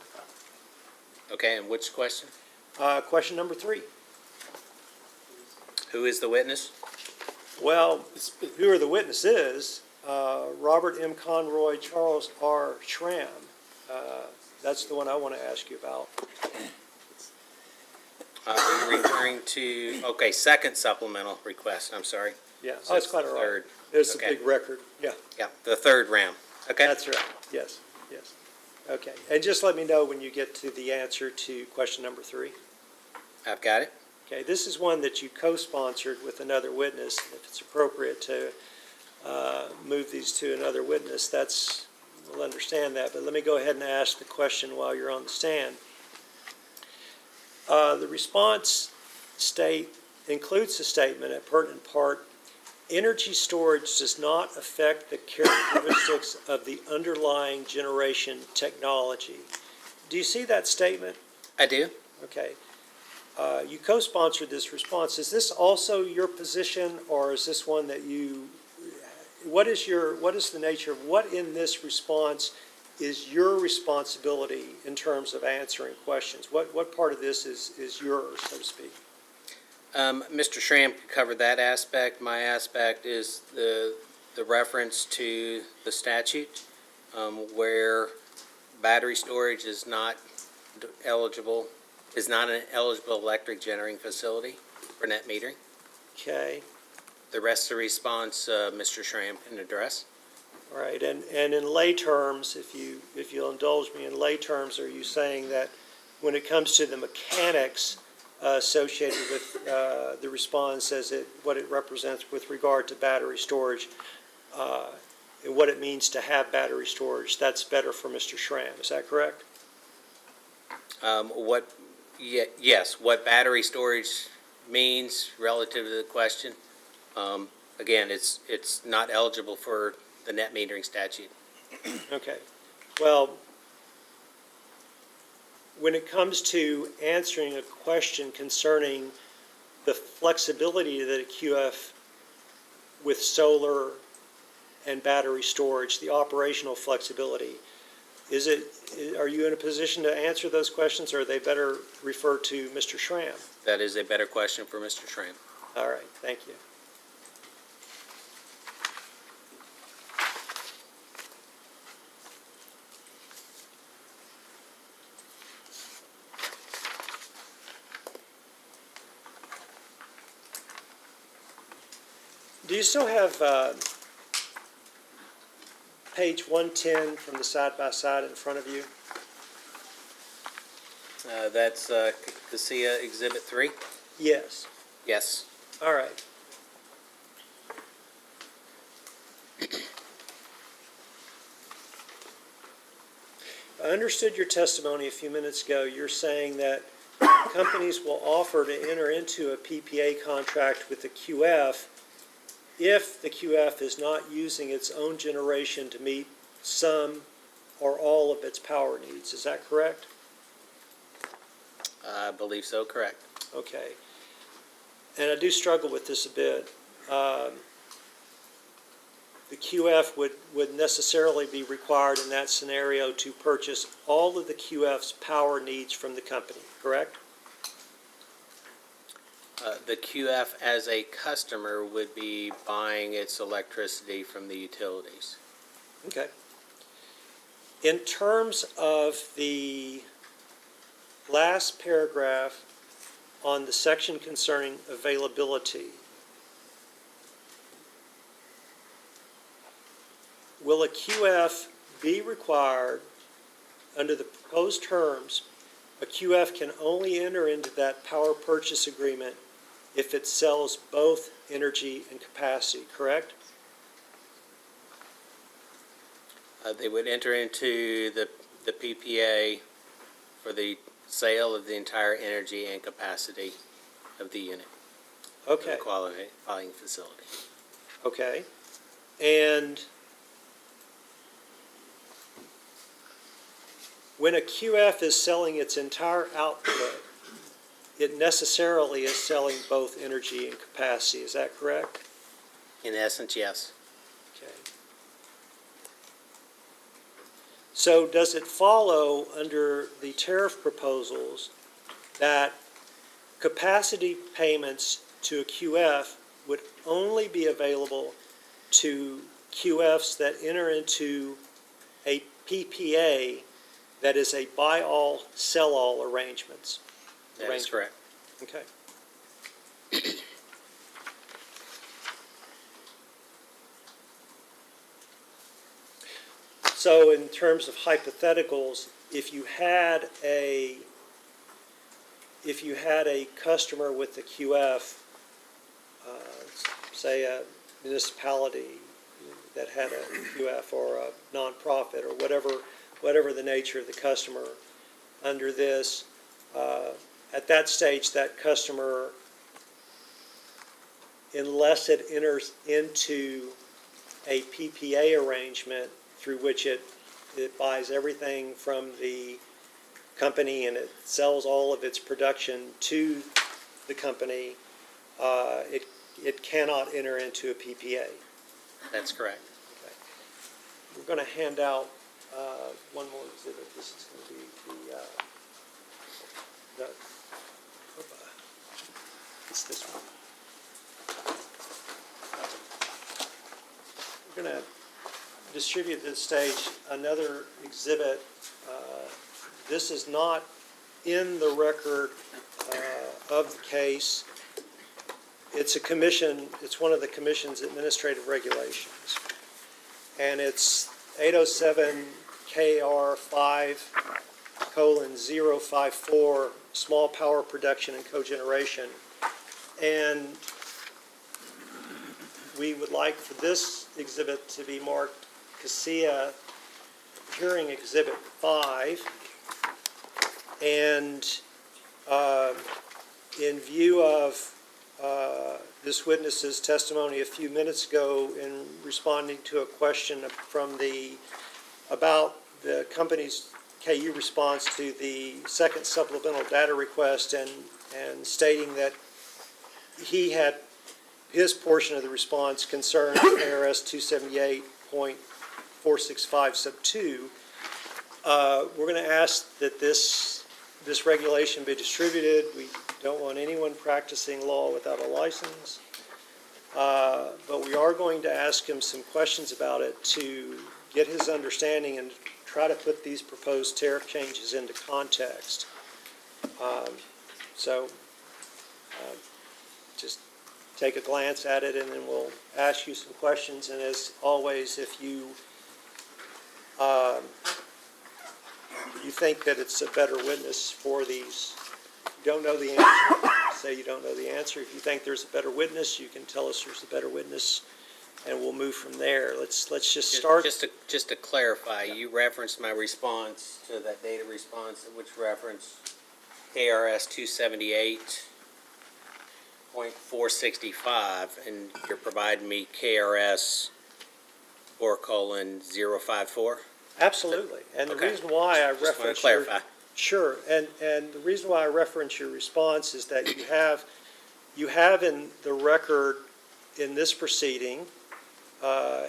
Okay, and which question? Question number 3. Who is the witness? Well, who are the witnesses? Robert M. Conroy, Charles R. Schramm. That's the one I want to ask you about. Are you referring to, okay, second supplemental request, I'm sorry. Yeah, So it's quite all right. third. It's a Okay. big record, yeah. Yeah, the third round. Okay? That's right, yes, yes. Okay, and just let me know when you get to the answer to question number 3. I've got it. Okay, this is one that you co-sponsored with another witness. If it's appropriate to move these to another witness, we'll understand that. But let me go ahead and ask the question while you're on the stand. The response includes the statement at pertinent part, energy storage does not affect the characteristics of the underlying generation technology. Do you see that statement? I do. Okay. You co-sponsored this response. Is this also your position, or is this one that what is the nature of what in this response is your responsibility in terms of answering questions? What part of this is yours, so to speak? Mr. Schramm covered that aspect. My aspect is the reference to the statute where battery storage is not eligible, is not an eligible electric generating facility for net metering. Okay. The rest of the response, Mr. Schramm can address. All right, and in lay terms, if you'll indulge me in lay terms, are you saying that when it comes to the mechanics associated with the response as what it represents with regard to battery storage, and what it means to have battery storage, that's better for Mr. Schramm, is that correct? Yes, what battery storage means relative to the question. Again, it's not eligible for the net metering statute. Okay. Well, when it comes to answering a question concerning the flexibility that a QF with solar and battery storage, the operational flexibility, are you in a position to answer those questions, or are they better referred to Mr. Schramm? That is a better question for Mr. Schramm. All right, thank you. Do you still have page 110 from the side-by-side in front of you? That's CASIA Exhibit 3? Yes. Yes. All right. I understood your testimony a few minutes ago. You're saying that companies will offer to enter into a PPA contract with the QF if the QF is not using its own generation to meet some or all of its power needs. Is that correct? I believe so, correct. Okay. And I do struggle with this a bit. The QF would necessarily be required in that scenario to purchase all of the QF's power needs from the company, correct? The QF as a customer would be buying its electricity from the utilities. Okay. In terms of the last paragraph on the section concerning availability, will a QF be required under the proposed terms, a QF can only enter into that power purchase agreement if it sells both energy and capacity, correct? They would enter into the PPA for the sale of the entire energy and capacity of the unit. Okay, The qualifying facility. okay. And when a QF is selling its entire output, it necessarily is selling both energy and capacity, is that correct? In essence, yes. Okay. So does it follow under the tariff proposals that capacity payments to a QF would only be available to QFs that enter into a PPA that is a buy-all, sell-all arrangements? That is correct. Okay. So in terms of hypotheticals, if you had a customer with a QF, say a municipality that had a QF or a nonprofit or whatever the nature of the customer under this, at that stage, that customer, unless it enters into a PPA arrangement through which it buys everything from the company and it sells all of its production to the company, it cannot enter into a PPA. That's correct. We're going to hand out one more exhibit. This is going to be it's this one. We're going to distribute to the stage another exhibit. This is not in the record of the case. It's a commission, it's one of the commission's administrative regulations. And it's 807 KR 5:054, small power production and cogeneration. And we would like for this exhibit to be marked CASIA Hearing Exhibit 5. And in view of this witness's testimony a few minutes ago in responding to a question about the company's KU response to the second supplemental data request and stating that he had his portion of the response concerned ARS 278.465 sub 2, we're going to ask that this regulation be distributed. We don't want anyone practicing law without a license. But we are going to ask him some questions about it to get his understanding and try to put these proposed tariff changes into context. Just take a glance at it and then we'll ask you some questions. And as always, if you think that it's a better witness for these, you don't know the answer, say you don't know the answer. If you think there's a better witness, you can tell us there's a better witness, and we'll move from there. Let's just start. Just to clarify, you referenced my response to that data response, which referenced KRS 278.465, and you're providing me KRS 4:054. Absolutely, and the reason why I reference just want to clarify. Sure, and the reason why I reference your response is that you have in the record in this proceeding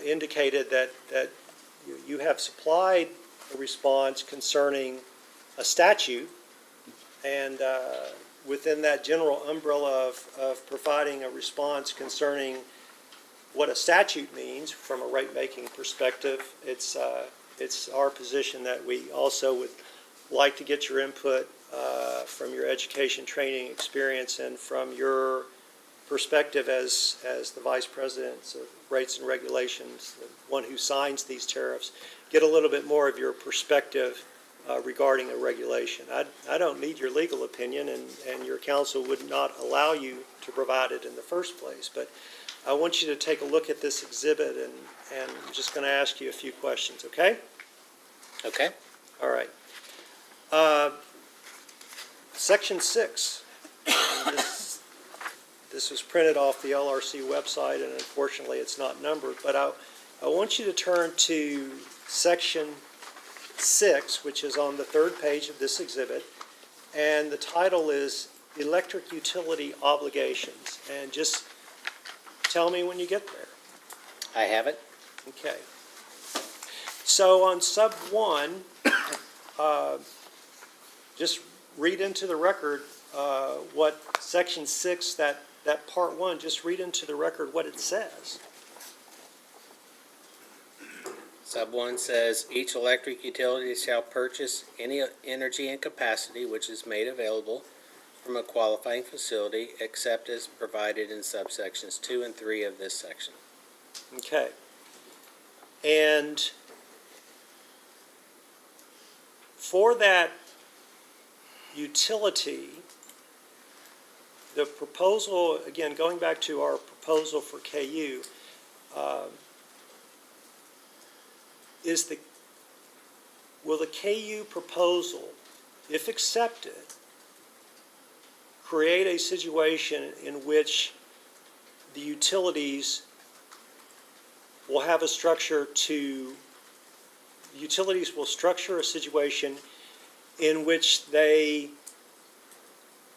indicated that you have supplied a response concerning a statute, and within that general umbrella of providing a response concerning what a statute means from a rate-making perspective, it's our position that we also would like to get your input from your education, training, experience, and from your perspective as the Vice President of Rates and Regulations, the one who signs these tariffs, get a little bit more of your perspective regarding a regulation. I don't need your legal opinion, and your counsel would not allow you to provide it in the first place. But I want you to take a look at this exhibit, and I'm just going to ask you a few questions, okay? Okay. All right. Section 6. This was printed off the LRC website, and unfortunately, it's not numbered. But I want you to turn to Section 6, which is on the third page of this exhibit, and the title is Electric Utility Obligations. And just tell me when you get there. I have it. Okay. So on sub 1, just read into the record what section 6, that part 1, just read into the record what it says. Sub 1 says, each electric utility shall purchase any energy and capacity which is made available from a qualifying facility except as provided in subsections 2 and 3 of this section. Okay. And for that utility, the proposal, again, going back to our proposal for KU, will the KU proposal, if accepted, create a situation in which the utilities will have a structure utilities will structure a situation in which they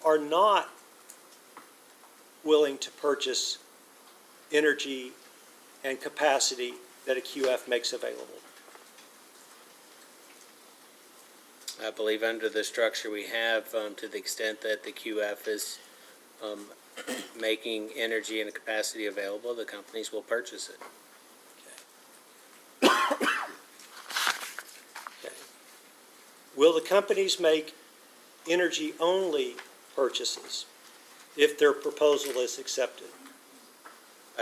are not willing to purchase energy and capacity that a QF makes available? I believe under the structure we have, to the extent that the QF is making energy and capacity available, the companies will purchase it. Okay. Will the companies make energy-only purchases if their proposal is accepted?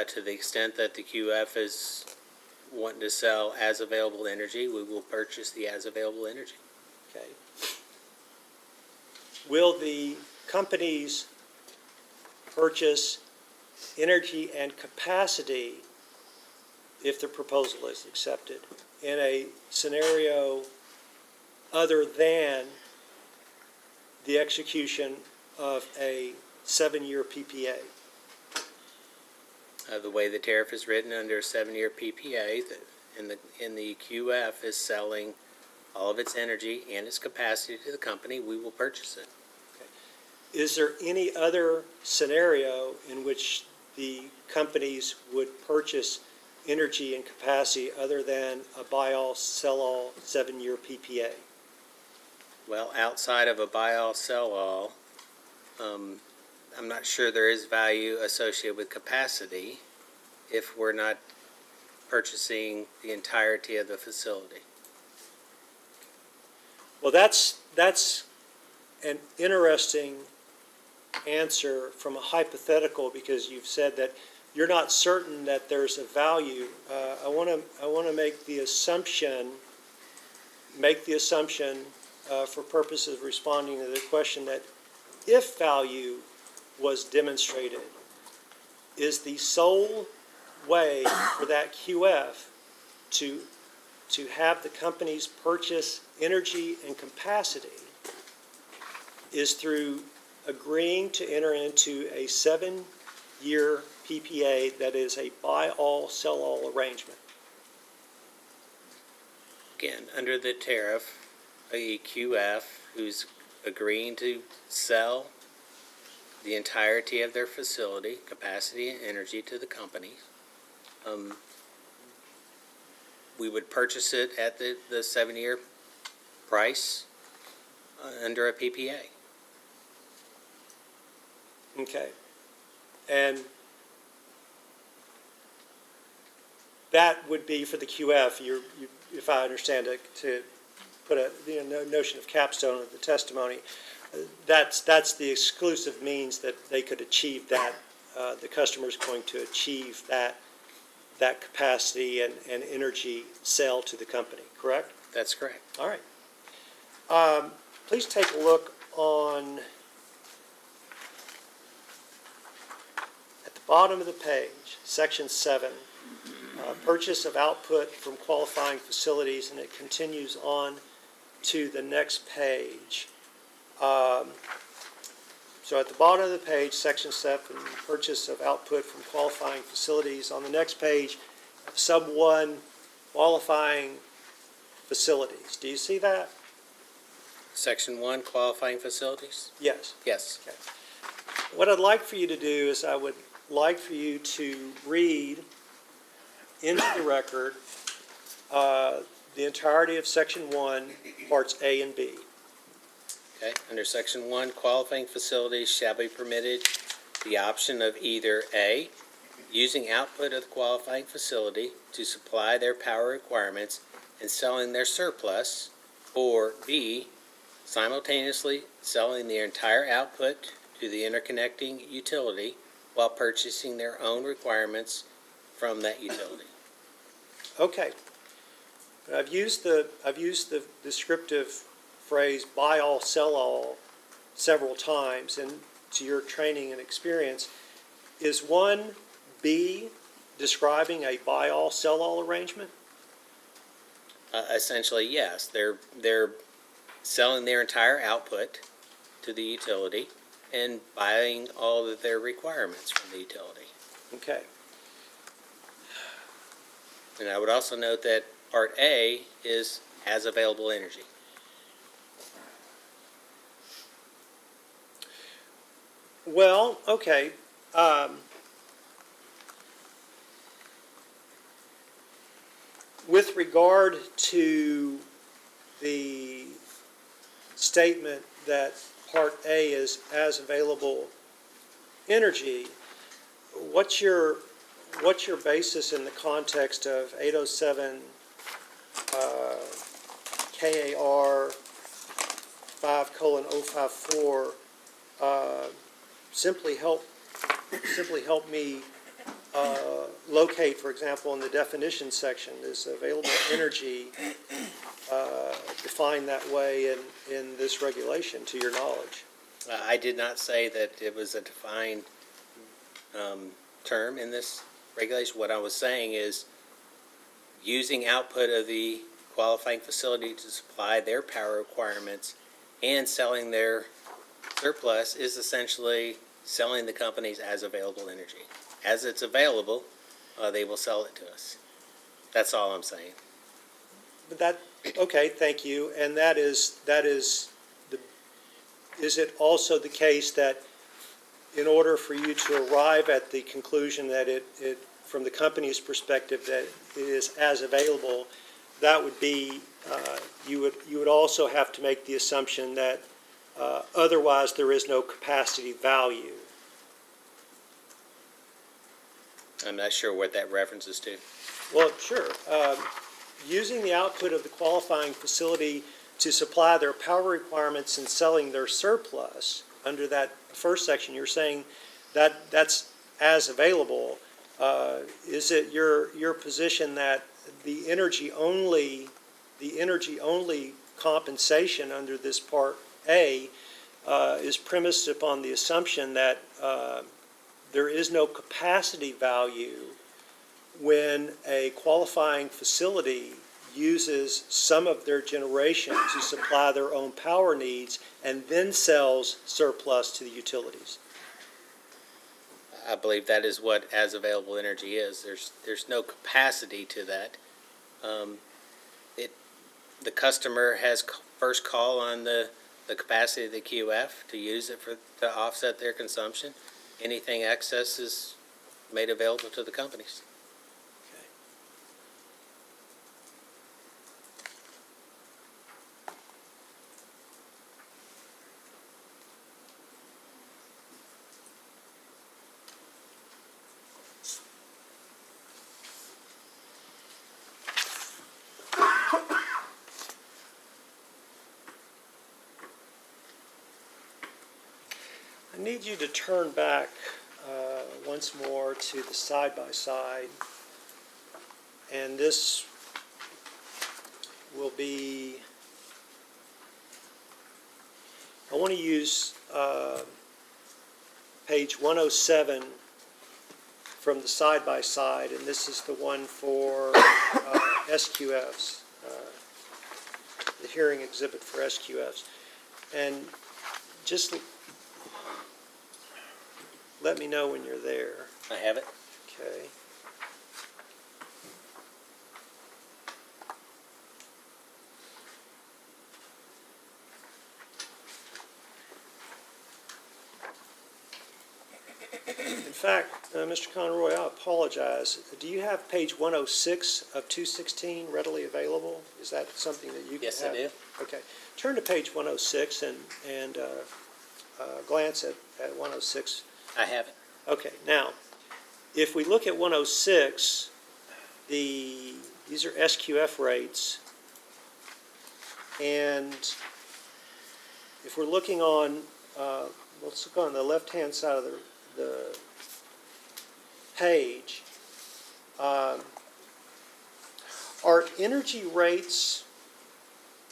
To the extent that the QF is wanting to sell as available energy, we will purchase the as available energy. Okay. Will the companies purchase energy and capacity if the proposal is accepted in a scenario other than the execution of a 7-year PPA? The way the tariff is written under a 7-year PPA, in the QF is selling all of its energy and its capacity to the company, we will purchase it. Okay. Is there any other scenario in which the companies would purchase energy and capacity other than a buy-all, sell-all 7-year PPA? Well, outside of a buy-all, sell-all, I'm not sure there is value associated with capacity if we're not purchasing the entirety of the facility. Well, that's an interesting answer from a hypothetical, because you've said that you're not certain that there's a value. I want to make the assumption for purposes of responding to the question that if value was demonstrated, is the sole way for that QF to have the companies purchase energy and capacity is through agreeing to enter into a 7-year PPA that is a buy-all, sell-all arrangement? Again, under the tariff, a QF who's agreeing to sell the entirety of their facility, capacity and energy to the company, we would purchase it at the 7-year price under a PPA. Okay. And that would be for the QF, if I understand it, to put a notion of capstone of the testimony, that's the exclusive means that they could achieve that, the customer's going to achieve that capacity and energy sale to the company, correct? That's correct. All right. Please take a look on, at the bottom of the page, section 7, purchase of output from qualifying facilities, and it continues on to the next page. So at the bottom of the page, section 7, purchase of output from qualifying facilities. On the next page, sub 1, qualifying facilities. Do you see that? Section 1, qualifying facilities? Yes. Yes. What I'd like for you to do is I would like for you to read into the record the entirety of section 1, parts A and B. Okay, under section 1, qualifying facilities shall be permitted the option of either A, using output of the qualifying facility to supply their power requirements and selling their surplus, or B, simultaneously selling their entire output to the interconnecting utility while purchasing their own requirements from that utility. Okay. I've used the descriptive phrase buy all, sell all several times, and to your training and experience, is 1B describing a buy all, sell all arrangement? Essentially, yes. They're selling their entire output to the utility and buying all of their requirements from the utility. Okay. And I would also note that Part A is as available energy. Well, okay. With regard to the statement that Part A is as available energy, what's your basis in the context of 807 KAR 5:054? Simply help me locate, for example, in the definition section, is available energy defined that way in this regulation, to your knowledge? I did not say that it was a defined term in this regulation. What I was saying is using output of the qualifying facility to supply their power requirements and selling their surplus is essentially selling the companies as available energy. As it's available, they will sell it to us. That's all I'm saying. But okay, thank you. And is it also the case that in order for you to arrive at the conclusion that it from the company's perspective, that it is as available, that would be, you would also have to make the assumption that otherwise there is no capacity value? I'm not sure what that references to. Well, sure. Using the output of the qualifying facility to supply their power requirements and selling their surplus, under that first section, you're saying that that's as available. Is it your position that the energy only compensation under this Part A is premised upon the assumption that there is no capacity value when a qualifying facility uses some of their generation to supply their own power needs and then sells surplus to the utilities? I believe that is what as available energy is. There's no capacity to that. The customer has first call on the capacity of the QF to use it to offset their consumption. Anything excess is made available to the companies. I need you to turn back once more to the side-by-side, and this will be I want to use page 107 from the side-by-side, and this is the one for SQFs, the hearing exhibit for SQFs. And just let me know when you're there. I have it. Okay. In fact, Mr. Conroy, I apologize. Do you have page 106 of 216 readily available? Is that something that you can have? Yes, I do. Okay. Turn to page 106 and glance at 106. I have it. Okay, now, if we look at 106, these are SQF rates, and if we're looking on, let's look on the left-hand side of the page, are energy rates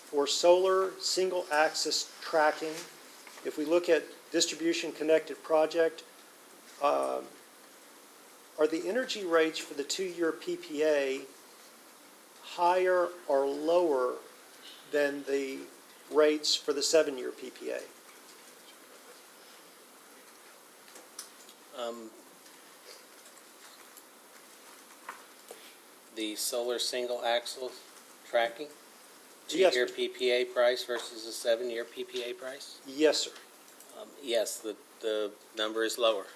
for solar single-axis tracking, if we look at distribution-connected project, are the energy rates for the 2-year PPA higher or lower than the rates for the 7-year PPA? The solar single axle tracking, Yes, 2-year PPA price versus a 7-year PPA price? Yes, sir. Yes, the number is lower.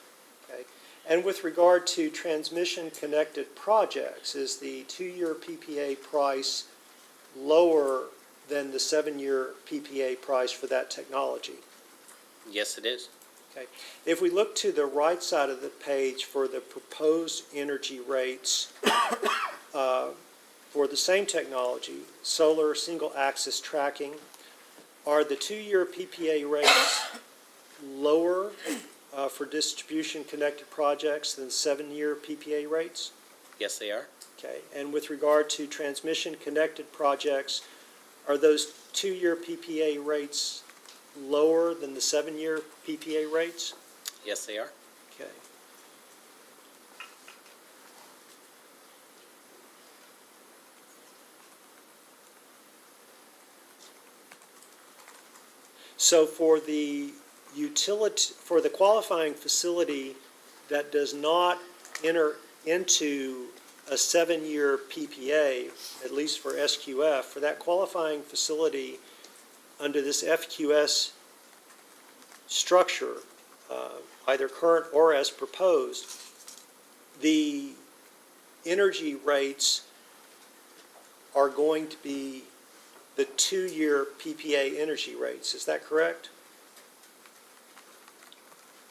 Okay. And with regard to transmission-connected projects, is the 2-year PPA price lower than the 7-year PPA price for that technology? Yes, it is. Okay. If we look to the right side of the page for the proposed energy rates for the same technology, solar single-axis tracking, are the 2-year PPA rates lower for distribution-connected projects than 7-year PPA rates? Yes, they are. Okay. And with regard to transmission-connected projects, are those 2-year PPA rates lower than the 7-year PPA rates? Yes, they are. Okay. So for the for the qualifying facility that does not enter into a 7-year PPA, at least for SQF, for that qualifying facility under this FQS structure, either current or as proposed, the energy rates are going to be the 2-year PPA energy rates. Is that correct?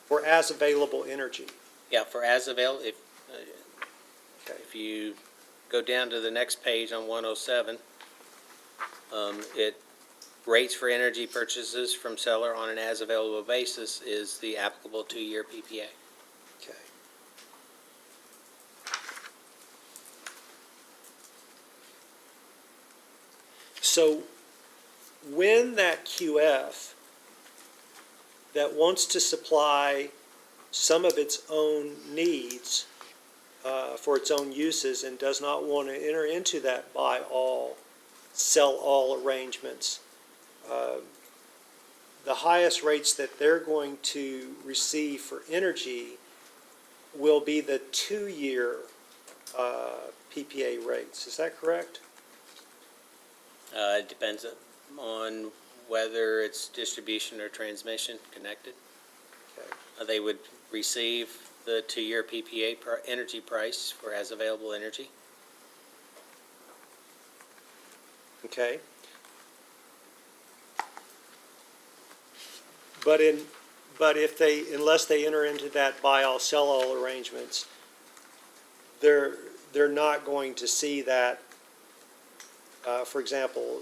For as available energy. Yeah, for as available, if you go down to the next page on 107, it rates for energy purchases from seller on an as available basis is the applicable 2-year PPA. Okay. So when that QF that wants to supply some of its own needs for its own uses and does not want to enter into that buy all, sell all arrangements, the highest rates that they're going to receive for energy will be the 2-year PPA rates. Is that correct? It depends on whether it's distribution or transmission connected. Okay. They would receive the 2-year PPA energy price for as available energy. Okay. But if they, unless they enter into that buy all, sell all arrangements, they're not going to see that, for example,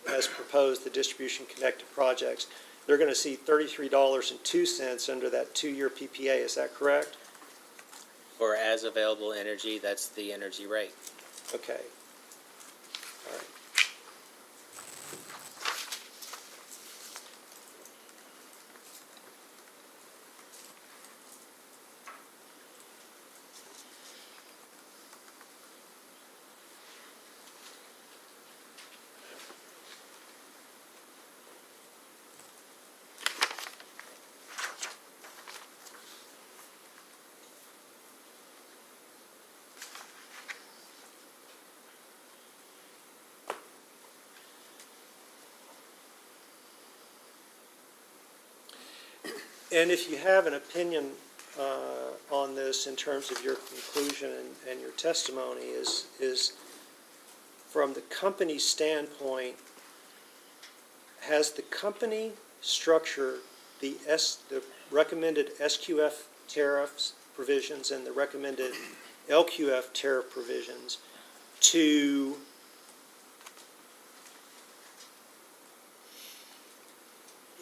as proposed, the distribution connected projects, they're going to see $33.02 under that 2-year PPA. Is that correct? For as available energy, that's the energy rate. Okay. All right. And if you have an opinion on this in terms of your conclusion and your testimony, is from the company's standpoint, has the company structured the recommended SQF tariffs provisions and the recommended LQF tariff provisions to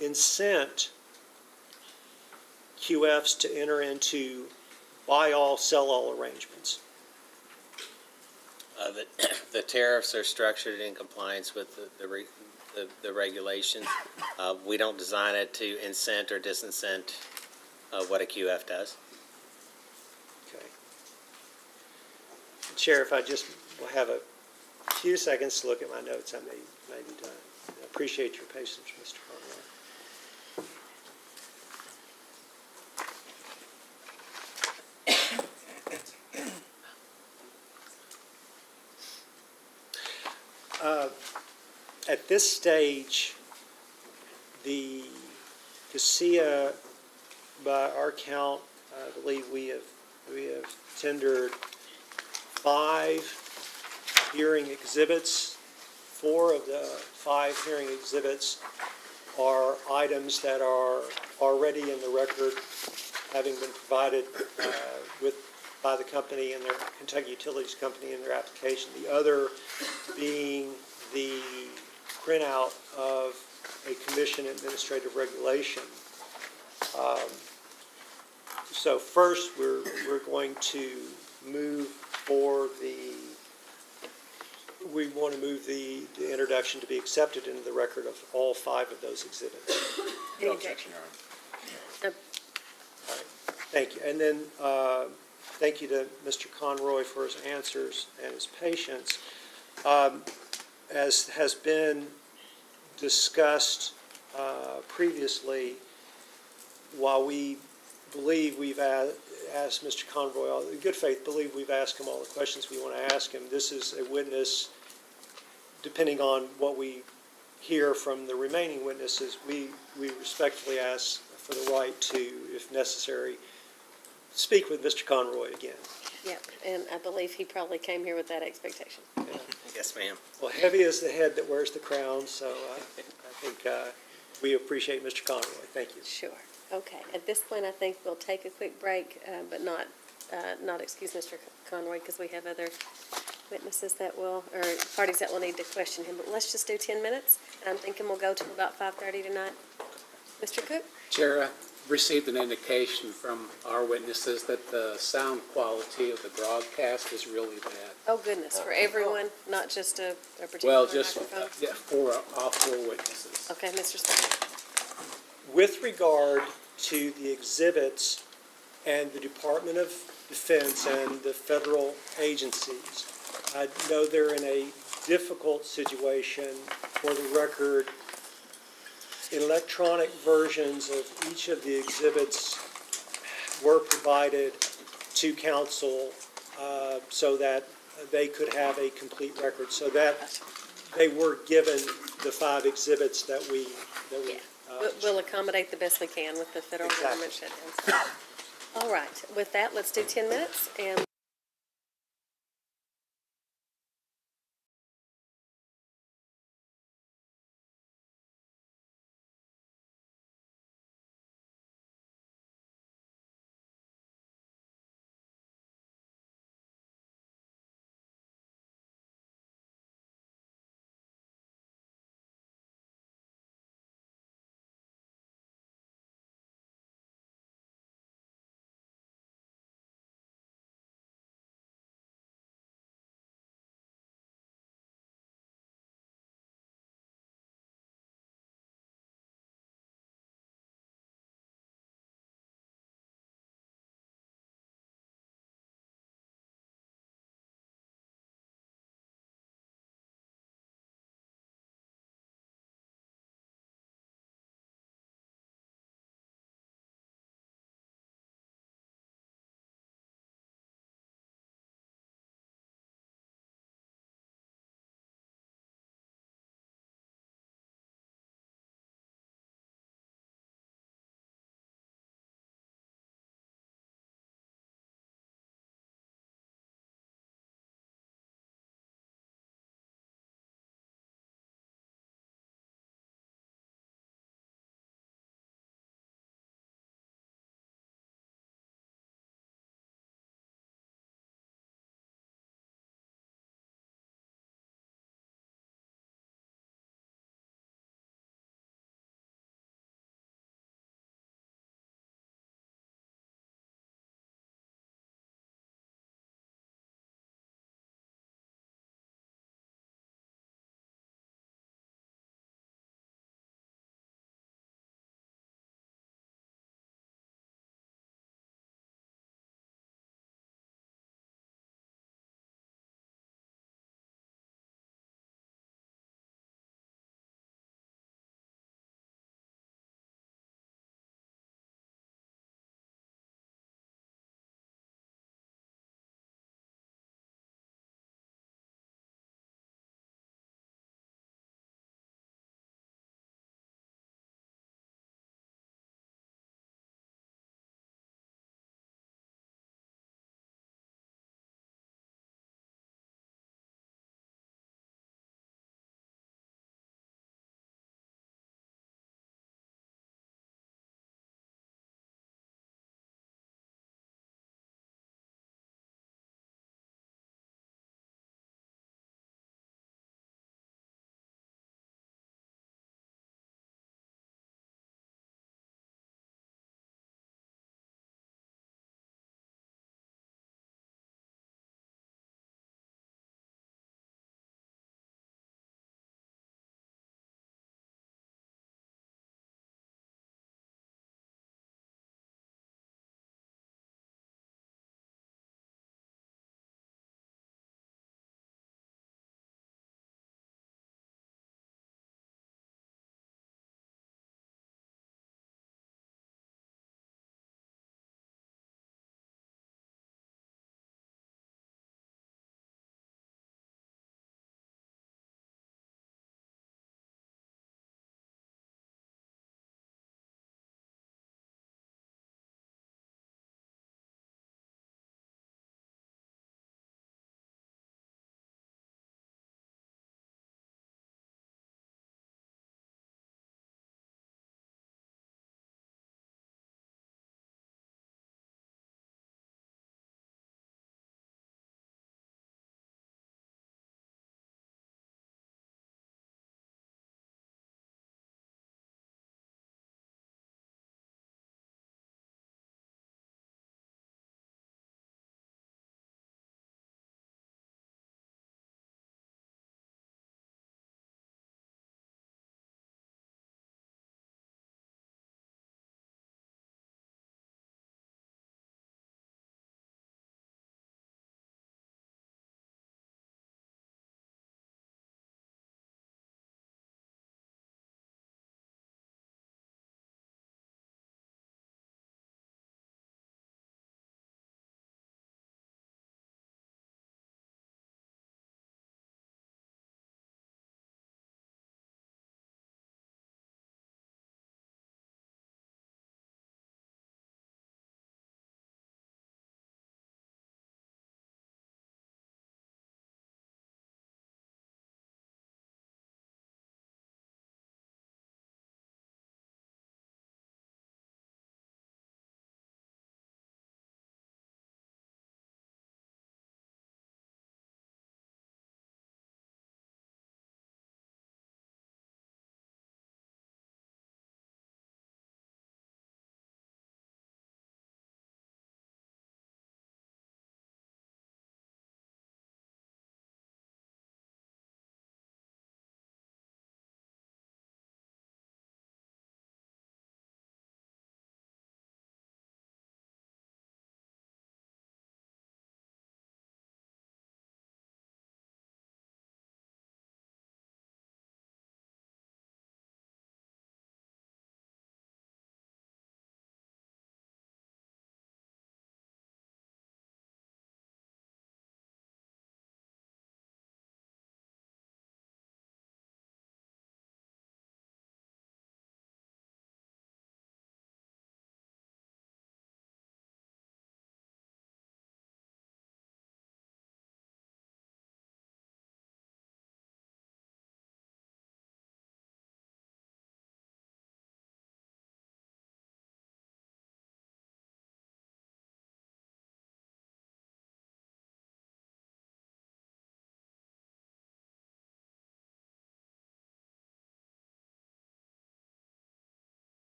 incent QFs to enter into buy-all, sell-all arrangements? The tariffs are structured in compliance with the regulations. We don't design it to incent or disincent what a QF does. Okay. Chair, if I just will have a few seconds to look at my notes, I may be done. I appreciate your patience, Mr. Conroy. At this stage, the CASIA, by our count, I believe we have tendered 5 hearing exhibits. 4 of the 5 hearing exhibits are items that are already in the record, having been provided by the company and their Kentucky Utilities Company in their application. The other being the printout of a commission administrative regulation. So first, we're going to move for we want to move the introduction to be accepted into the record of all 5 of those exhibits. Any objection? All right, thank you. And then, thank you to Mr. Conroy for his answers and his patience. As has been discussed previously, while we believe we've asked Mr. Conroy, in good faith, believe we've asked him all the questions we want to ask him, this is a witness, depending on what we hear from the remaining witnesses, we respectfully ask for the right to, if necessary, speak with Mr. Conroy again. Yep, and I believe he probably came here with that expectation. Yes, ma'am. Well, heavy is the head that wears the crown, so I think we appreciate Mr. Conroy. Thank you. Sure. Okay. At this point, I think we'll take a quick break, but not excuse Mr. Conroy because we have other witnesses that will, or parties that will need to question him. But let's just do 10 minutes. And I'm thinking we'll go to about 5:30 tonight. Mr. Cook? Chair, I received an indication from our witnesses that the sound quality of the broadcast is really bad. Oh, goodness, for everyone, not just a particular Well, just microphone? for all 4 witnesses. Okay, Mr. Spaulding. With regard to the exhibits and the Department of Defense and the federal agencies, I know they're in a difficult situation. For the record, electronic versions of each of the exhibits were provided to council so that they could have a complete record, so that they were given the 5 exhibits that we We'll accommodate the best we can with the federal Exactly. government shutdown. All right, with that, let's do 10 minutes, and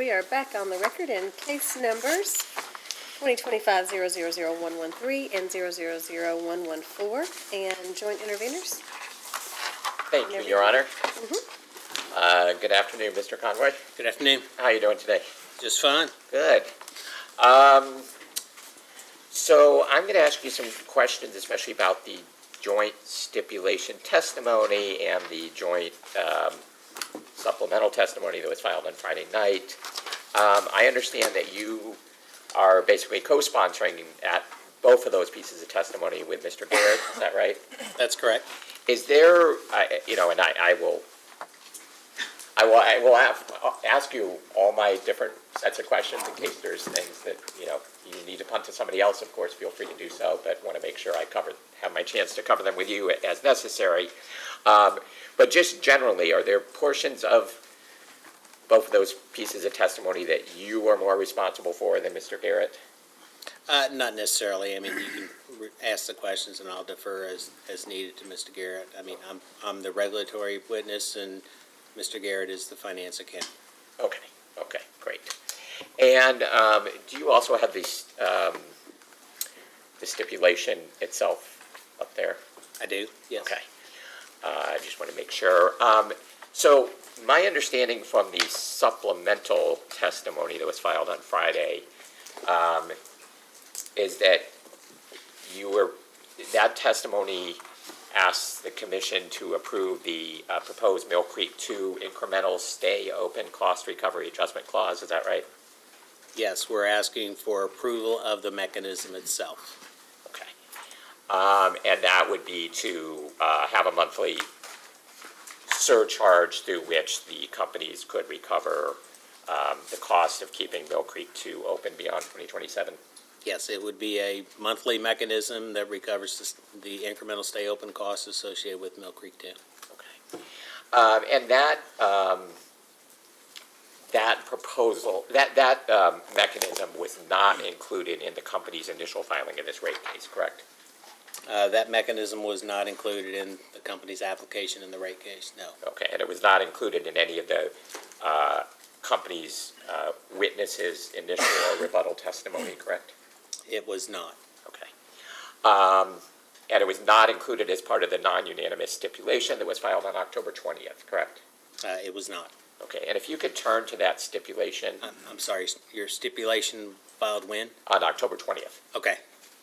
we are back on the record in case numbers 2025-000113 and 000114, and joint interveners. Thank you, Your Honor. Good afternoon, Mr. Conway. Good afternoon. How are you doing today? Just fine. Good. So I'm going to ask you some questions, especially about the joint stipulation testimony and the joint supplemental testimony that was filed on Friday night. I understand that you are basically co-sponsoring at both of those pieces of testimony with Mr. Garrett, is that right? That's correct. Is there, and I will ask you all my different sets of questions in case there's things that, you need to punt to somebody else, of course, feel free to do so, but want to make sure I have my chance to cover them with you as necessary. But just generally, are there portions of both of those pieces of testimony that you are more responsible for than Mr. Garrett? Not necessarily. I mean, you can ask the questions and I'll defer as needed to Mr. Garrett. I mean, I'm the regulatory witness and Mr. Garrett is the finance accountant. Okay, great. And do you also have the stipulation itself up there? I do, yes. Okay. I just want to make sure. So my understanding from the supplemental testimony that was filed on Friday is that that testimony asks the commission to approve the proposed Mill Creek 2 incremental stay open cost recovery adjustment clause. Is that right? Yes, we're asking for approval of the mechanism itself. Okay. And that would be to have a monthly surcharge through which the companies could recover the cost of keeping Mill Creek 2 open beyond 2027? Yes, it would be a monthly mechanism that recovers the incremental stay open costs associated with Mill Creek 2. Okay. And that proposal, that mechanism was not included in the company's initial filing of this rate case, correct? That mechanism was not included in the company's application in the rate case, no. Okay, and it was not included in any of the company's witnesses' initial or rebuttal testimony, correct? It was not. Okay. And it was not included as part of the non-unanimous stipulation that was filed on October 20th, correct? It was not. Okay, and if you could turn to that stipulation. I'm sorry, your stipulation filed when? On October 20th. Okay,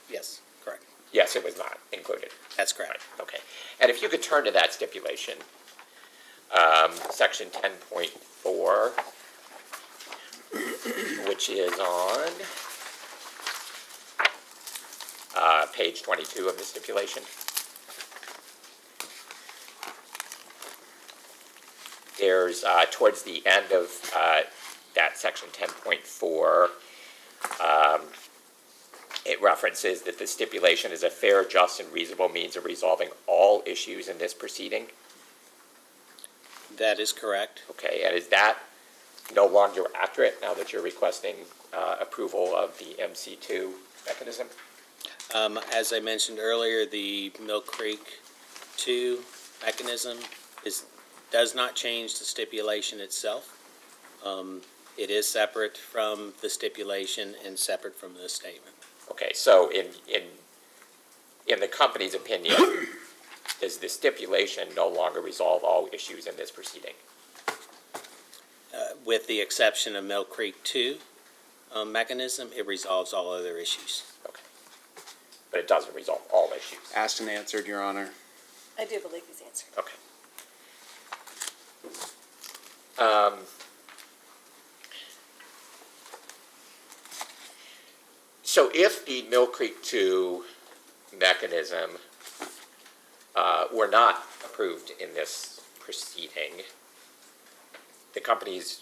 yes, correct. Yes, it was not included. That's correct. Right. Okay, and if you could turn to that stipulation, section 10.4, which is on page 22 of the stipulation. There's, towards the end of that section 10.4, it references that the stipulation is a fair, just, and reasonable means of resolving all issues in this proceeding. That is correct. Okay, and is that no longer accurate now that you're requesting approval of the MC2 mechanism? As I mentioned earlier, the Mill Creek 2 mechanism does not change the stipulation itself. It is separate from the stipulation and separate from the statement. Okay, so in the company's opinion, does the stipulation no longer resolve all issues in this proceeding? With the exception of Mill Creek 2 mechanism, it resolves all other issues. Okay, but it doesn't resolve all issues? Asked and answered, Your Honor. I do believe he's answered. Okay. So if the Mill Creek 2 mechanism were not approved in this proceeding, the companies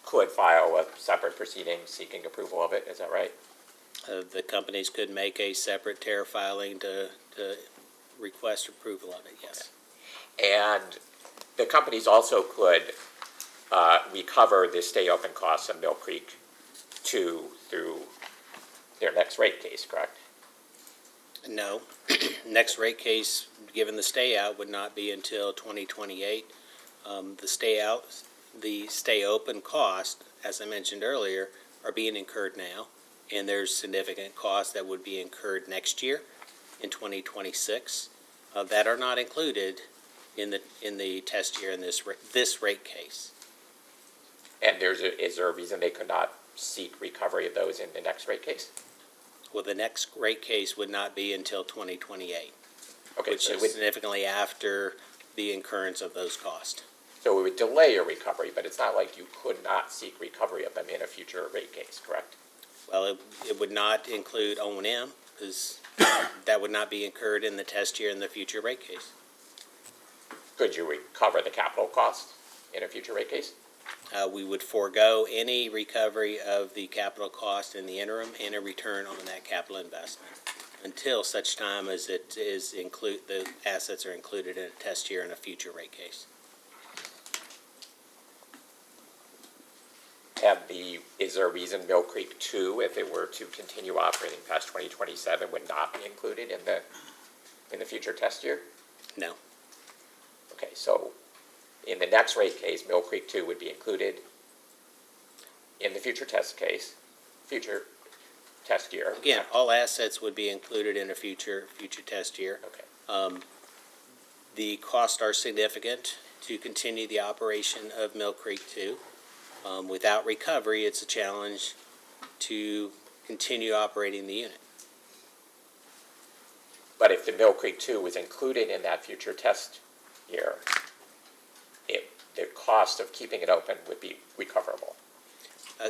could file a separate proceeding seeking approval of it, is that right? The companies could make a separate tariff filing to request approval of it, yes. Okay. And the companies also could recover the stay open costs of Mill Creek 2 through their next rate case, correct? No. Next rate case, given the stay out, would not be until 2028. The stay open cost as I mentioned earlier, are being incurred now, and there's significant costs that would be incurred next year in 2026 that are not included in the test year in this rate case. And is there a reason they could not seek recovery of those in the next rate case? Well, the next rate case would not be until 2028, Okay, which so is significantly after the incurrence of those costs. so it would delay your recovery, but it's not like you could not seek recovery of them in a future rate case, correct? Well, it would not include O&M, because that would not be incurred in the test year in the future rate case. Could you recover the capital costs in a future rate case? We would forego any recovery of the capital cost in the interim and a return on that capital investment until such time as the assets are included in a test year in a future rate case. Is there a reason Mill Creek 2, if it were to continue operating past 2027, would not be included in the future test year? No. Okay, so in the next rate case, Mill Creek 2 would be included in the future test year. Again, all assets would be included in a future test year. Okay. The costs are significant to continue the operation of Mill Creek 2. Without recovery, it's a challenge to continue operating the unit. But if the Mill Creek 2 was included in that future test year, the cost of keeping it open would be recoverable.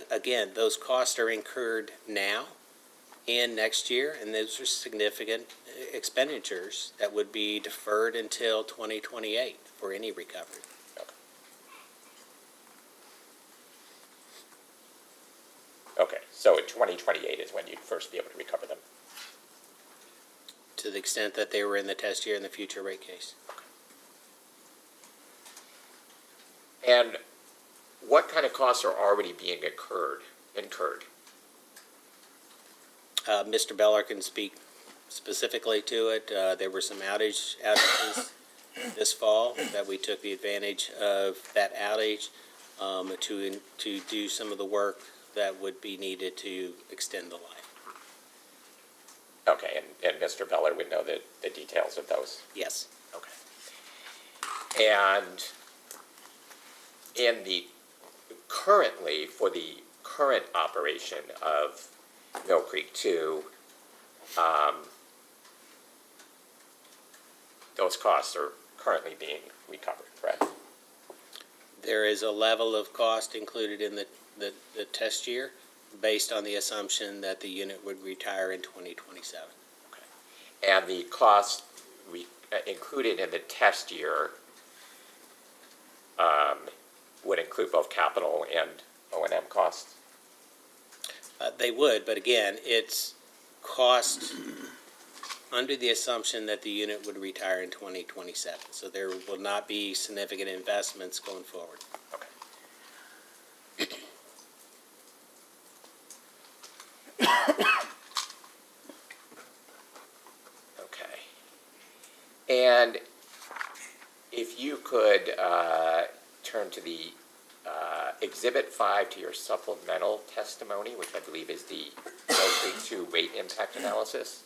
Again, those costs are incurred now and next year, and those are significant expenditures that would be deferred until 2028 for any recovery. Okay, so in 2028 is when you'd first be able to recover them. To the extent that they were in the test year in the future rate case. And what kind of costs are already being incurred? Mr. Beller can speak specifically to it. There were some outages this fall that we took the advantage of that outage to do some of the work that would be needed to extend the life. Okay, and Mr. Beller would know the details of those? Yes. Okay. And for the current operation of Mill Creek 2, those costs are currently being recovered, correct? There is a level of cost included in the test year based on the assumption that the unit would retire in 2027. Okay. And the cost included in the test year would include both capital and O&M costs? They would, but again, it's cost under the assumption that the unit would retire in 2027. So there will not be significant investments going forward. Okay. And if you could turn to the Exhibit 5 to your supplemental testimony, which I believe is the Mill Creek 2 rate impact analysis.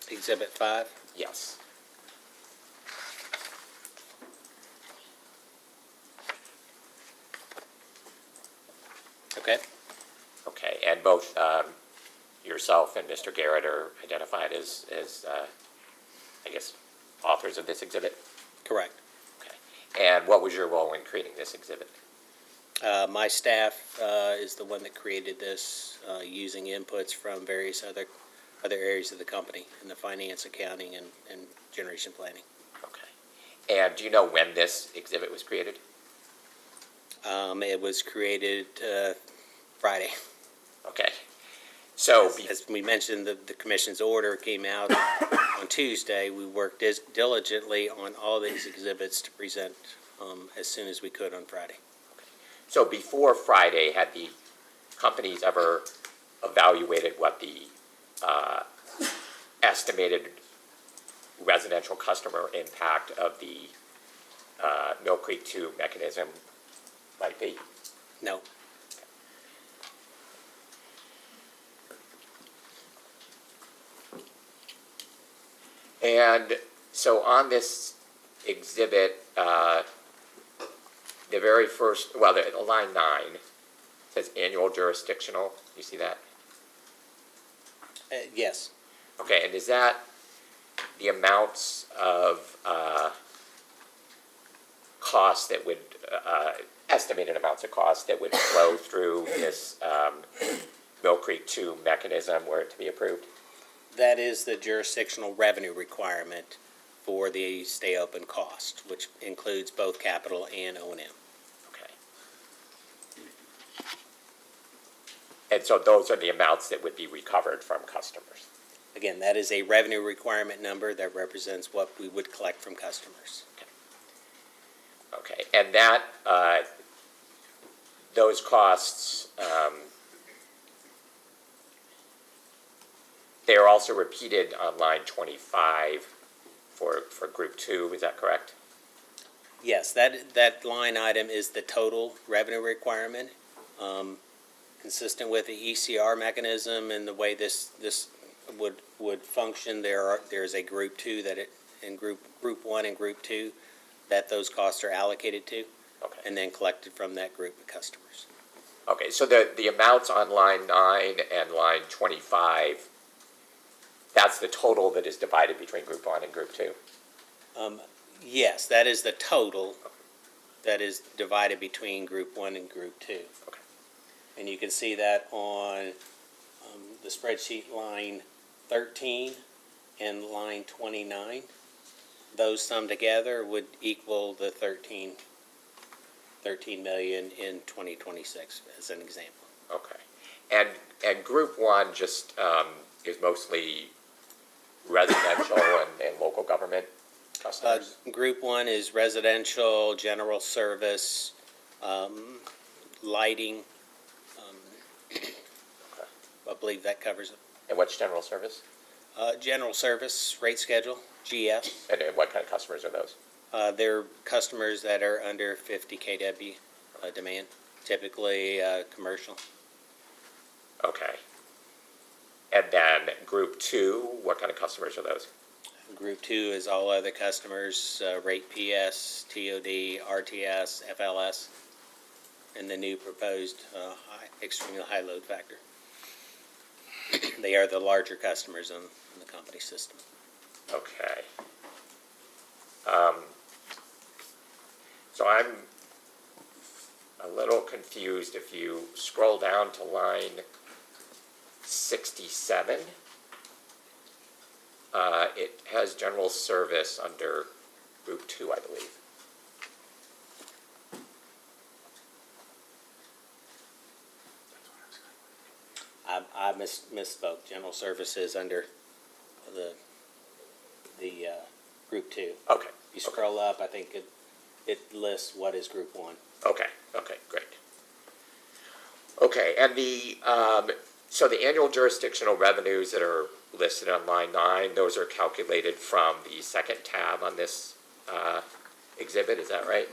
Exhibit 5? Yes. Okay. Okay, and both yourself and Mr. Garrett are identified as I guess, authors of this exhibit? Correct. Okay. And what was your role in creating this exhibit? My staff is the one that created this using inputs from various other areas of the company in the finance, accounting, and generation planning. Okay. And do you know when this exhibit was created? It was created Friday. Okay. So, as we mentioned, the commission's order came out on Tuesday. We worked diligently on all these exhibits to present as soon as we could on Friday. So before Friday, had the companies ever evaluated what the estimated residential customer impact of the Mill Creek 2 mechanism might be? No. And so on this exhibit, the very first, well, the line 9 says annual jurisdictional. You see that? Yes. Okay, and is that the amounts of costs that would, estimated amounts of costs that would flow through this Mill Creek 2 mechanism were it to be approved? That is the jurisdictional revenue requirement for the stay open cost, which includes both capital and O&M. Okay. And so those are the amounts that would be recovered from customers? Again, that is a revenue requirement number that represents what we would collect from customers. Okay, and that, those costs, they are also repeated on line 25 for Group 2, is that correct? Yes, that line item is the total revenue requirement, consistent with the ECR mechanism and the way this would function. There's a Group 2 in Group 1 and Group 2 that those costs are allocated to, Okay. and then collected from that group of customers. Okay, so the amounts on line 9 and line 25, that's the total that is divided between Group 1 and Group 2? Yes, that is the total that is divided between Group 1 and Group 2. Okay. And you can see that on the spreadsheet line 13 and line 29. Those summed together would equal the 13 million in 2026, as an example. Okay. And Group 1 just is mostly residential and local government customers? Group 1 is residential, general service, lighting. I believe that covers it. And what's general service? General service, rate schedule, GS. And what kind of customers are those? They're customers that are under 50 kW demand, typically commercial. Okay. And then Group 2, what kind of customers are those? Group 2 is all other customers, rate PS, TOD, RTS, FLS, and the new proposed extremely high load factor. They are the larger customers in the company system. Okay. So I'm a little confused. If you scroll down to line 67, it has general service under Group 2, I believe. I misspoke. General services under the Group 2. Okay. You scroll up, I think it lists what is Group 1. Okay, great. Okay, and so the annual jurisdictional revenues that are listed on line 9, those are calculated from the second tab on this exhibit, is that right?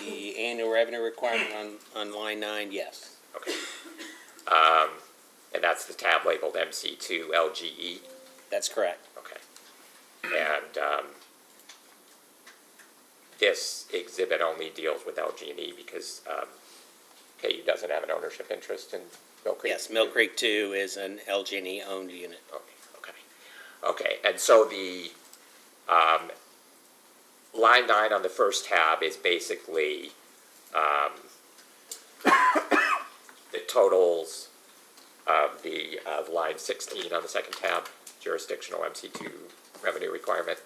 The annual revenue requirement on line 9, yes. Okay. And that's the tab labeled MC2 LGE? That's correct. Okay. And this exhibit only deals with LG&E because KU doesn't have an ownership interest in Mill Creek? Yes, Mill Creek 2 is an LG&E owned unit. Okay, and so the line 9 on the first tab is basically the totals of line 16 on the second tab, jurisdictional MC2 revenue requirement.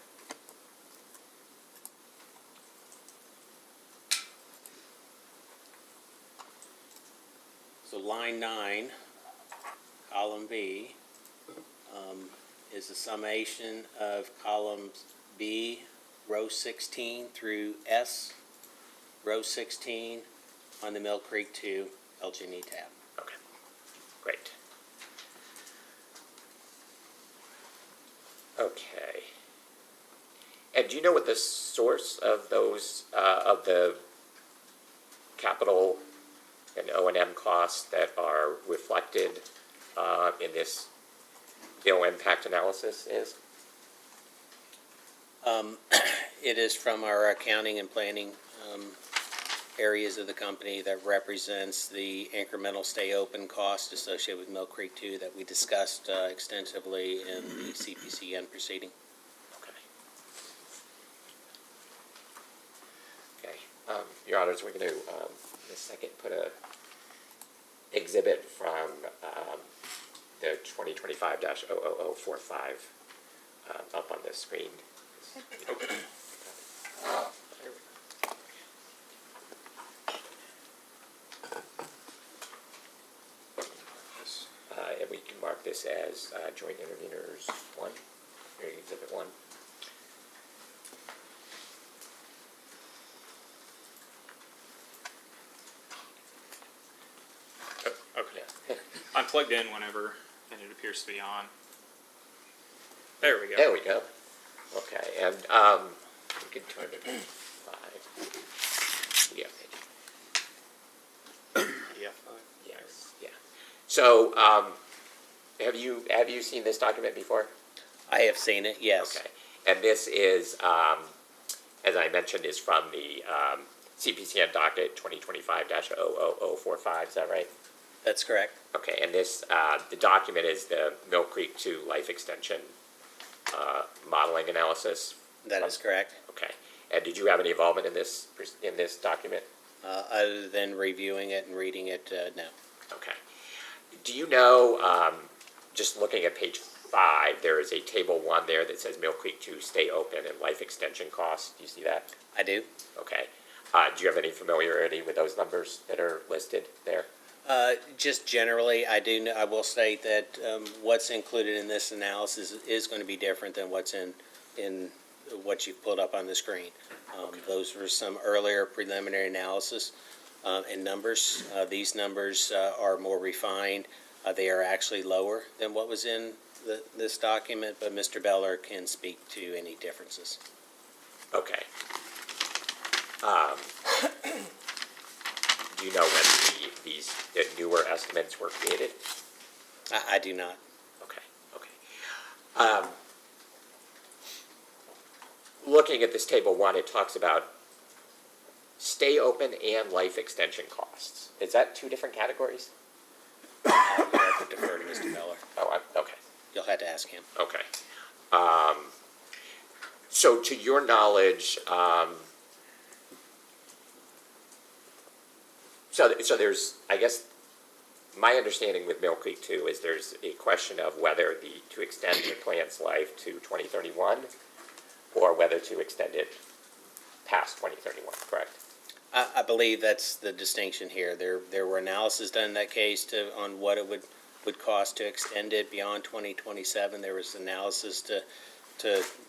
So line 9, column B, is a summation of columns B, row 16 through S, row 16 on the Mill Creek 2 LG&E tab. Okay, great. Okay. And do you know what the source of those, of the capital and O&M costs that are reflected in this bill impact analysis is? It is from our accounting and planning areas of the company that represents the incremental stay open cost associated with Mill Creek 2 that we discussed extensively in the CPCN proceeding. Okay, Your Honors, we're going to, in a second, put a exhibit from the 2025-00045 up on the screen. And we can mark this as joint interveners 1, or exhibit 1. Okay. I'm plugged in whenever, and it appears to be on. There we go. There we go. Okay, and we can turn it 5. Yeah. Yeah. Yes. Yeah. So, have you seen this document before? I have seen it, yes. Okay, and this is, as I mentioned, is from the CPCN docket 2025-00045. Is that right? That's correct. Okay, and this the document is the Mill Creek 2 life extension modeling analysis. That is correct. Okay, and did you have any involvement in this document? Other than reviewing it and reading it, no. Okay. Do you know, just looking at page 5, there is a table 1 there that says Mill Creek 2 stay open and life extension costs. Do you see that? I do. Okay. Do you have any familiarity with those numbers that are listed there? Just generally, I do. I will state that what's included in this analysis is going to be different than what's in what you've pulled up on the screen. Those were some earlier preliminary analysis and numbers. These numbers are more refined. They are actually lower than what was in this document, but Mr. Beller can speak to any differences. Okay. Do you know when the newer estimates were created? I do not. Okay. Looking at this table 1, it talks about stay open and life extension costs. Is that 2 different categories? You'll have to defer to Mr. Beller. Oh, okay. You'll have to ask him. Okay. So to your knowledge, so there's, I guess, my understanding with Mill Creek 2 is there's a question of whether to extend the plant's life to 2031 or whether to extend it past 2031, correct? I believe that's the distinction here. There were analyses done in that case on what it would cost to extend it beyond 2027. There was analysis to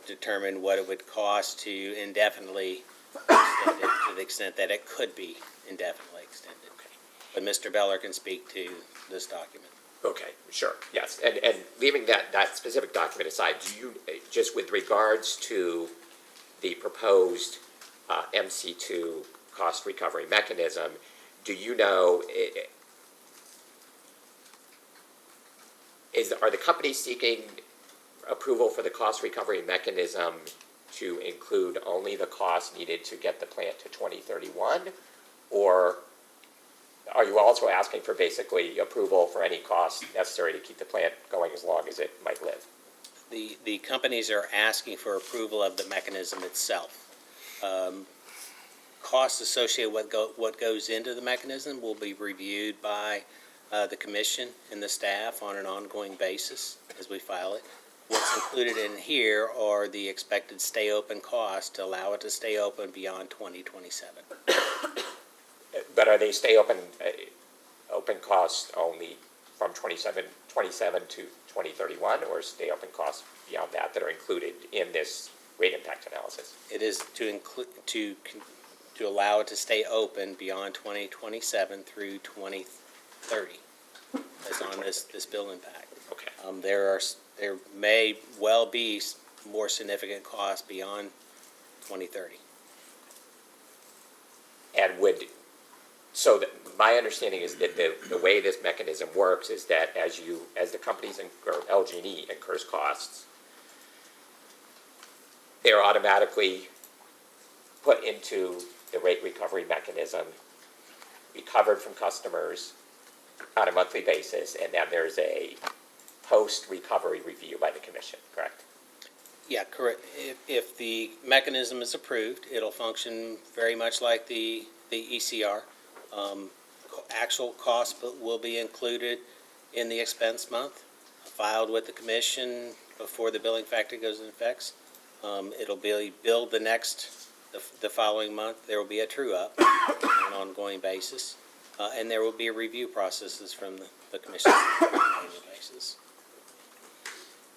determine what it would cost to indefinitely extend it to the extent that it could be indefinitely extended. Okay. But Mr. Beller can speak to this document. Okay, sure, yes. And leaving that specific document aside, do you, just with regards to the proposed MC2 cost recovery mechanism, do you know, are the companies seeking approval for the cost recovery mechanism to include only the costs needed to get the plant to 2031? Or are you also asking for basically approval for any costs necessary to keep the plant going as long as it might live? The companies are asking for approval of the mechanism itself. Costs associated with what goes into the mechanism will be reviewed by the commission and the staff on an ongoing basis as we file it. What's included in here are the expected stay open costs to allow it to stay open beyond 2027. But are they stay open costs only from 27 to 2031, or stay open costs beyond that are included in this rate impact analysis? It is to allow it to stay open beyond 2027 through 2030, as on this bill impact. Okay. There may well be more significant costs beyond 2030. And my understanding is that the way this mechanism works is that as the companies or LG&E incurs costs, they're automatically put into the rate recovery mechanism, recovered from customers on a monthly basis, and then there's a post-recovery review by the commission, correct? Yeah, correct. If the mechanism is approved, it'll function very much like the ECR. Actual costs will be included in the expense month, filed with the commission before the billing factor goes into effect. It'll be billed the following month. There will be a true-up on an ongoing basis, and there will be a review processes from the commission on an annual basis.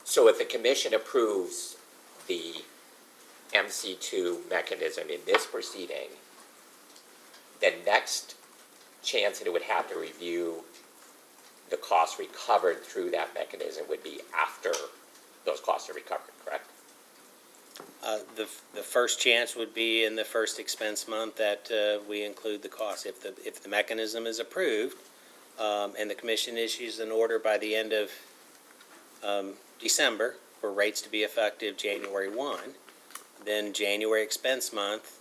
So if the commission approves the MC2 mechanism in this proceeding, the next chance that it would have to review the costs recovered through that mechanism would be after those costs are recovered, correct? The first chance would be in the first expense month that we include the cost. If the mechanism is approved and the commission issues an order by the end of December for rates to be effective January 1, then January expense month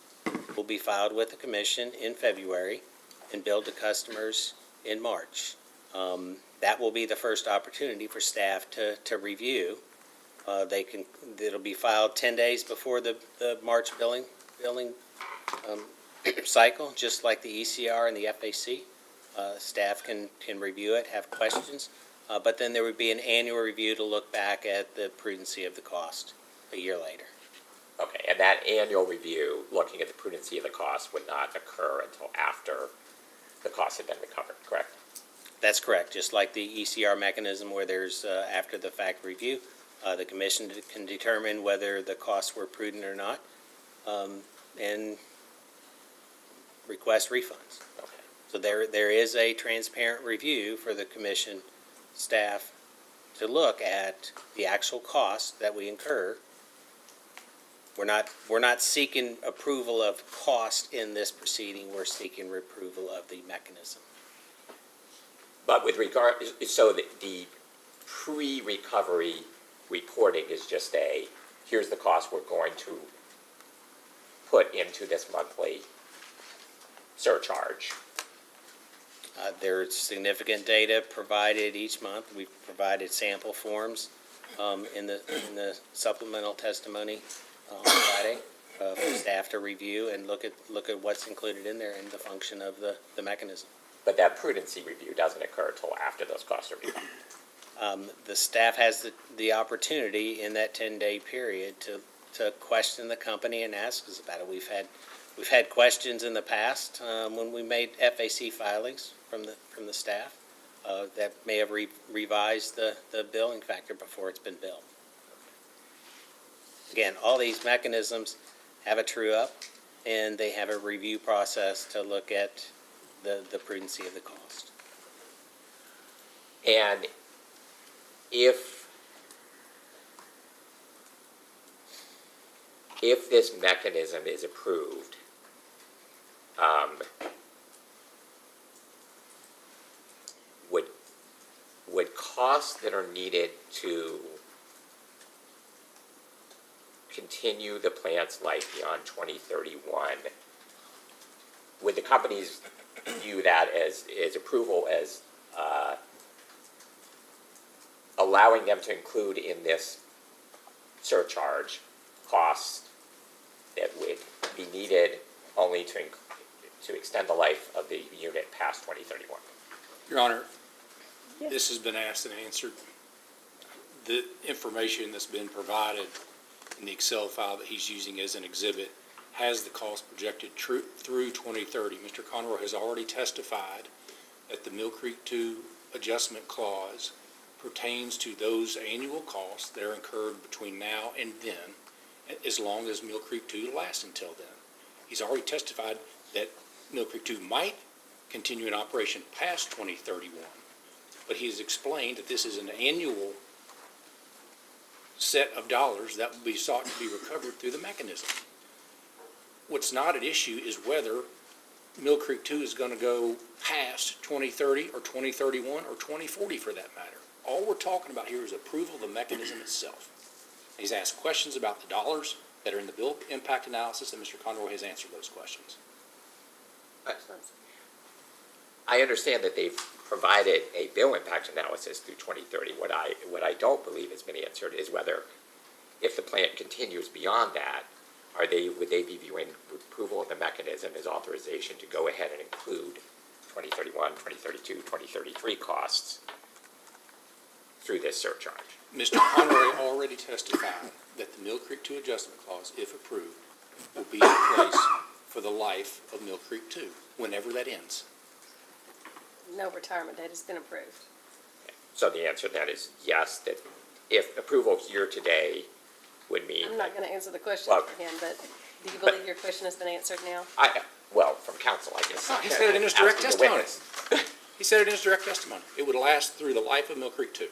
will be filed with the commission in February and billed to customers in March. That will be the first opportunity for staff to review. It'll be filed 10 days before the March billing cycle, just like the ECR and the FAC. Staff can review it, have questions, but then there would be an annual review to look back at the prudency of the cost a year later. Okay, and that annual review, looking at the prudency of the cost, would not occur until after the costs have been recovered, correct? That's correct. Just like the ECR mechanism where there's after the fact review, the commission can determine whether the costs were prudent or not, and request refunds. Okay. So there is a transparent review for the commission staff to look at the actual costs that we incur. We're not seeking approval of cost in this proceeding. We're seeking approval of the mechanism. But with regard, so the pre-recovery reporting is just here's the cost we're going to put into this monthly surcharge. There's significant data provided each month. We've provided sample forms in the supplemental testimony on Friday for staff to review and look at what's included in there and the function of the mechanism. But that prudency review doesn't occur until after those costs are recovered. The staff has the opportunity in that 10-day period to question the company and ask us about it. We've had questions in the past when we made FAC filings from the staff that may have revised the billing factor before it's been billed. Again, all these mechanisms have a true-up, and they have a review process to look at the prudency of the cost. And if this mechanism is approved, would costs that are needed to continue the plant's life beyond 2031, would the companies view that as approval as allowing them to include in this surcharge costs that would be needed only to extend the life of the unit past 2031? Your Honor, this has been asked and answered. The information that's been provided in the Excel file that he's using as an exhibit has the cost projected through 2030. Mr. Conroy has already testified that the Mill Creek 2 adjustment clause pertains to those annual costs that are incurred between now and then, as long as Mill Creek 2 lasts until then. He's already testified that Mill Creek 2 might continue in operation past 2031, but he's explained that this is an annual set of dollars that will be sought to be recovered through the mechanism. what's not at issue is whether Mill Creek 2 is going to go past 2030 or 2031 or 2040 for that matter. All we're talking about here is approval of the mechanism itself. He's asked questions about the dollars that are in the bill impact analysis, and Mr. Conroy has answered those questions. I understand that they've provided a bill impact analysis through 2030. What I don't believe has been answered is whether, if the plant continues beyond that, would they be viewing approval of the mechanism as authorization to go ahead and include 2031, 2032, 2033 costs through this surcharge? Mr. Conroy already testified that the Mill Creek 2 adjustment clause, if approved, will be in place for the life of Mill Creek 2, whenever that ends. No retirement date has been approved. So the answer to that is yes, that if approval here today would mean. I'm not going to answer the question for him, but do you believe your question has been answered now? Well, from counsel, I guess. He said it in his direct Asking the testimony. witness. He said it in his direct testimony. It would last through the life of Mill Creek 2.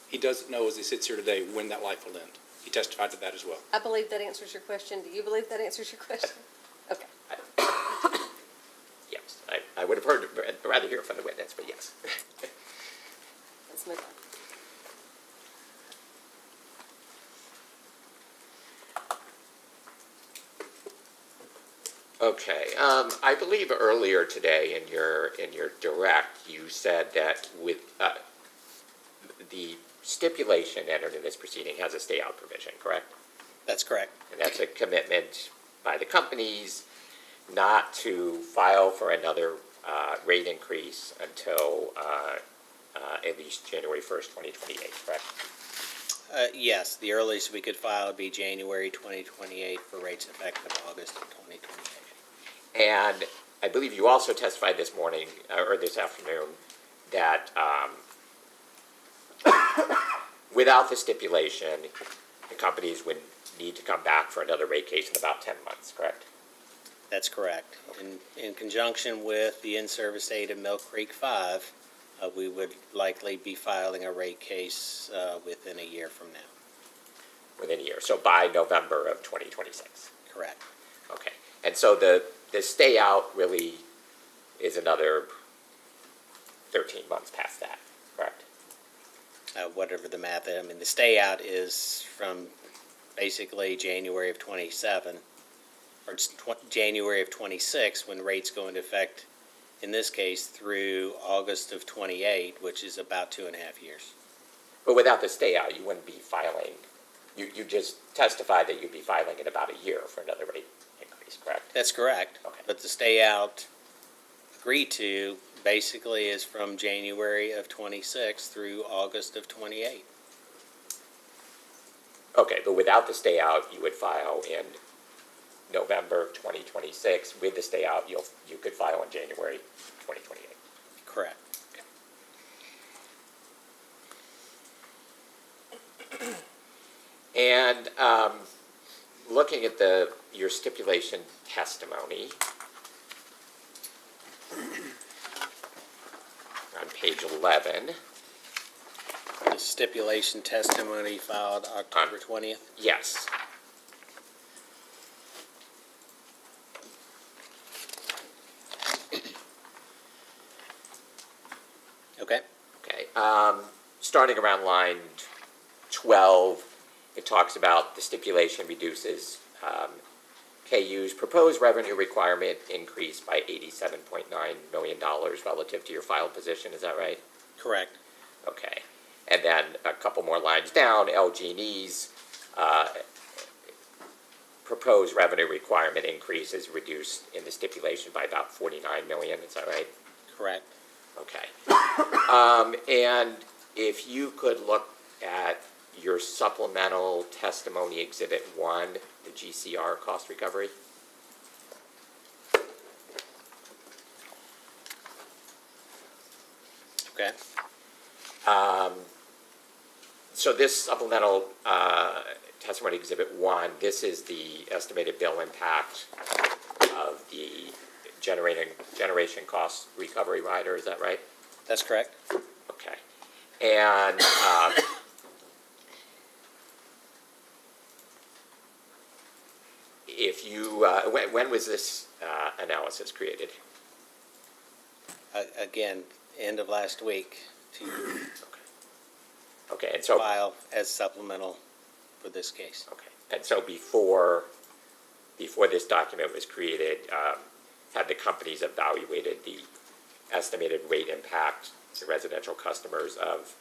He doesn't know, as he sits here today, when that life will end. He testified to that as well. I believe that answers your question. Do you believe that answers your question? Okay. Yes, I would have rather hear from the witness, but yes. Let's move on. Okay, I believe earlier today in your direct, you said that with the stipulation entered in this proceeding has a stay-out provision, correct? That's correct. And that's a commitment by the companies not to file for another rate increase until at least January 1st, 2028, correct? Yes, the earliest we could file would be January 2028 for rates effective August of 2028. And I believe you also testified this morning, or this afternoon, that without the stipulation, the companies would need to come back for another rate case in about 10 months, correct? That's correct. In conjunction with the in-service date of Mill Creek 5, we would likely be filing a rate case within a year from now. Within a year, so by November of 2026? Correct. Okay, and so the stay out really is another 13 months past that, correct? Whatever the math is. I mean, the stay out is from basically January of 27, or January of 26, when rates go into effect, in this case, through August of 28, which is about 2.5 years. But without the stay out, you wouldn't be filing, you just testified that you'd be filing in about a year for another rate increase, correct? That's correct. Okay. But the stay out agreed to basically is from January of 26 through August of 28. Okay, but without the stay out, you would file in November of 2026. With the stay out, you could file in January 2028. Correct. And looking at your stipulation testimony on page 11. The stipulation testimony filed October 20th? Yes. Okay. Okay. Starting around line 12, it talks about the stipulation reduces KU's proposed revenue requirement increase by $87.9 million relative to your filed position. Is that right? Correct. Okay. And then a couple more lines down, LG&E's proposed revenue requirement increase is reduced in the stipulation by about $49 million. Is that right? Correct. Okay. And if you could look at your supplemental testimony exhibit 1, the GCR cost recovery. Okay. So this supplemental testimony exhibit 1, this is the estimated bill impact of the generation cost recovery rider, is that right? That's correct. Okay. And if you, when was this analysis created? Again, end of last week to Okay, and so, file as supplemental for this case. okay, and so before this document was created, had the companies evaluated the estimated rate impact to residential customers of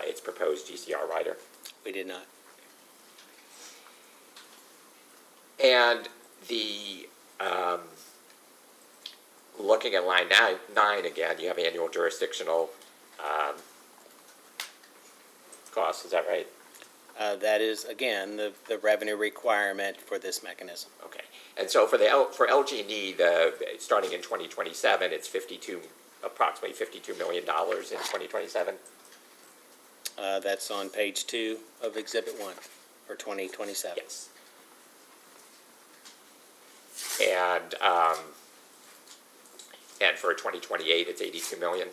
its proposed GCR rider? We did not. And the, looking at line nine again, you have annual jurisdictional costs, is that right? That is, again, the revenue requirement for this mechanism. Okay, and so for LG&E, starting in 2027, it's approximately $52 million in 2027? That's on page 2 of Exhibit 1 for 2027. Yes. And for 2028, it's 82 million?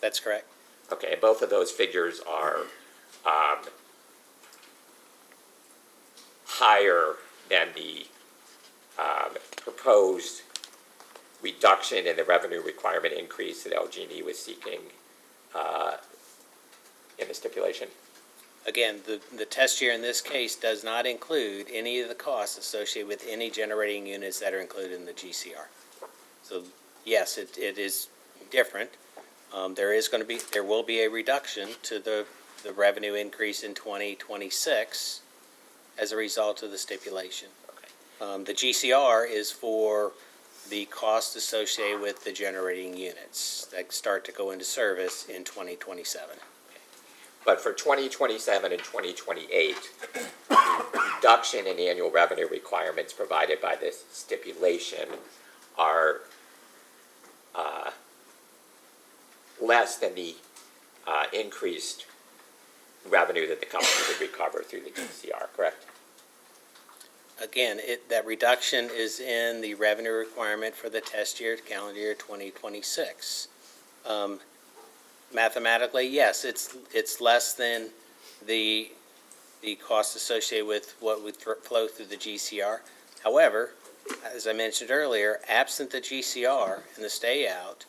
That's correct. Okay, and both of those figures are higher than the proposed reduction in the revenue requirement increase that LG&E was seeking in the stipulation. Again, the test year in this case does not include any of the costs associated with any generating units that are included in the GCR. So yes, it is different. There will be a reduction to the revenue increase in 2026 as a result of the stipulation. Okay. The GCR is for the cost associated with the generating units that start to go into service in 2027. But for 2027 and 2028, the reduction in annual revenue requirements provided by this stipulation are less than the increased revenue that the company would recover through the GCR, correct? Again, that reduction is in the revenue requirement for the test year, calendar year 2026. Mathematically, yes, it's less than the cost associated with what would flow through the GCR. However, as I mentioned earlier, absent the GCR and the stay out,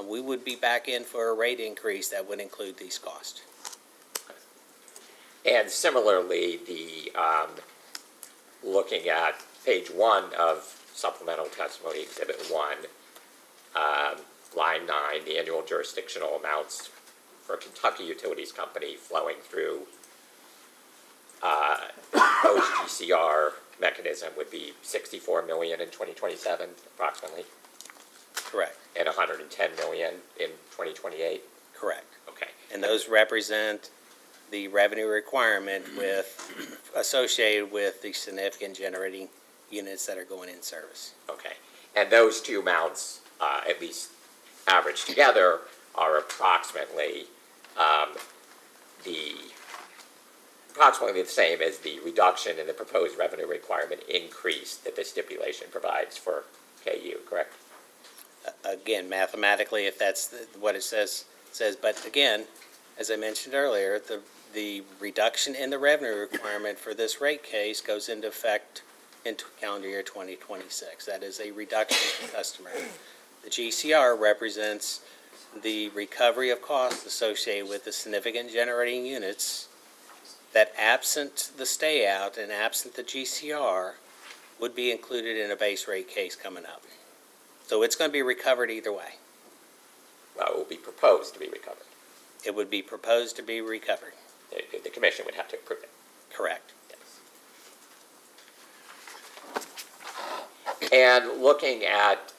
we would be back in for a rate increase that would include these costs. And similarly, looking at page 1 of supplemental testimony exhibit 1, line 9, the annual jurisdictional amounts for Kentucky Utilities Company flowing through post-GCR mechanism would be $64 million in 2027, approximately, Correct. and $110 million in 2028? Correct. Okay. And those represent the revenue requirement associated with the significant generating units that are going in service. Okay. And those two amounts, at least averaged together, are approximately the same as the reduction in the proposed revenue requirement increase that the stipulation provides for KU, correct? Again, mathematically, if that's what it says, but again, as I mentioned earlier, the reduction in the revenue requirement for this rate case goes into effect in calendar year 2026. That is a reduction to the customer. The GCR represents the recovery of costs associated with the significant generating units that, absent the stay out and absent the GCR, would be included in a base rate case coming up. So it's going to be recovered either way. Well, it will be proposed to be recovered. It would be proposed to be recovered. The commission would have to approve it. Correct. Yes. And looking at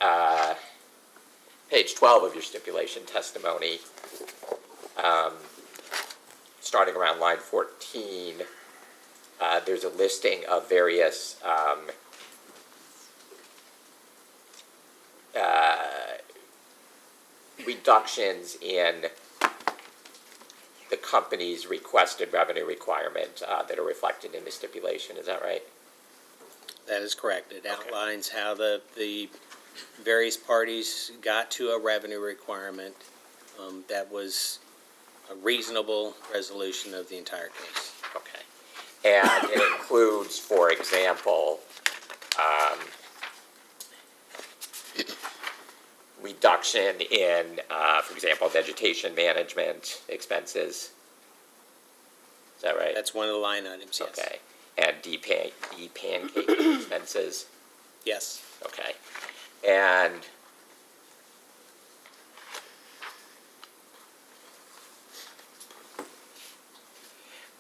page 12 of your stipulation testimony, starting around line 14, there's a listing of various reductions in the company's requested revenue requirement that are reflected in the stipulation. Is that right? That is correct. It outlines how the various parties got to a revenue requirement that was a reasonable resolution of the entire case. Okay. And it includes, for example, reduction in, for example, vegetation management expenses. Is that right? That's one of the line items, yes. Okay. And de-pancake expenses. Yes. Okay. And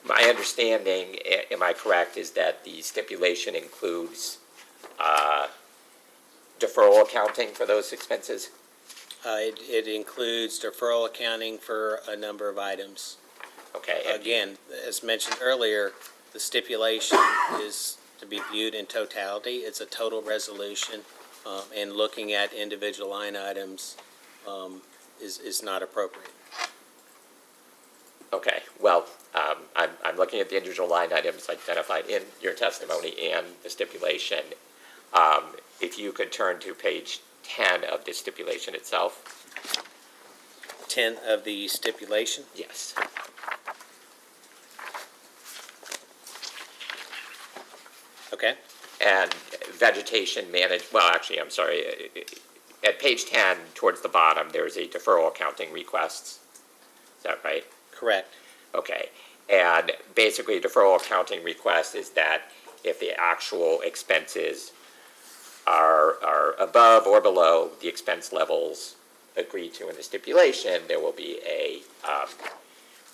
my understanding, am I correct, is that the stipulation includes deferral accounting for those expenses? It includes deferral accounting for a number of items. Okay. and do- Again, as mentioned earlier, the stipulation is to be viewed in totality. It's a total resolution, and looking at individual line items is not appropriate. Okay, well, I'm looking at the individual line items identified in your testimony and the stipulation. If you could turn to page 10 of the stipulation itself. 10 of the stipulation. Yes. Okay. And vegetation well, actually, I'm sorry. At page 10, towards the bottom, there's a deferral accounting requests. Is that right? Correct. Okay. And basically, deferral accounting request is that if the actual expenses are above or below the expense levels agreed to in the stipulation, there will be a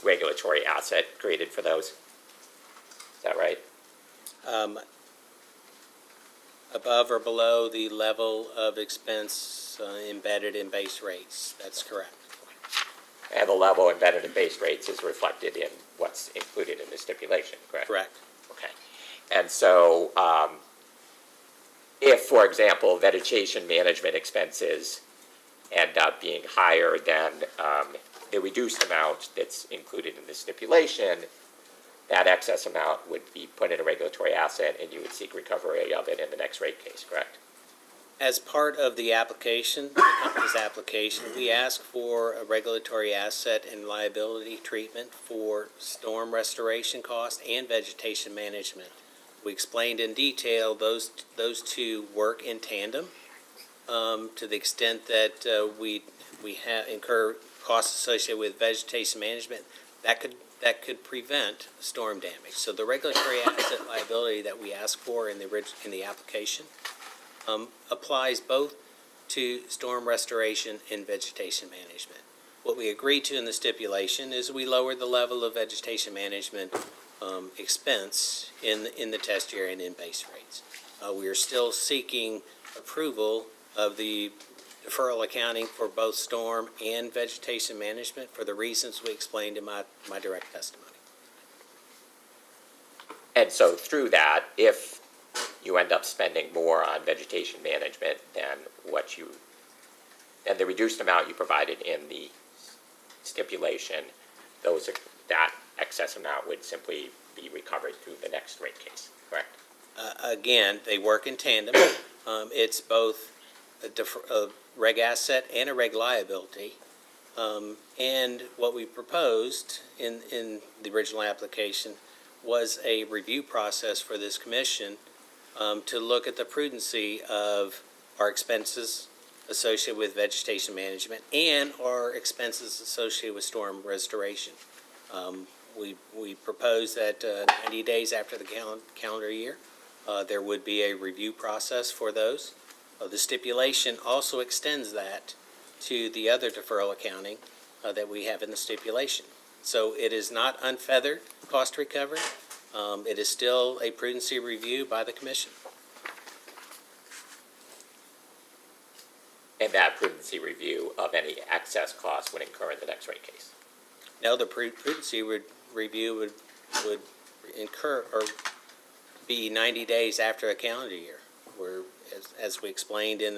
regulatory asset created for those. Is that right? Above or below the level of expense embedded in base rates. That's correct. And the level embedded in base rates is reflected in what's included in the stipulation, correct? Correct. Okay. And so if, for example, vegetation management expenses end up being higher than the reduced amount that's included in the stipulation, that excess amount would be put in a regulatory asset and you would seek recovery of it in the next rate case, correct? As part of the application, the company's application, we ask for a regulatory asset and liability treatment for storm restoration costs and vegetation management. We explained in detail those two work in tandem to the extent that we incur costs associated with vegetation management that could prevent storm damage. So the regulatory asset liability that we ask for in the application applies both to storm restoration and vegetation management. What we agreed to in the stipulation is we lowered the level of vegetation management expense in the test year and in base rates. We are still seeking approval of the deferral accounting for both storm and vegetation management for the reasons we explained in my direct testimony. And so through that, if you end up spending more on vegetation management than the reduced amount you provided in the stipulation, that excess amount would simply be recovered through the next rate case, correct? Again, they work in tandem. It's both a reg asset and a reg liability. And what we proposed in the original application was a review process for this commission to look at the prudency of our expenses associated with vegetation management and our expenses associated with storm restoration. We proposed that 90 days after the calendar year, there would be a review process for those. The stipulation also extends that to the other deferral accounting that we have in the stipulation. So it is not unfeathered cost recovery. It is still a prudency review by the commission. And that prudency review of any excess costs would incur in the next rate case. No, the prudency review would incur or be 90 days after a calendar year. Where, as we explained in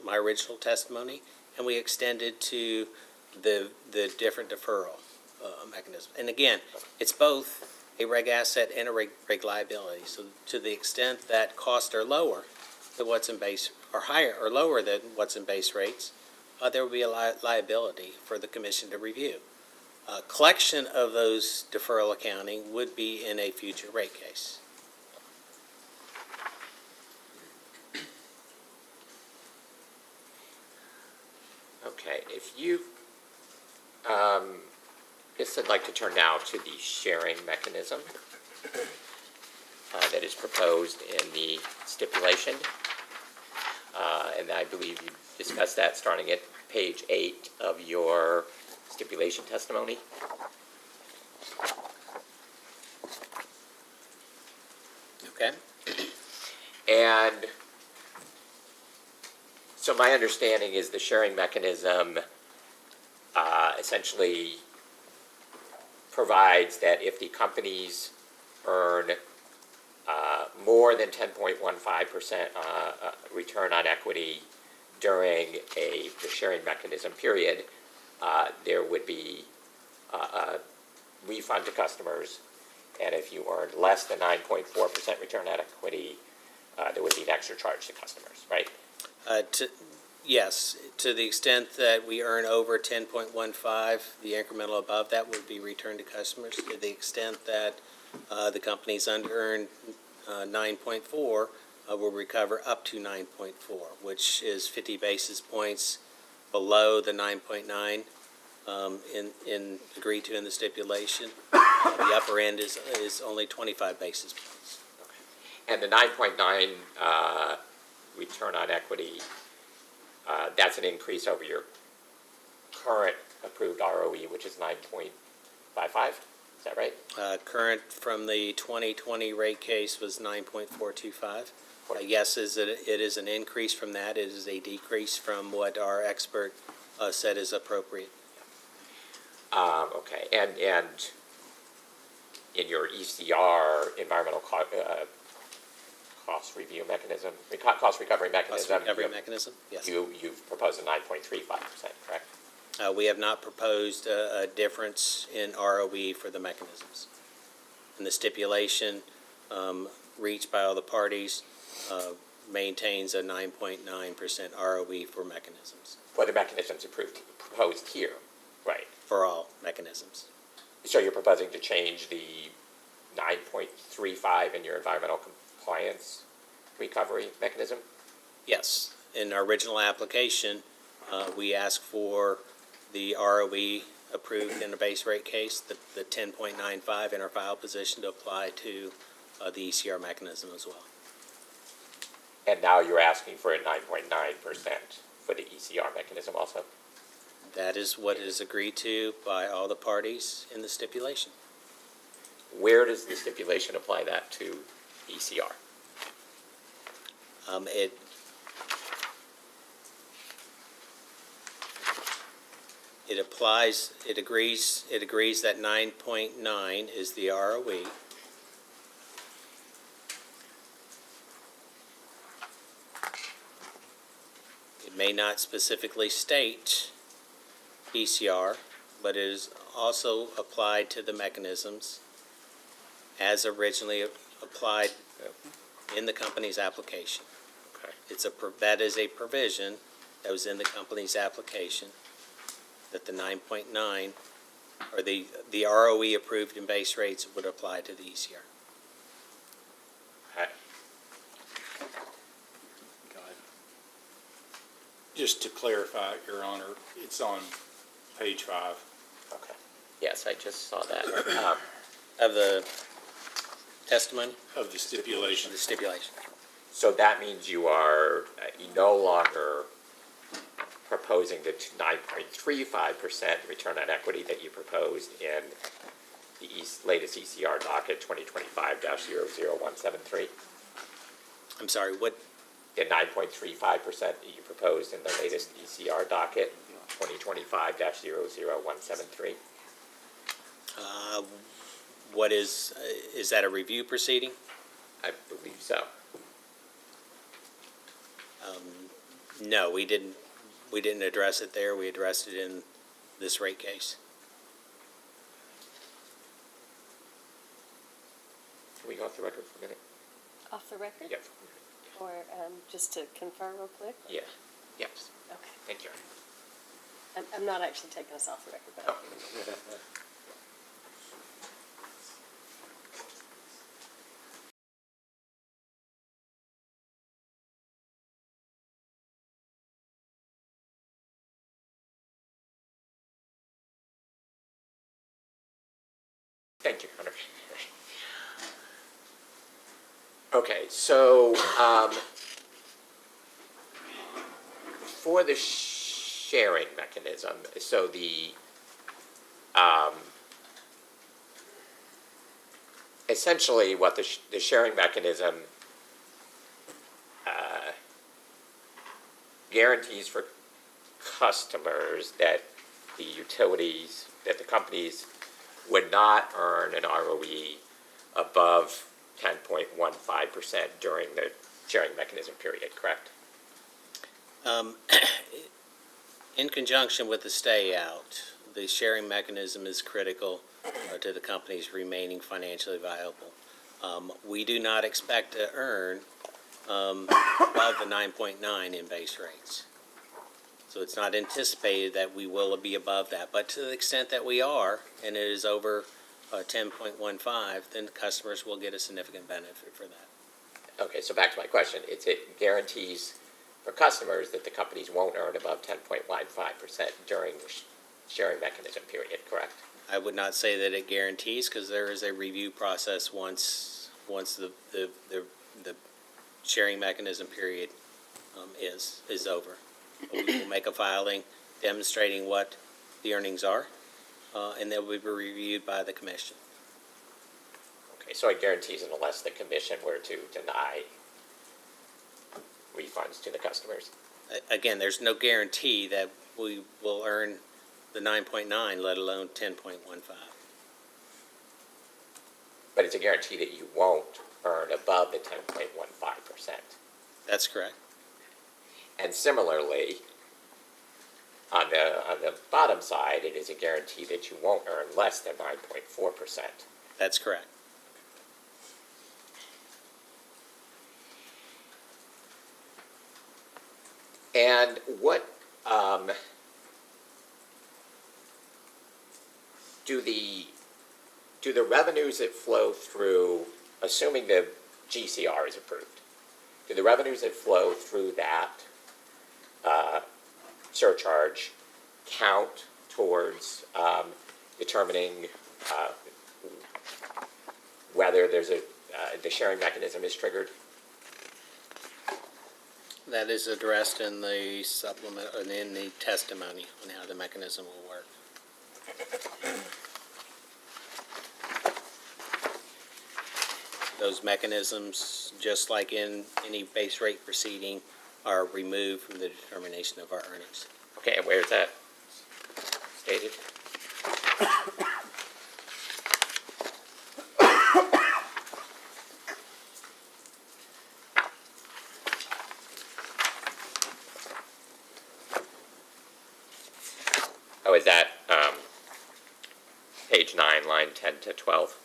my original testimony, and we extended to the different deferral mechanism. And again, it's both a reg asset and a reg liability. So to the extent that costs are lower than what's in base, or higher or lower than what's in base rates, there will be a liability for the commission to review. Collection of those deferral accounting would be in a future rate case. Okay, if you, guess I'd like to turn now to the sharing mechanism that is proposed in the stipulation. And I believe you discussed that starting at page 8 of your stipulation testimony. Okay. And so my understanding is the sharing mechanism essentially provides that if the companies earn more than 10.15% return on equity during the sharing mechanism period, there would be a refund to customers. And if you earned less than 9.4% return on equity, there would be an extra charge to customers, right? Yes, to the extent that we earn over 10.15, the incremental above that would be returned to customers. To the extent that the company's under-earned 9.4, will recover up to 9.4, which is 50 basis points below the 9.9 agreed to in the stipulation. The upper end is only 25 basis points. And the 9.9 return on equity, that's an increase over your current approved ROE, which is 9.55. Is that right? Current from the 2020 rate case was 9.425. Yes, it is an increase from that. It is a decrease from what our expert said is appropriate. Okay, and in your ECR, environmental cost review mechanism, cost recovery mechanism. Cost recovery mechanism, yes. You've proposed a 9.35%, correct? We have not proposed a difference in ROE for the mechanisms. And the stipulation reached by all the parties maintains a 9.9% ROE for mechanisms. For the mechanisms proposed here, right? For all mechanisms. So you're proposing to change the 9.35 in your environmental compliance recovery mechanism? Yes. In our original application, we asked for the ROE approved in the base rate case, the 10.95 in our file position to apply to the ECR mechanism as well. And now you're asking for a 9.9% for the ECR mechanism also? That is what is agreed to by all the parties in the stipulation. Where does the stipulation apply that to ECR? It applies, it agrees that 9.9 is the ROE. It may not specifically state ECR, but it is also applied to the mechanisms as originally applied in the company's application. Okay. That is a provision that was in the company's application, that the 9.9, or the ROE approved in base rates would apply to the ECR. Okay. Just to clarify, Your Honor, it's on page 5. Okay. Yes, I just saw that. Of the testimony? Of the stipulation. Of the stipulation. So that means you are no longer proposing the 9.35% return on equity that you proposed in the latest ECR docket 2025-00173? I'm sorry, what? The 9.35% that you proposed in the latest ECR docket 2025-00173? What is that a review proceeding? I believe so. No, we didn't address it there. We addressed it in this rate case. Can we go off the record for a minute? Off the record? Yeah. Or just to confirm real quick? Yeah. Yes. Okay. Thank you. I'm not actually taking us off the record, but. Thank you, Hunter. Okay, so, for the sharing mechanism, so essentially what the sharing mechanism guarantees for customers that the utilities, that the companies would not earn an ROE above 10.15% during the sharing mechanism period, correct? In conjunction with the stay out, the sharing mechanism is critical to the companies remaining financially viable. We do not expect to earn above the 9.9 in base rates. So it's not anticipated that we will be above that. But to the extent that we are, and it is over 10.15, then the customers will get a significant benefit for that. Okay, so back to my question. It guarantees for customers that the companies won't earn above 10.15% during the sharing mechanism period, correct? I would not say that it guarantees, because there is a review process once the sharing mechanism period is over. We will make a filing demonstrating what the earnings are, and they will be reviewed by the commission. Okay, so it guarantees unless the commission were to deny refunds to the customers. Again, there's no guarantee that we will earn the 9.9, let alone 10.15. But it's a guarantee that you won't earn above the 10.15%. That's correct. And similarly, on the bottom side, it is a guarantee that you won't earn less than 9.4%. That's correct. And what do the revenues that flow through, assuming the GCR is approved, do the revenues that flow through that surcharge count towards determining whether there's the sharing mechanism is triggered? That is addressed in the supplement, and in the testimony on how the mechanism will work. Those mechanisms, just like in any base rate proceeding, are removed from the determination of our earnings. Okay, and where is that stated? Oh, is that page 9, line 10 to 12?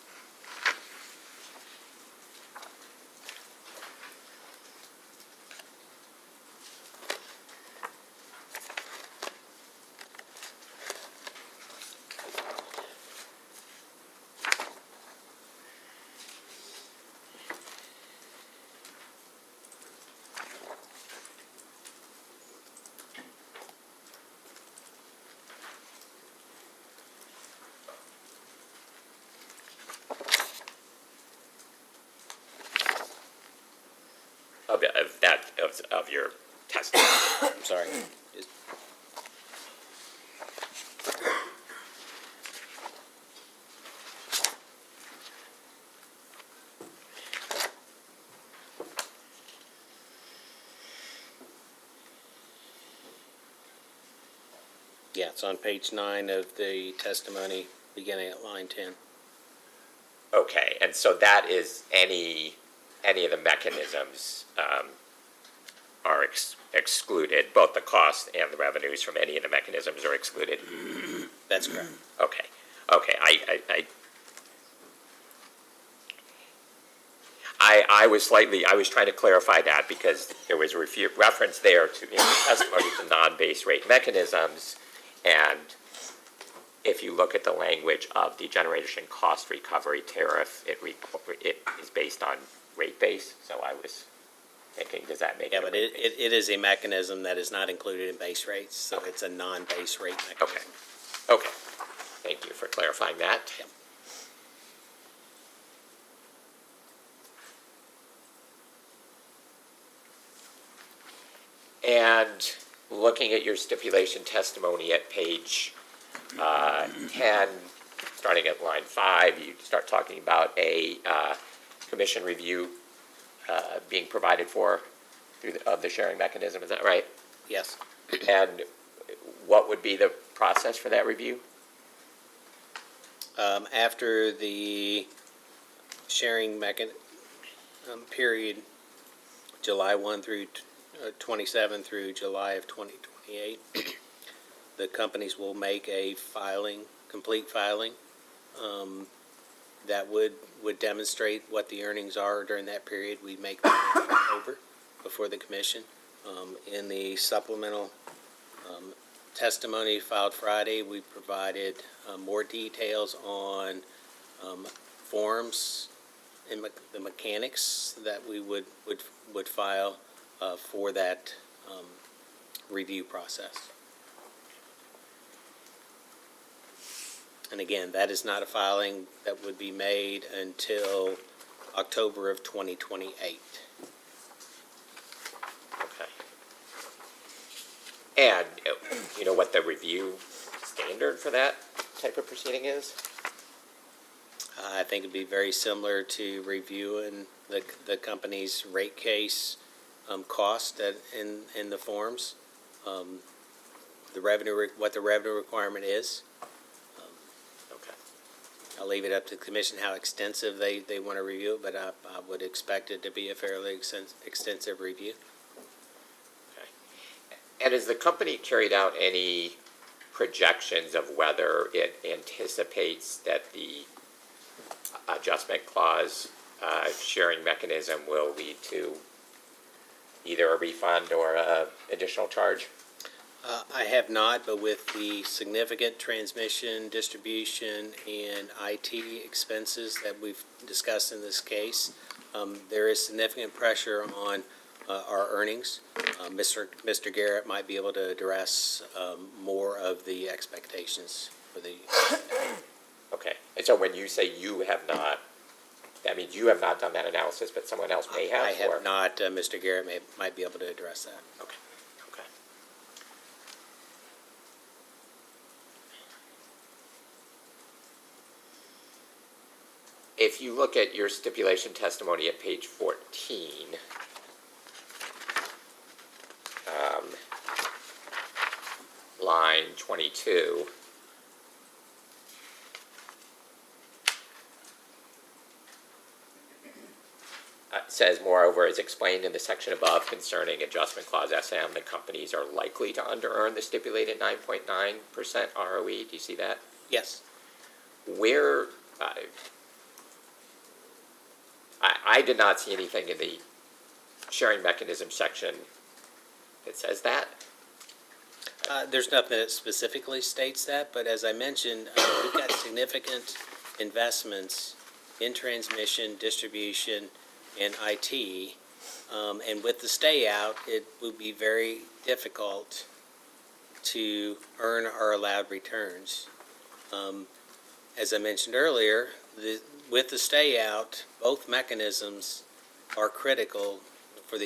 Of your testimony. I'm sorry. Yeah, it's on page 9 of the testimony, beginning at line 10. Okay, and so that is any of the mechanisms are excluded, both the cost and the revenues from any of the mechanisms are excluded? That's correct. Okay, I was trying to clarify that because there was a reference there to, in the testimony, to non-base rate mechanisms, and if you look at the language of the generation cost recovery tariff, it is based on rate base, so I was thinking, does that make it? Yeah, but it is a mechanism that is not included in base rates, so it's a non-base rate mechanism. Okay, thank you for clarifying that. Yep. And looking at your stipulation testimony at page 10, starting at line 5, you start talking about a commission review being provided for through of the sharing mechanism. Is that right? Yes. And what would be the process for that review? After the sharing period, July 1 through 27 through July of 2028, the companies will make a complete filing that would demonstrate what the earnings are during that period. We make that in October before the commission. In the supplemental testimony filed Friday, we provided more details on forms and the mechanics that we would file for that review process. And again, that is not a filing that would be made until October of 2028. Okay. And you know what the review standard for that type of proceeding is? I think it'd be very similar to reviewing the company's rate case cost in the forms, what the revenue requirement is. Okay. I'll leave it up to the commission how extensive they want to review it, but I would expect it to be a fairly extensive review. Okay. And has the company carried out any projections of whether it anticipates that the adjustment clause sharing mechanism will lead to either a refund or a additional charge? I have not, but with the significant transmission, distribution, and IT expenses that we've discussed in this case, there is significant pressure on our earnings. Mr. Garrett might be able to address more of the expectations for the. Okay. And so when you say you have not, that means you have not done that analysis, but someone else may have? I have not. Mr. Garrett might be able to address that. Okay. Okay. If you look at your stipulation testimony at page 14, line 22, says, moreover, as explained in the section above concerning adjustment clause SM, the companies are likely to under-earn the stipulated 9.9% ROE. Do you see that? Yes. Where, I did not see anything in the sharing mechanism section that says that. There's nothing that specifically states that, but as I mentioned, we've got significant investments in transmission, distribution, and IT, and with the stay out, it would be very difficult to earn our allowed returns. As I mentioned earlier, with the stay out, both mechanisms are critical for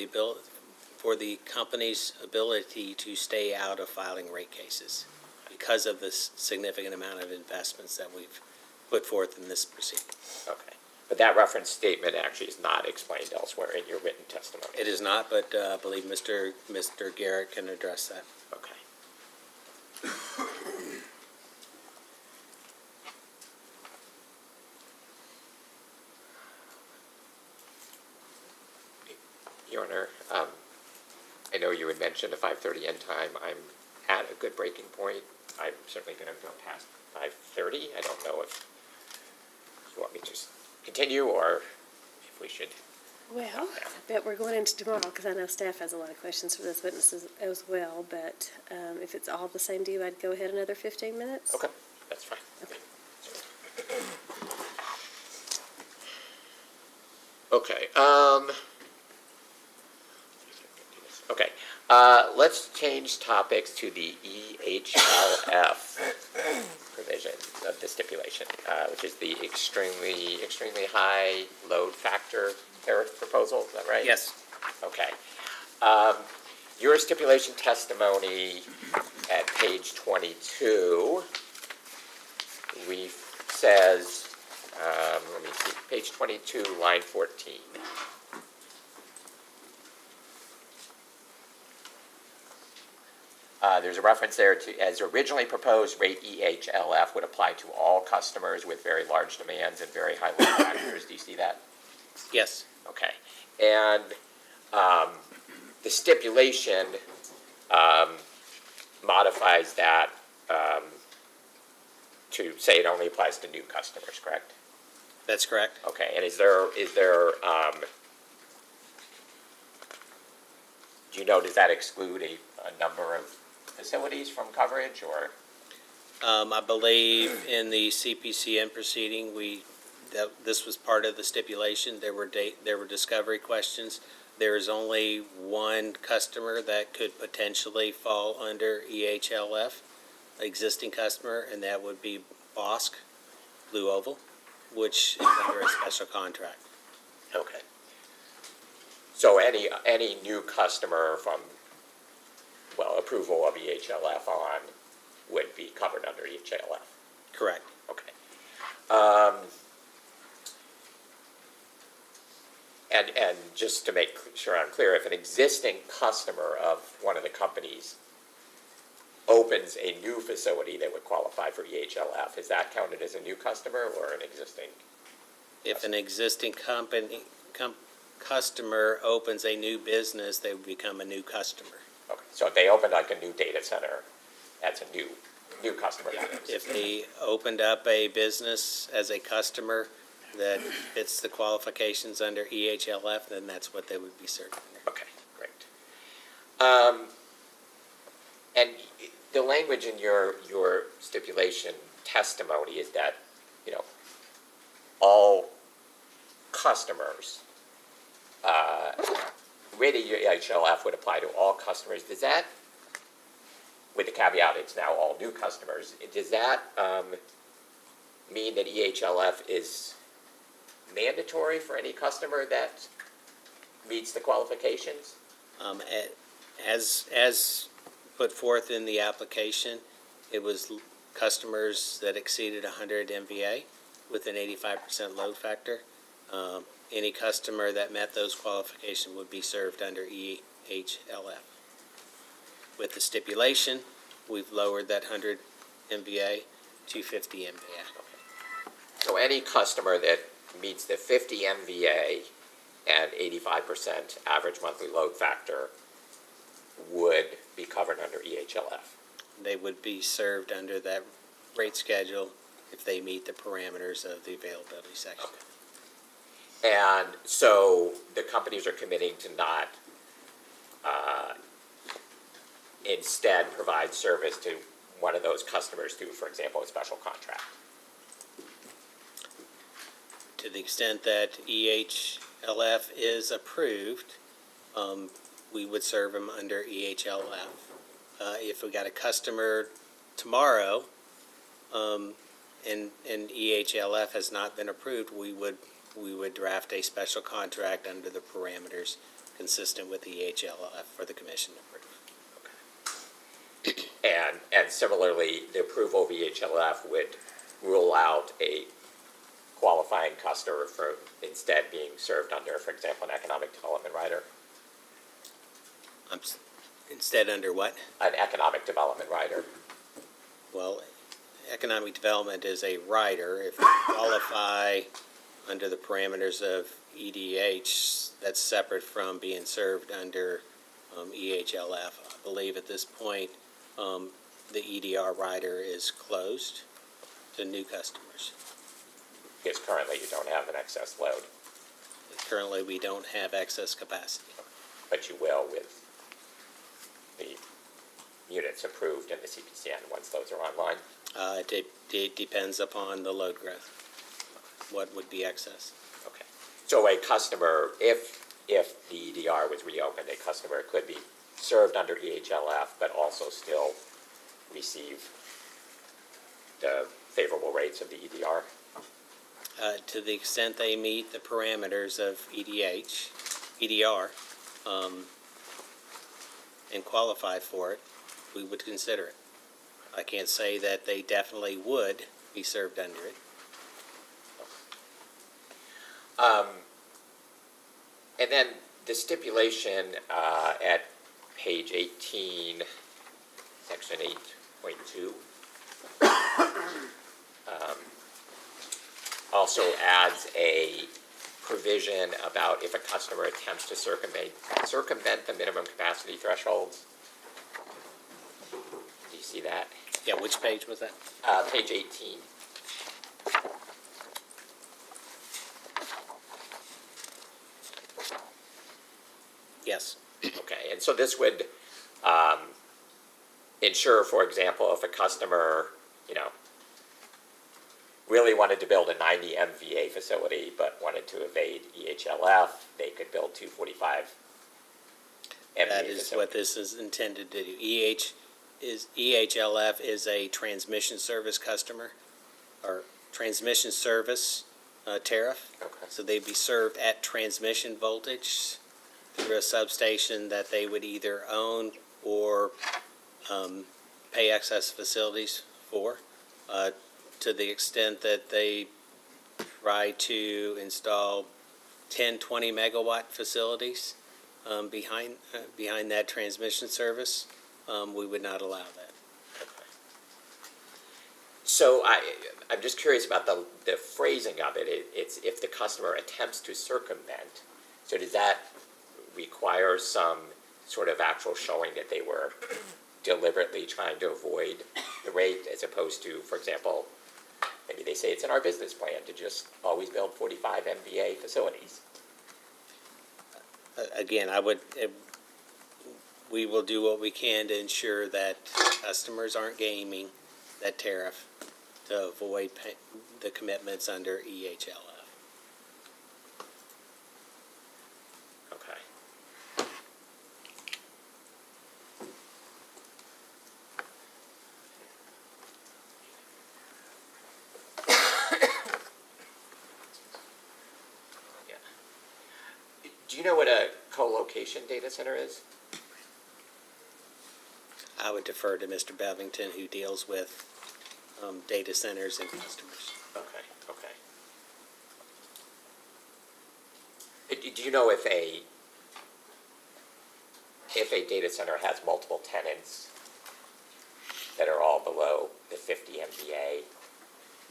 the company's ability to stay out of filing rate cases because of the significant amount of investments that we've put forth in this proceeding. Okay. But that reference statement actually is not explained elsewhere in your written testimony. It is not, but I believe Mr. Garrett can address that. Okay. Your Honor, I know you had mentioned a 5:30 end time. I'm at a good breaking point. I'm certainly going to go past 5:30. I don't know if you want me to just continue or if we should. Well, I bet we're going into tomorrow because I know staff has a lot of questions for those witnesses as well. But if it's all the same to you, I'd go ahead another 15 minutes. Okay, that's fine. Okay. Okay. Okay. Let's change topics to the EHLF provision of the stipulation, which is the extremely high load factor tariff proposal. Is that right? Yes. Okay. your stipulation testimony at page 22, says, let me see, page 22, line 14. There's a reference there to, as originally proposed, rate EHLF would apply to all customers with very large demands and very high load factors. Do you see that? Yes. Okay. And the stipulation modifies that to say it only applies to new customers, correct? That's correct. Okay. And is there do you know, does that exclude a number of facilities from coverage, or? I believe in the CPCN proceeding, this was part of the stipulation. There were discovery questions. There is only one customer that could potentially fall under EHLF, existing customer, and that would be Bosk, Blue Oval, which is under a special contract. Okay. So any new customer from, well, approval of EHLF on would be covered under EHLF? Correct. Okay. And just to make sure I'm clear, if an existing customer of one of the companies opens a new facility that would qualify for EHLF, is that counted as a new customer or an existing? If an existing customer opens a new business, they would become a new customer. Okay, so if they open like a new data center, that's a new customer. If they opened up a business as a customer that fits the qualifications under EHLF, then that's what they would be served under. Okay, great. And the language in your stipulation testimony is that, all customers, rated EHLF would apply to all customers. Does that, with the caveat it's now all new customers, does that mean that EHLF is mandatory for any customer that meets the qualifications? As put forth in the application, it was customers that exceeded 100 MVA with an 85% load factor. Any customer that met those qualifications would be served under EHLF. With the stipulation, we've lowered that 100 MVA to 50 MVA. So any customer that meets the 50 MVA and 85% average monthly load factor would be covered under EHLF. They would be served under that rate schedule if they meet the parameters of the availability section. Okay. And so the companies are committing to not instead provide service to one of those customers through, for example, a special contract. To the extent that EHLF is approved, we would serve them under EHLF. If we got a customer tomorrow and EHLF has not been approved, we would draft a special contract under the parameters consistent with EHLF for the commission to approve. And similarly, the approval of EHLF would rule out a qualifying customer for instead being served under, for example, an economic development rider? Instead under what? An economic development rider. Well, economic development is a rider. If you qualify under the parameters of EDH, that's separate from being served under EHLF. I believe at this point, the EDR rider is closed to new customers. Because currently you don't have an excess load. Currently, we don't have excess capacity. But you will with the units approved in the CPCN once those are online? It depends upon the load growth. What would be excess? Okay. So a customer, if the EDR was reopened, a customer could be served under EHLF, but also still receive the favorable rates of the EDR? To the extent they meet the parameters of EDR, and qualify for it, we would consider it. I can't say that they definitely would be served under it. And then the stipulation at page 18, section 8.2, also adds a provision about if a customer attempts to circumvent the minimum capacity thresholds. Do you see that? Yeah, which page was that? Page 18. Yes. Okay, and so this would ensure, for example, if a customer, really wanted to build a 90 MVA facility but wanted to evade EHLF, they could build 245 MVA That is facilities. what this is intended to do. EHLF is a transmission service customer, or transmission service tariff. Okay. So they'd be served at transmission voltage through a substation that they would either own or pay excess facilities for, to the extent that they try to install 10, 20 megawatt facilities behind that transmission service, we would not allow that. So I'm just curious about the phrasing of it. It's if the customer attempts to circumvent. So does that require some sort of actual showing that they were deliberately trying to avoid the rate, as opposed to, for example, maybe they say it's in our business plan to just always build 45 MVA facilities? Again, we will do what we can to ensure that customers aren't gaming that tariff to avoid the commitments under EHLF. Okay. Yeah. Do you know what a co-location data center is? I would defer to Mr. Bevington, who deals with data centers and customers. Okay, okay. Do you know if a data center has multiple tenants that are all below the 50 MVA,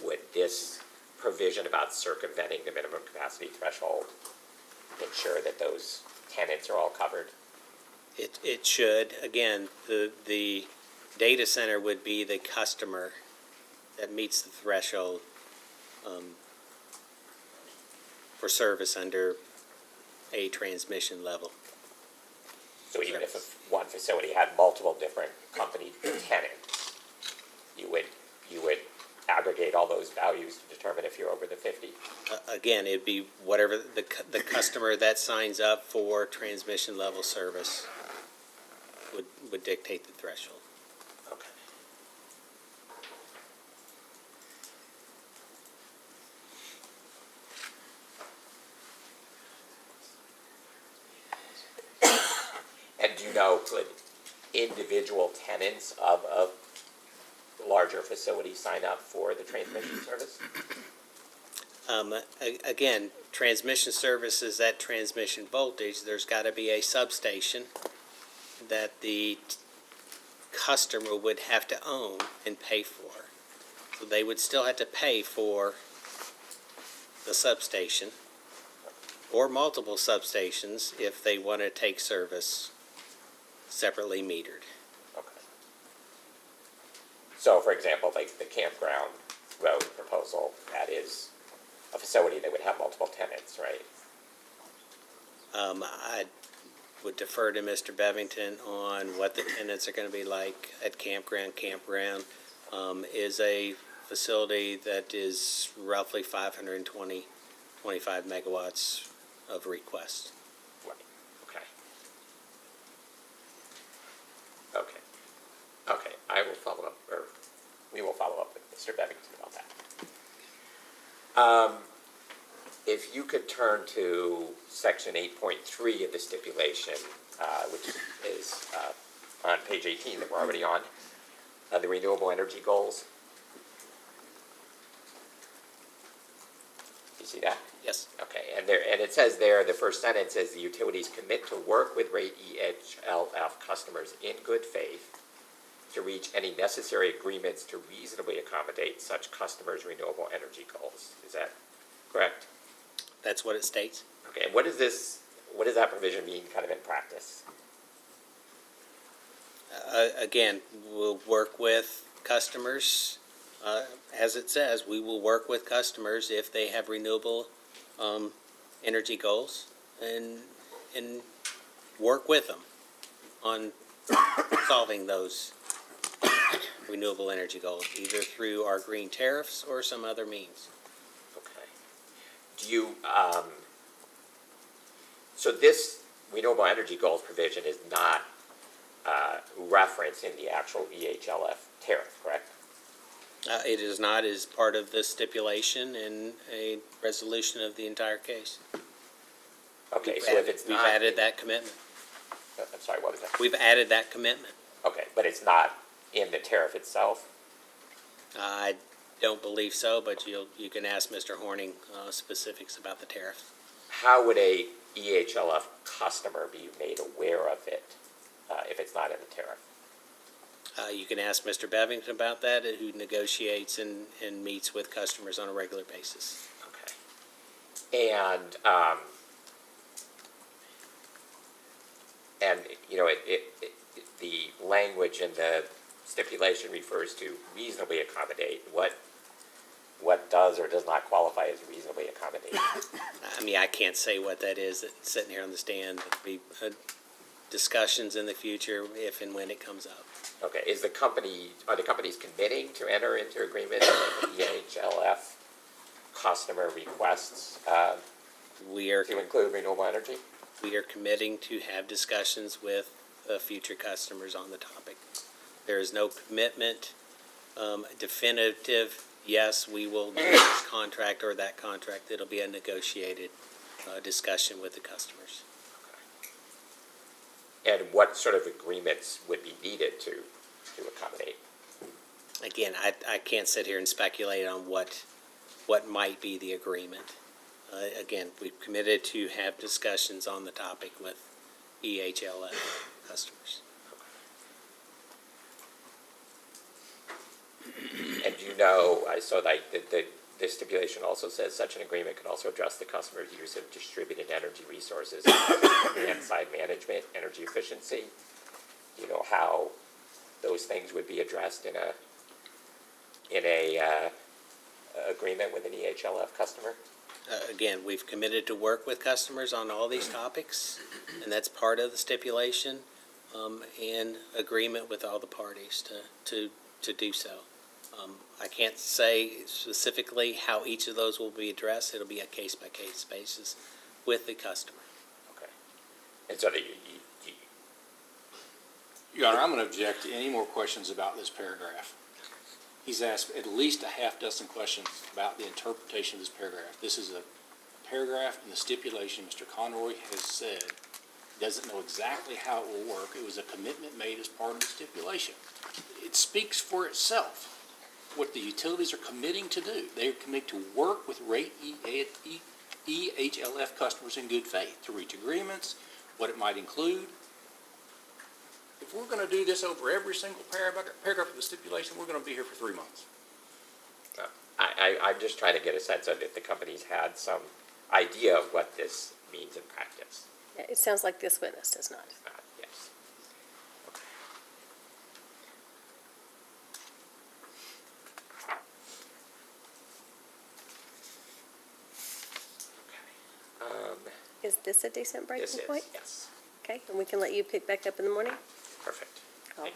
would this provision about circumventing the minimum capacity threshold ensure that those tenants are all covered? It should. Again, the data center would be the customer that meets the threshold for service under a transmission level. So even if one facility had multiple different company tenants, you would aggregate all those values to determine if you're over the 50? Again, it'd be whatever the customer that signs up for transmission level service would dictate the threshold. Okay. And do you know, could individual tenants of a larger facility sign up for the transmission service? Again, transmission service is at transmission voltage. There's got to be a substation that the customer would have to own and pay for. So they would still have to pay for the substation or multiple substations if they want to take service separately metered. Okay. So, for example, like the campground road proposal, that is a facility that would have multiple tenants, right? I would defer to Mr. Bevington on what the tenants are going to be like at campground. Campground is a facility that is roughly 25 megawatts of request. Right. Okay. Okay. Okay. I will follow up, or we will follow up with Mr. Bevington about that. If you could turn to section 8.3 of the stipulation, which is on page 18 that we're already on, the renewable energy goals. You see that? Yes. Okay, and it says there, the first sentence says the utilities commit to work with rate EHLF customers in good faith to reach any necessary agreements to reasonably accommodate such customers' renewable energy goals. Is that correct? That's what it states. Okay, and what does that provision mean kind of in practice? Again, we'll work with customers, as it says, we will work with customers if they have renewable energy goals and work with them on solving those renewable energy goals, either through our green tariffs or some other means. Okay. Do you, so this renewable energy goals provision is not referenced in the actual EHLF tariff, correct? It is not as part of the stipulation in a resolution of the entire case. Okay, so if it's not. We've added that commitment. I'm sorry, what was that? We've added that commitment. Okay, but it's not in the tariff itself? I don't believe so, but you can ask Mr. Horning specifics about the tariff. How would a EHLF customer be made aware of it if it's not in the tariff? You can ask Mr. Bevington about that, who negotiates and meets with customers on a regular basis. Okay. And you know, the language in the stipulation refers to reasonably accommodate. What does or does not qualify as reasonably accommodated? I mean, I can't say what that is sitting here on the stand. There'll be discussions in the future if and when it comes up. Okay, are the companies committing to enter into agreements with the EHLF customer requests to include renewable energy? We are committing to have discussions with future customers on the topic. There is no commitment, definitive, yes, we will do this contract or that contract. It'll be a negotiated discussion with the customers. And what sort of agreements would be needed to accommodate? Again, I can't sit here and speculate on what might be the agreement. Again, we've committed to have discussions on the topic with EHLF customers. And you know, so like the stipulation also says such an agreement can also address the customer's use of distributed energy resources, demand-side management, energy efficiency. You know how those things would be addressed in a agreement with an EHLF customer? Again, we've committed to work with customers on all these topics, and that's part of the stipulation, and agreement with all the parties to do so. I can't say specifically how each of those will be addressed. It'll be a case-by-case basis with the customer. Okay. And so Your Honor, I'm going to object to any more questions about this paragraph. He's asked at least a half dozen questions about the interpretation of this paragraph. This is a paragraph in the stipulation Mr. Conroy has said doesn't know exactly how it will work. It was a commitment made as part of the stipulation. It speaks for itself. What the utilities are committing to do. They are committing to work with rate EHLF customers in good faith to reach agreements, what it might include. If we're going to do this over every single paragraph of the stipulation, we're going to be here for 3 months. I'm just trying to get a sense of if the companies had some idea of what this means in practice. Yeah, it sounds like this witness does not. Yes. Is this a decent breaking This is, point? yes. Okay, and we can let you pick back up in the morning? Perfect. All right.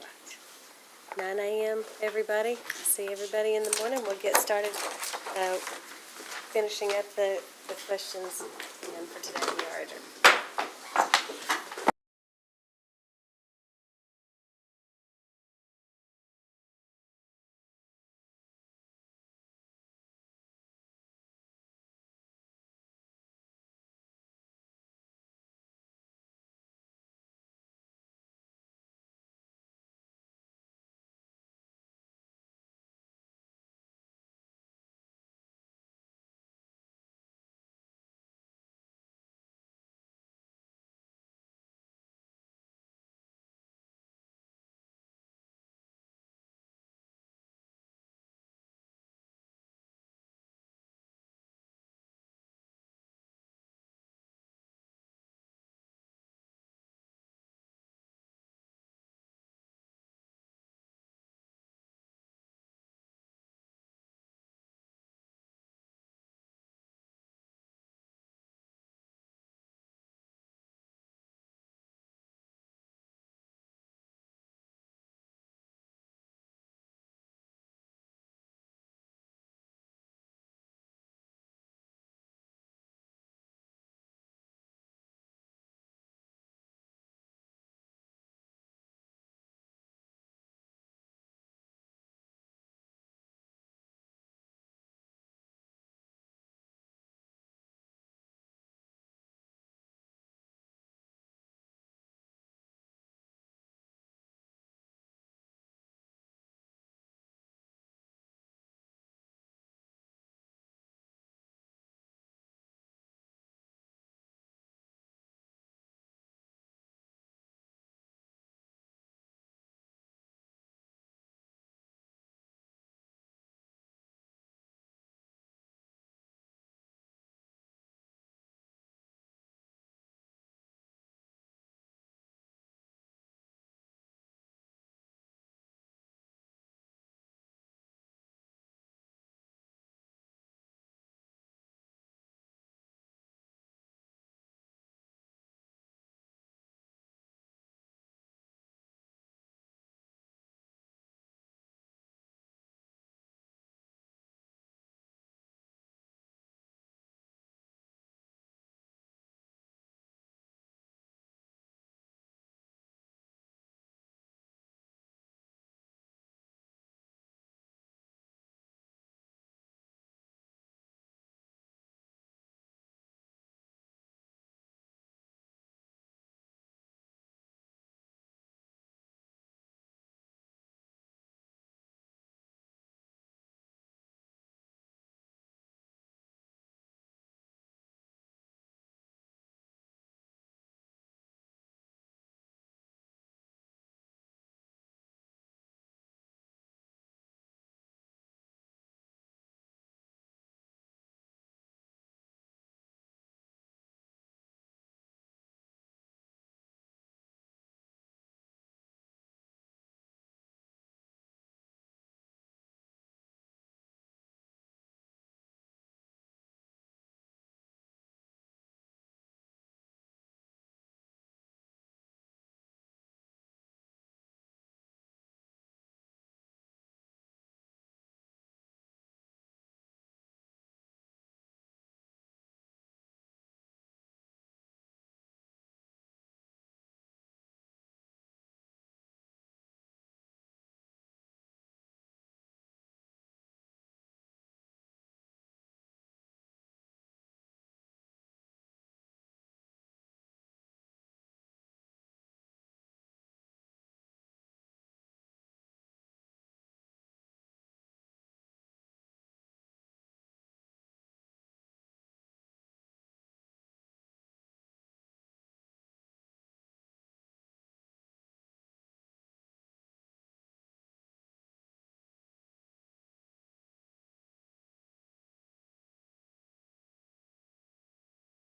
9 a.m., everybody. See everybody in the morning. We'll get started finishing up the questions and for today. We are adjourned.